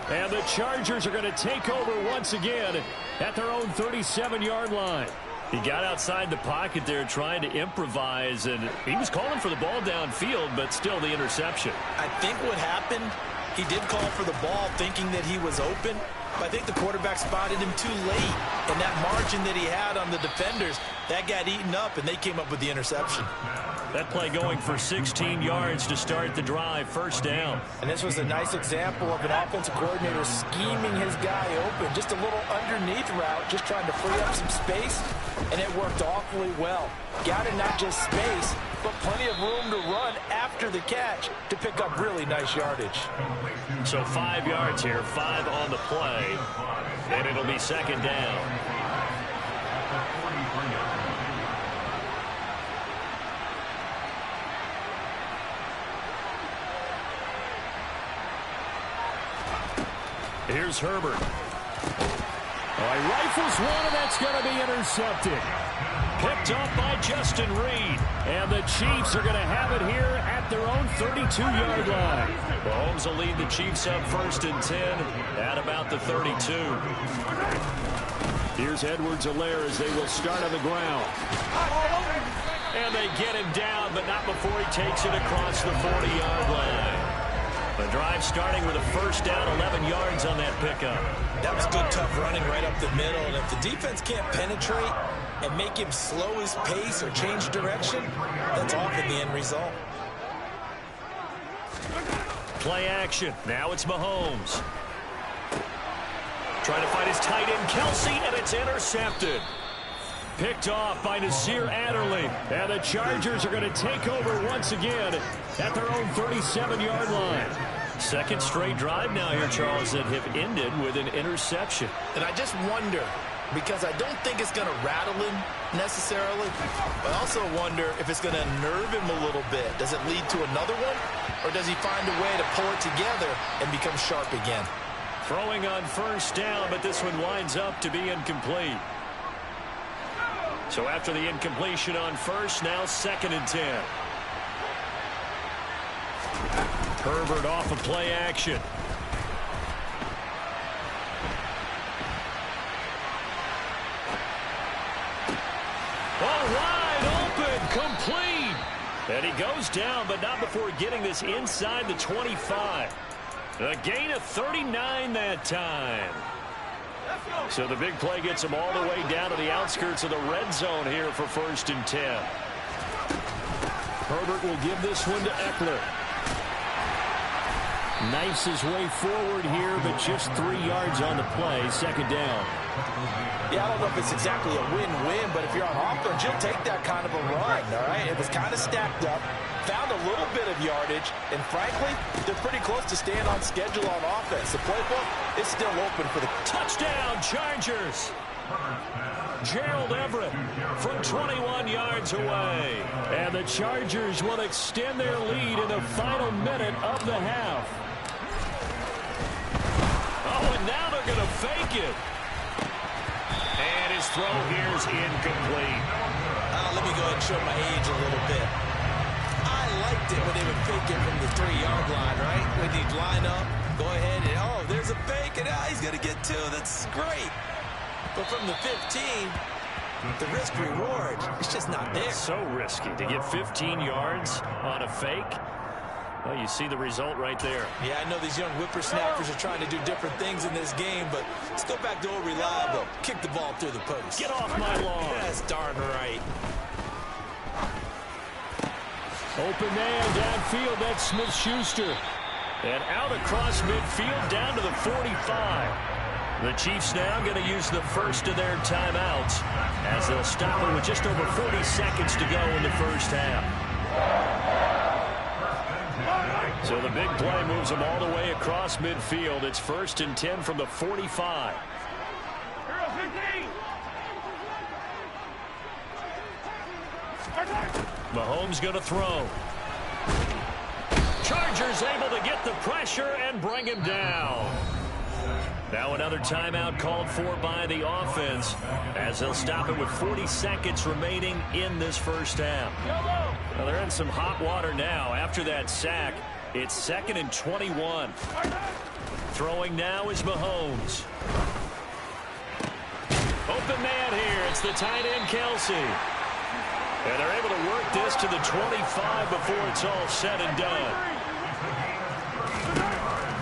And the Chargers are going to take over once again at their own 37-yard line. He got outside the pocket there trying to improvise, and he was calling for the ball downfield, but still the interception. I think what happened, he did call for the ball thinking that he was open, but I think the quarterback spotted him too late. And that margin that he had on the defenders, that got eaten up, and they came up with the interception. That play going for 16 yards to start the drive, 1st down. And this was a nice example of an offensive coordinator scheming his guy open. Just a little underneath route, just trying to free up some space, and it worked awfully well. Got it not just space, but plenty of room to run after the catch to pick up really nice yardage. So 5 yards here, 5 on the play, and it'll be 2nd down. Here's Herbert. He rifles one, and that's going to be intercepted. Picked up by Justin Reed. And the Chiefs are going to have it here at their own 32-yard line. Mahomes will lead the Chiefs up 1st and 10 at about the 32. Here's Edwards-Helaire as they will start on the ground. And they get him down, but not before he takes it across the 40-yard line. The drive starting with a 1st down, 11 yards on that pickup. That was good, tough running right up the middle. And if the defense can't penetrate and make him slow his pace or change direction, that's often the end result. Play action. Now it's Mahomes. Trying to find his tight end, Kelce, and it's intercepted. Picked off by Nasir Adderley. And the Chargers are going to take over once again at their own 37-yard line. Second straight drive now here, Charles, that have ended with an interception. And I just wonder, because I don't think it's going to rattle him necessarily, but I also wonder if it's going to nerve him a little bit. Does it lead to another one, or does he find a way to pull it together and become sharp again? Throwing on 1st down, but this one winds up to be incomplete. So after the incompletion on 1st, now 2nd and 10. Herbert off of play action. Oh, wide open, complete. And he goes down, but not before getting this inside the 25. A gain of 39 that time. So the big play gets him all the way down to the outskirts of the red zone here for 1st and 10. Herbert will give this one to Eckler. Knifes his way forward here, but just 3 yards on the play. 2nd down. Yeah, I don't know if it's exactly a win-win, but if you're on offense, you'll take that kind of a run, all right? It was kind of stacked up, found a little bit of yardage, and frankly, they're pretty close to staying on schedule on offense. The playbook is still open for the touchdown, Chargers. Gerald Everett from 21 yards away. And the Chargers will extend their lead in the final minute of the half. Oh, and now they're going to fake it. And his throw here is incomplete. Let me go ahead and show my age a little bit. I liked it when they would fake it from the 3-yard line, right? When he'd line up, go ahead and, oh, there's a fake, and he's going to get 2. That's great. But from the 15, the risk-reward, it's just not there. So risky to get 15 yards on a fake. Well, you see the result right there. Yeah, I know these young whippersnappers are trying to do different things in this game, but let's go back to old reliable. Kick the ball through the post. Get off my lawn. That's darn right. Open man downfield. That's Smith-Schuster. And out across midfield down to the 45. The Chiefs now going to use the first of their timeouts as they'll stop it with just over 40 seconds to go in the first half. So the big play moves them all the way across midfield. It's 1st and 10 from the 45. Mahomes going to throw. Chargers able to get the pressure and bring him down. Now another timeout called for by the offense as they'll stop it with 40 seconds remaining in this first half. Well, they're in some hot water now after that sack. It's 2nd and 21. Throwing now is Mahomes. Open man here. It's the tight end, Kelsey. And they're able to work this to the 25 before it's all said and done.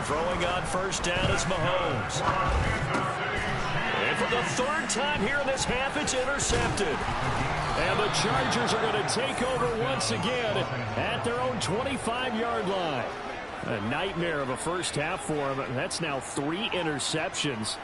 Throwing on 1st down is Mahomes. And for the 3rd time here in this half, it's intercepted. And the Chargers are going to take over once again at their own 25-yard line. A nightmare of a first half for him. That's now 3 interceptions.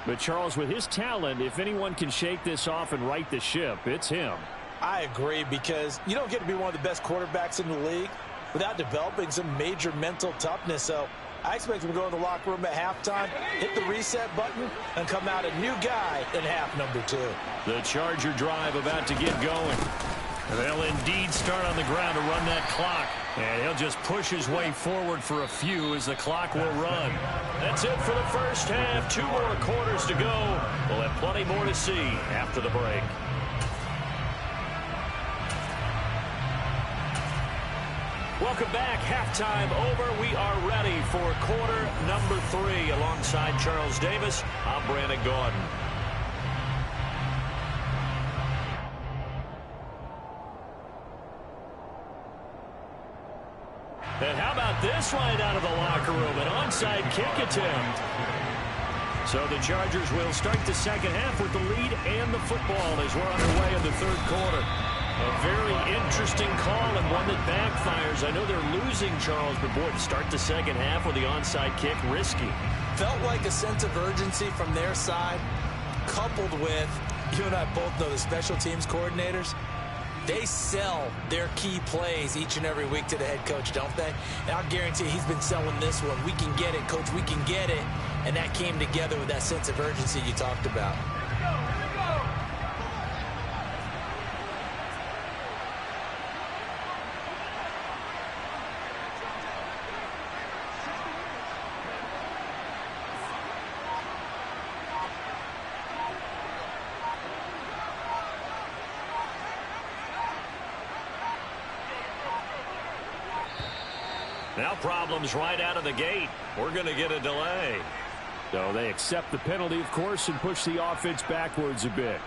But Charles, with his talent, if anyone can shake this off and right the ship, it's him. I agree, because you don't get to be one of the best quarterbacks in the league without developing some major mental toughness. So I expect him to go in the locker room at halftime, hit the reset button, and come out a new guy in half number 2. The Charger drive about to get going. They'll indeed start on the ground to run that clock. And he'll just push his way forward for a few as the clock will run. That's it for the first half. 2 more quarters to go. We'll have plenty more to see after the break. Welcome back. Halftime over. We are ready for quarter number 3. Alongside Charles Davis, I'm Brandon Gaudin. And how about this right out of the locker room? An onside kick attempt. So the Chargers will start the second half with the lead and the football as we're underway in the 3rd quarter. A very interesting call and one that backfires. I know they're losing, Charles, but boy, to start the second half with the onside kick, risky. Felt like a sense of urgency from their side, coupled with, you and I both know the special teams coordinators, they sell their key plays each and every week to the head coach, don't they? And I'll guarantee he's been selling this one. We can get it, coach, we can get it. And that came together with that sense of urgency you talked about. Now problems right out of the gate. We're going to get a delay. So they accept the penalty, of course, and push the offense backwards a bit.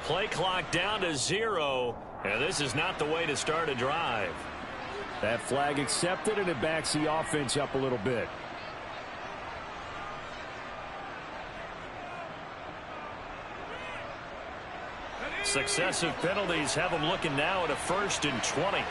Play clock down to 0, and this is not the way to start a drive. That flag accepted, and it backs the offense up a little bit. Successive penalties have them looking now at a 1st and 20.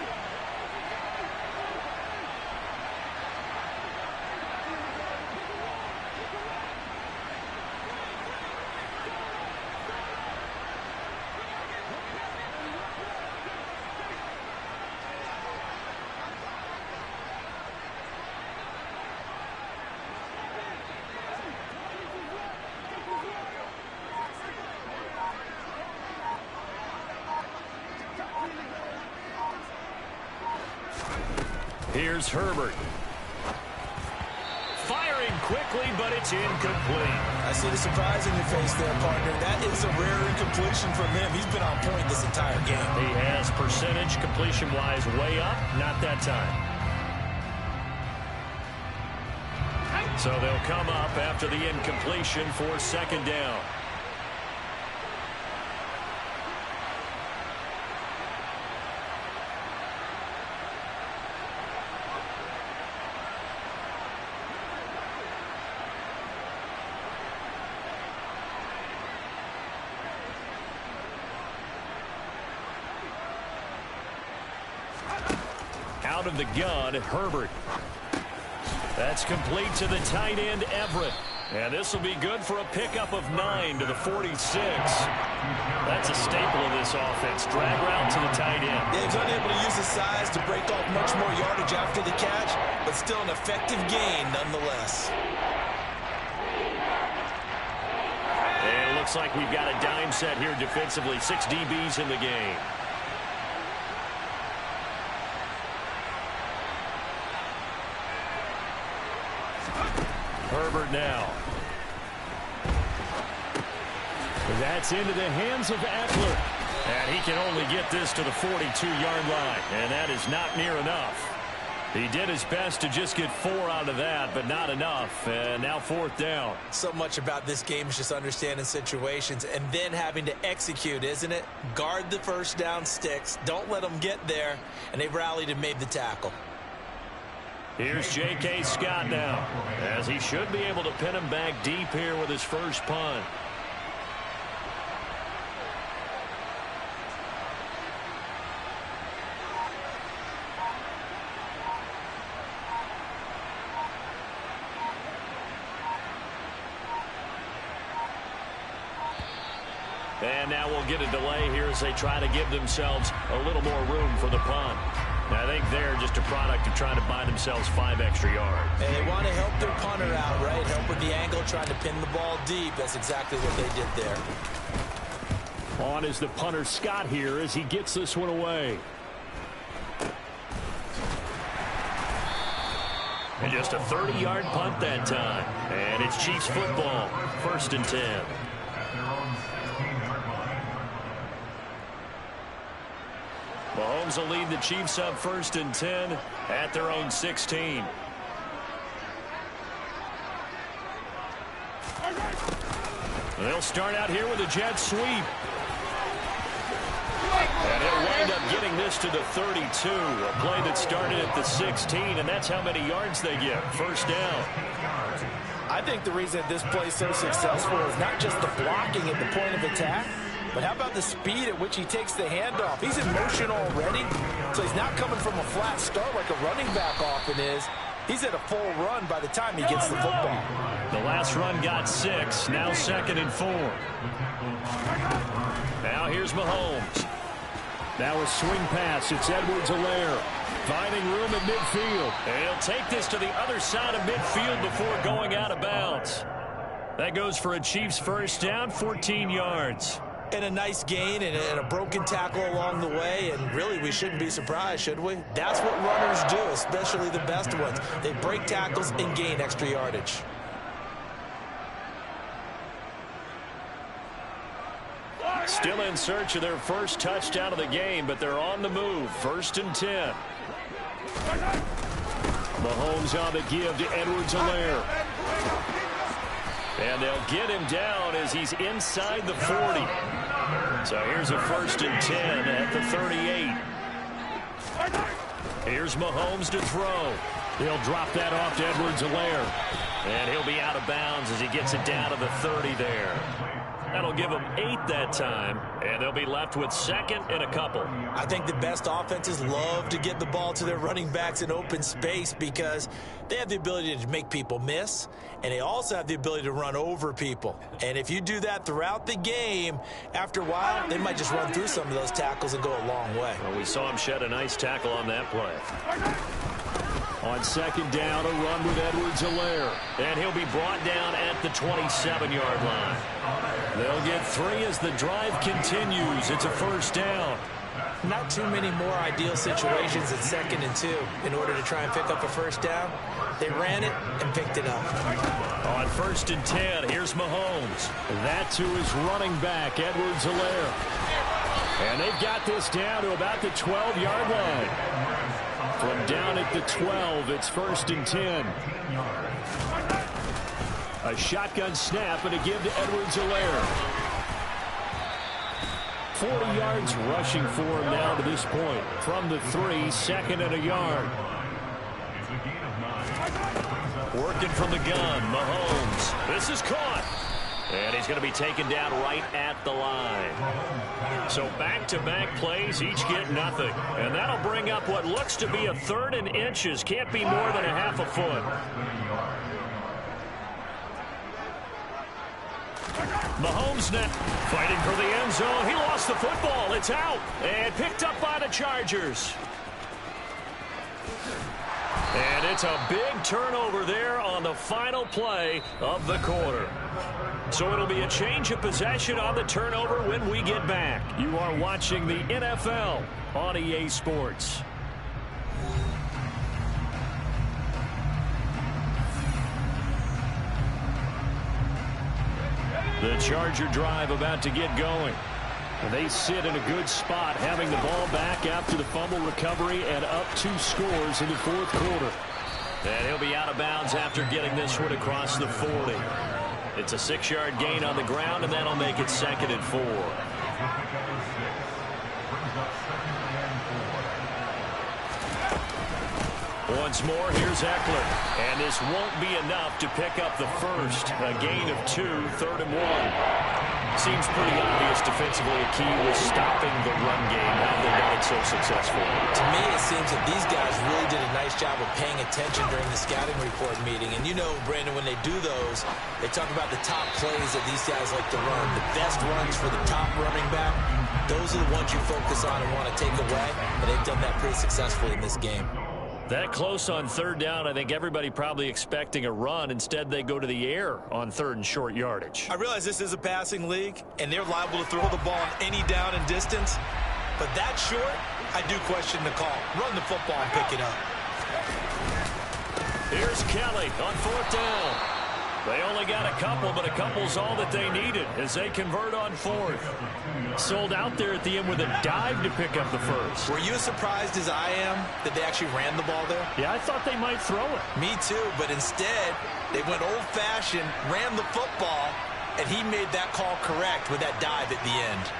Here's Herbert. Firing quickly, but it's incomplete. I see the surprise in your face there, partner. That is a rare incompletion from him. He's been on point this entire game. He has percentage completion-wise way up. Not that time. So they'll come up after the incompletion for 2nd down. Out of the gun, Herbert. That's complete to the tight end, Everett. And this will be good for a pickup of 9 to the 46. That's a staple of this offense. Drag route to the tight end. Yeah, he's unable to use his size to break off much more yardage after the catch, but still an effective gain nonetheless. And it looks like we've got a dime set here defensively. 6 DBs in the game. Herbert now. That's into the hands of Eckler. And he can only get this to the 42-yard line. And that is not near enough. He did his best to just get 4 out of that, but not enough. And now 4th down. So much about this game is just understanding situations and then having to execute, isn't it? Guard the 1st down sticks. Don't let them get there. And they rallied and made the tackle. Here's J.K. Scott now, as he should be able to pin him back deep here with his first punt. And now we'll get a delay here as they try to give themselves a little more room for the punt. I think they're just a product of trying to buy themselves 5 extra yards. And they want to help their punter out, right? Help with the angle, trying to pin the ball deep. That's exactly what they did there. On is the punter Scott here as he gets this one away. And just a 30-yard punt that time. And it's Chiefs football, 1st and 10. Mahomes will lead the Chiefs up 1st and 10 at their own 16. They'll start out here with a jet sweep. And he'll wind up getting this to the 32. A play that started at the 16, and that's how many yards they get. 1st down. I think the reason this play is so successful is not just the blocking at the point of attack, but how about the speed at which he takes the handoff? He's in motion already, so he's not coming from a flat start like a running back often is. He's at a full run by the time he gets the football. The last run got 6. Now 2nd and 4. Now here's Mahomes. Now a swing pass. It's Edwards-Helaire. Finding room at midfield. And he'll take this to the other side of midfield before going out of bounds. That goes for a Chiefs first down, 14 yards. And a nice gain and a broken tackle along the way. And really, we shouldn't be surprised, should we? That's what runners do, especially the best ones. They break tackles and gain extra yardage. Still in search of their first touchdown of the game, but they're on the move. 1st and 10. Mahomes on the give to Edwards-Helaire. And they'll get him down as he's inside the 40. So here's a 1st and 10 at the 38. Here's Mahomes to throw. He'll drop that off to Edwards-Helaire. And he'll be out of bounds as he gets it down to the 30 there. That'll give them 8 that time, and they'll be left with 2nd and a couple. I think the best offenses love to get the ball to their running backs in open space because they have the ability to make people miss, and they also have the ability to run over people. And if you do that throughout the game, after a while, they might just run through some of those tackles and go a long way. Well, we saw him shed a nice tackle on that play. On 2nd down, a run with Edwards-Helaire. And he'll be brought down at the 27-yard line. They'll get 3 as the drive continues. It's a 1st down. Not too many more ideal situations at 2nd and 2 in order to try and pick up a 1st down. They ran it and picked it up. On 1st and 10, here's Mahomes. That to his running back, Edwards-Helaire. And they've got this down to about the 12-yard line. From down at the 12, it's 1st and 10. A shotgun snap and a give to Edwards-Helaire. 40 yards rushing for him now to this point. From the 3, 2nd and a yard. Working from the gun, Mahomes. This is caught. And he's going to be taken down right at the line. So back-to-back plays, each get nothing. And that'll bring up what looks to be a 3rd and inches. Can't be more than a half a foot. Mahomes now fighting for the end zone. He lost the football. It's out. And picked up by the Chargers. And it's a big turnover there on the final play of the quarter. So it'll be a change of possession on the turnover when we get back. You are watching the NFL on EA Sports. The Charger drive about to get going. And they sit in a good spot, having the ball back after the fumble recovery and up 2 scores in the 4th quarter. And he'll be out of bounds after getting this one across the 40. It's a 6-yard gain on the ground, and that'll make it 2nd and 4. Once more, here's Eckler. And this won't be enough to pick up the first. A gain of 2, 3rd and 1. Seems pretty obvious defensively a key was stopping the run game. How they got it so successful. To me, it seems that these guys really did a nice job of paying attention during the scouting report meeting. And you know, Brandon, when they do those, they talk about the top plays that these guys like to run. The best runs for the top running back, those are the ones you focus on and want to take away. And they've done that pretty successfully in this game. That close on 3rd down, I think everybody probably expecting a run. Instead, they go to the air on 3rd and short yardage. I realize this is a passing league, and they're liable to throw the ball on any down and distance. But that short, I do question the call. Run the football and pick it up. Here's Kelly on 4th down. They only got a couple, but a couple's all that they needed as they convert on 4th. Sold out there at the end with a dive to pick up the first. Were you as surprised as I am that they actually ran the ball there? Yeah, I thought they might throw it. Me too, but instead, they went old-fashioned, ran the football, and he made that call correct with that dive at the end.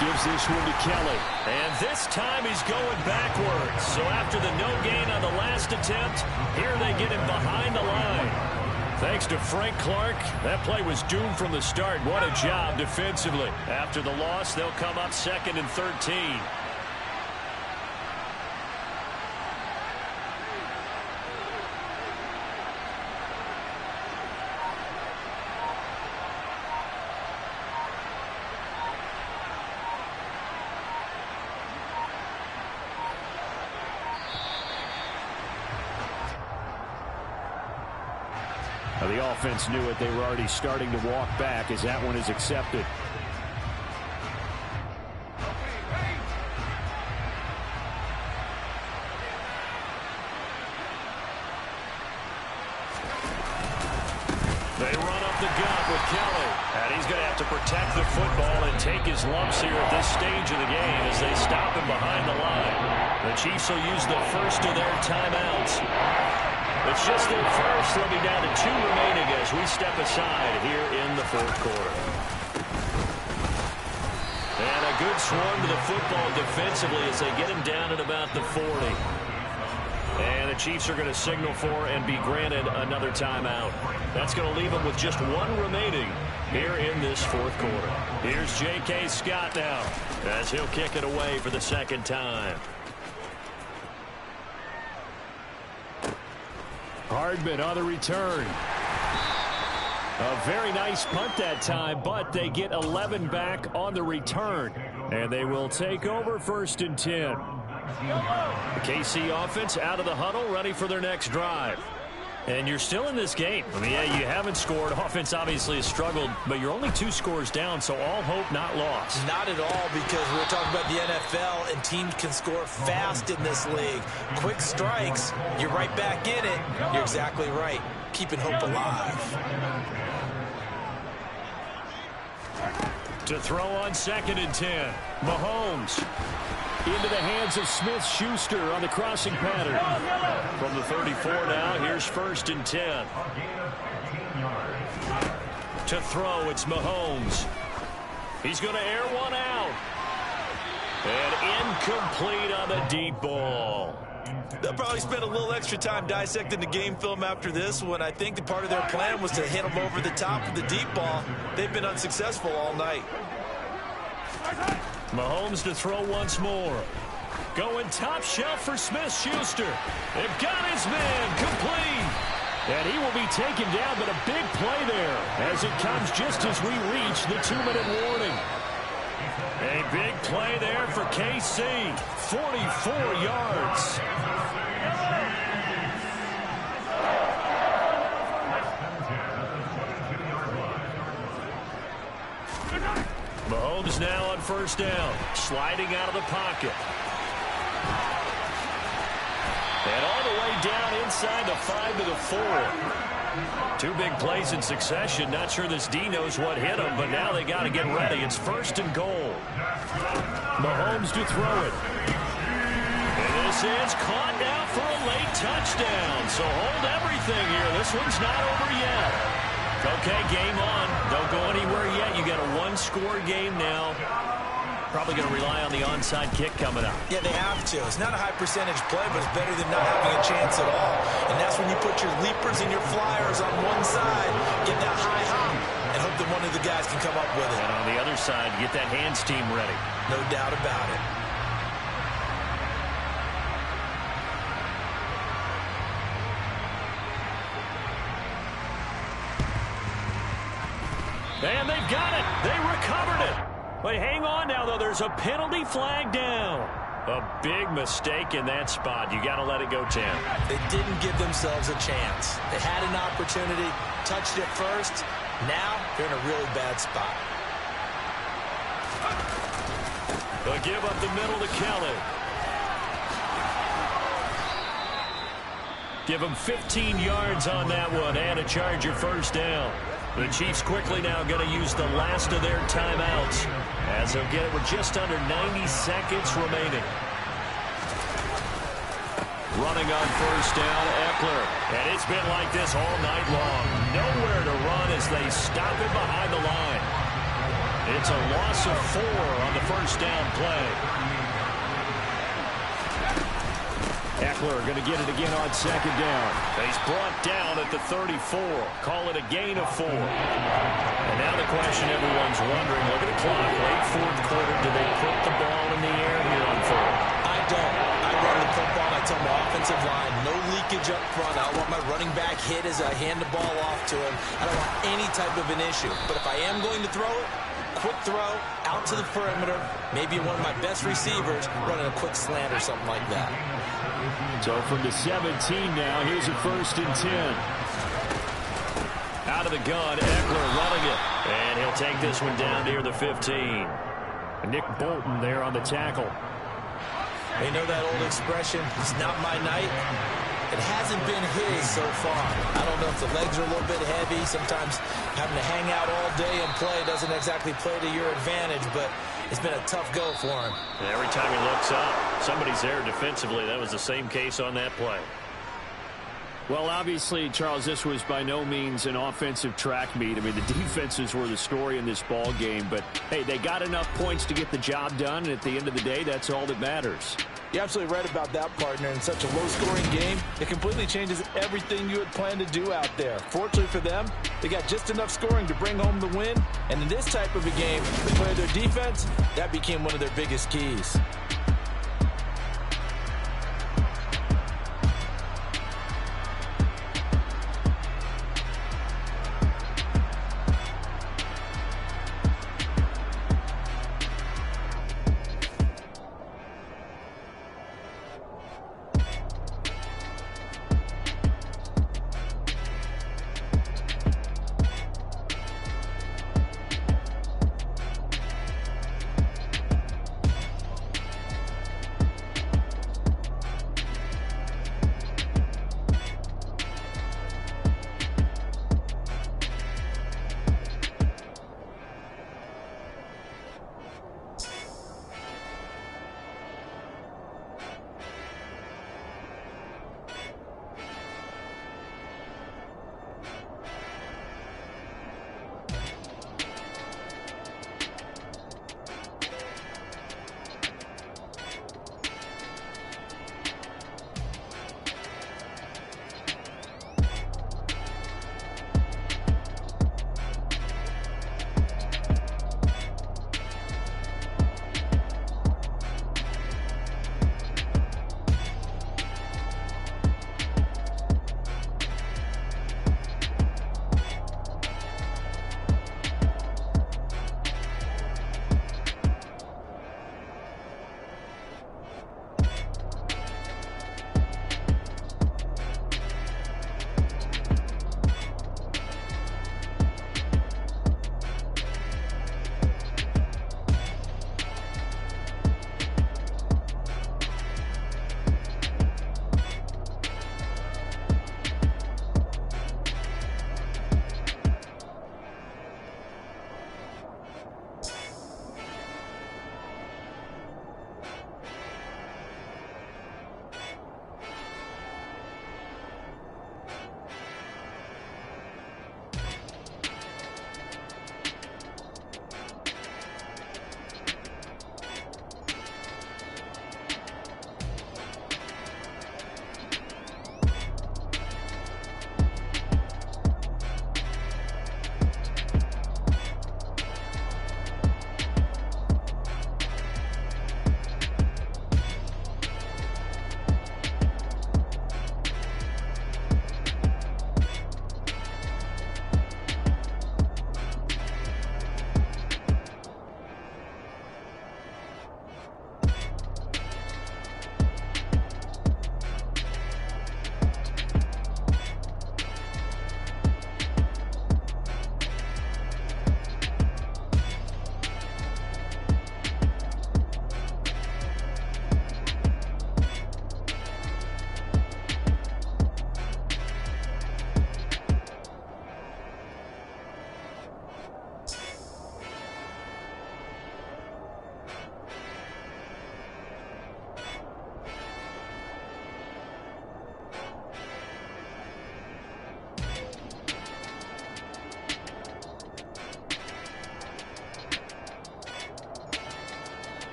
Gives this one to Kelly. And this time he's going backwards. So after the no gain on the last attempt, here they get him behind the line. Thanks to Frank Clark. That play was doomed from the start. What a job defensively. After the loss, they'll come up 2nd and 13. The offense knew it. They were already starting to walk back as that one is accepted. They run up the gut with Kelly. And he's going to have to protect the football and take his lumps here at this stage of the game as they stop him behind the line. The Chiefs will use the first of their timeouts. It's just their first. They'll be down to 2 remaining as we step aside here in the 4th quarter. And a good swarm to the football defensively as they get him down at about the 40. And the Chiefs are going to signal for and be granted another timeout. That's going to leave them with just 1 remaining here in this 4th quarter. Here's J.K. Scott now as he'll kick it away for the 2nd time. Hardman on the return. A very nice punt that time, but they get 11 back on the return. And they will take over 1st and 10. The KC offense out of the huddle, ready for their next drive. And you're still in this game. I mean, yeah, you haven't scored. Offense obviously has struggled, but you're only 2 scores down, so all hope not lost. Not at all, because we're talking about the NFL, and teams can score fast in this league. Quick strikes, you're right back in it. You're exactly right. Keeping hope alive. To throw on 2nd and 10. Mahomes. Into the hands of Smith-Schuster on the crossing pattern. From the 34 now, here's 1st and 10. To throw, it's Mahomes. He's going to air one out. And incomplete on the deep ball. They'll probably spend a little extra time dissecting the game film after this one. I think the part of their plan was to hit them over the top of the deep ball. They've been unsuccessful all night. Mahomes to throw once more. Going top shelf for Smith-Schuster. They've got his man complete. And he will be taken down, but a big play there as it comes just as we reach the 2-minute warning. A big play there for KC. 44 yards. Mahomes now on 1st down. Sliding out of the pocket. And all the way down inside the 5 to the 4. 2 big plays in succession. Not sure this D knows what hit him, but now they got to get ready. It's 1st and goal. Mahomes to throw it. And this is caught now for a late touchdown. So hold everything here. This one's not over yet. Okay, game on. Don't go anywhere yet. You got a 1-score game now. Probably going to rely on the onside kick coming up. Yeah, they have to. It's not a high percentage play, but it's better than not having a chance at all. And that's when you put your leapers and your flyers on one side, get that high hop, and hope that one of the guys can come up with it. And on the other side, get that hands team ready. No doubt about it. And they've got it. They recovered it. But hang on now, though. There's a penalty flag down. A big mistake in that spot. You got to let it go, Tim. They didn't give themselves a chance. They had an opportunity, touched it first. Now they're in a really bad spot. They'll give up the middle to Kelly. Give him 15 yards on that one and a Charger 1st down. The Chiefs quickly now going to use the last of their timeouts as they'll get it with just under 90 seconds remaining. Running on 1st down, Eckler. And it's been like this all night long. Nowhere to run as they stop it behind the line. It's a loss of 4 on the 1st down play. Eckler going to get it again on second down. He's brought down at the 34. Call it a gain of 4. And now the question everyone's wondering, look at the clock, late fourth quarter, do they put the ball in the air here on 4th? I don't. I run the football, and I tell my offensive line, no leakage up front. I don't want my running back hit as I hand the ball off to him. I don't want any type of an issue. But if I am going to throw it, quick throw, out to the perimeter, maybe one of my best receivers running a quick slant or something like that. So from the 17 now, here's a 1st and 10. Out of the gun, Eckler running it. And he'll take this one down near the 15. Nick Bolton there on the tackle. They know that old expression, it's not my night. It hasn't been his so far. I don't know if the legs are a little bit heavy. Sometimes having to hang out all day and play doesn't exactly play to your advantage, but it's been a tough go for him. And every time he looks up, somebody's there defensively. That was the same case on that play. Well, obviously, Charles, this was by no means an offensive track meet. I mean, the defenses were the story in this ball game. But, hey, they got enough points to get the job done. And at the end of the day, that's all that matters. You're absolutely right about that, partner. In such a low-scoring game, it completely changes everything you had planned to do out there. Fortunately for them, they got just enough scoring to bring home the win. And in this type of a game, they played their defense. That became one of their biggest keys.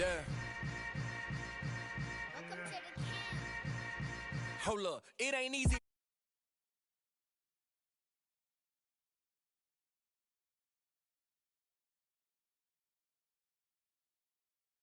Yeah. Hold up, it ain't easy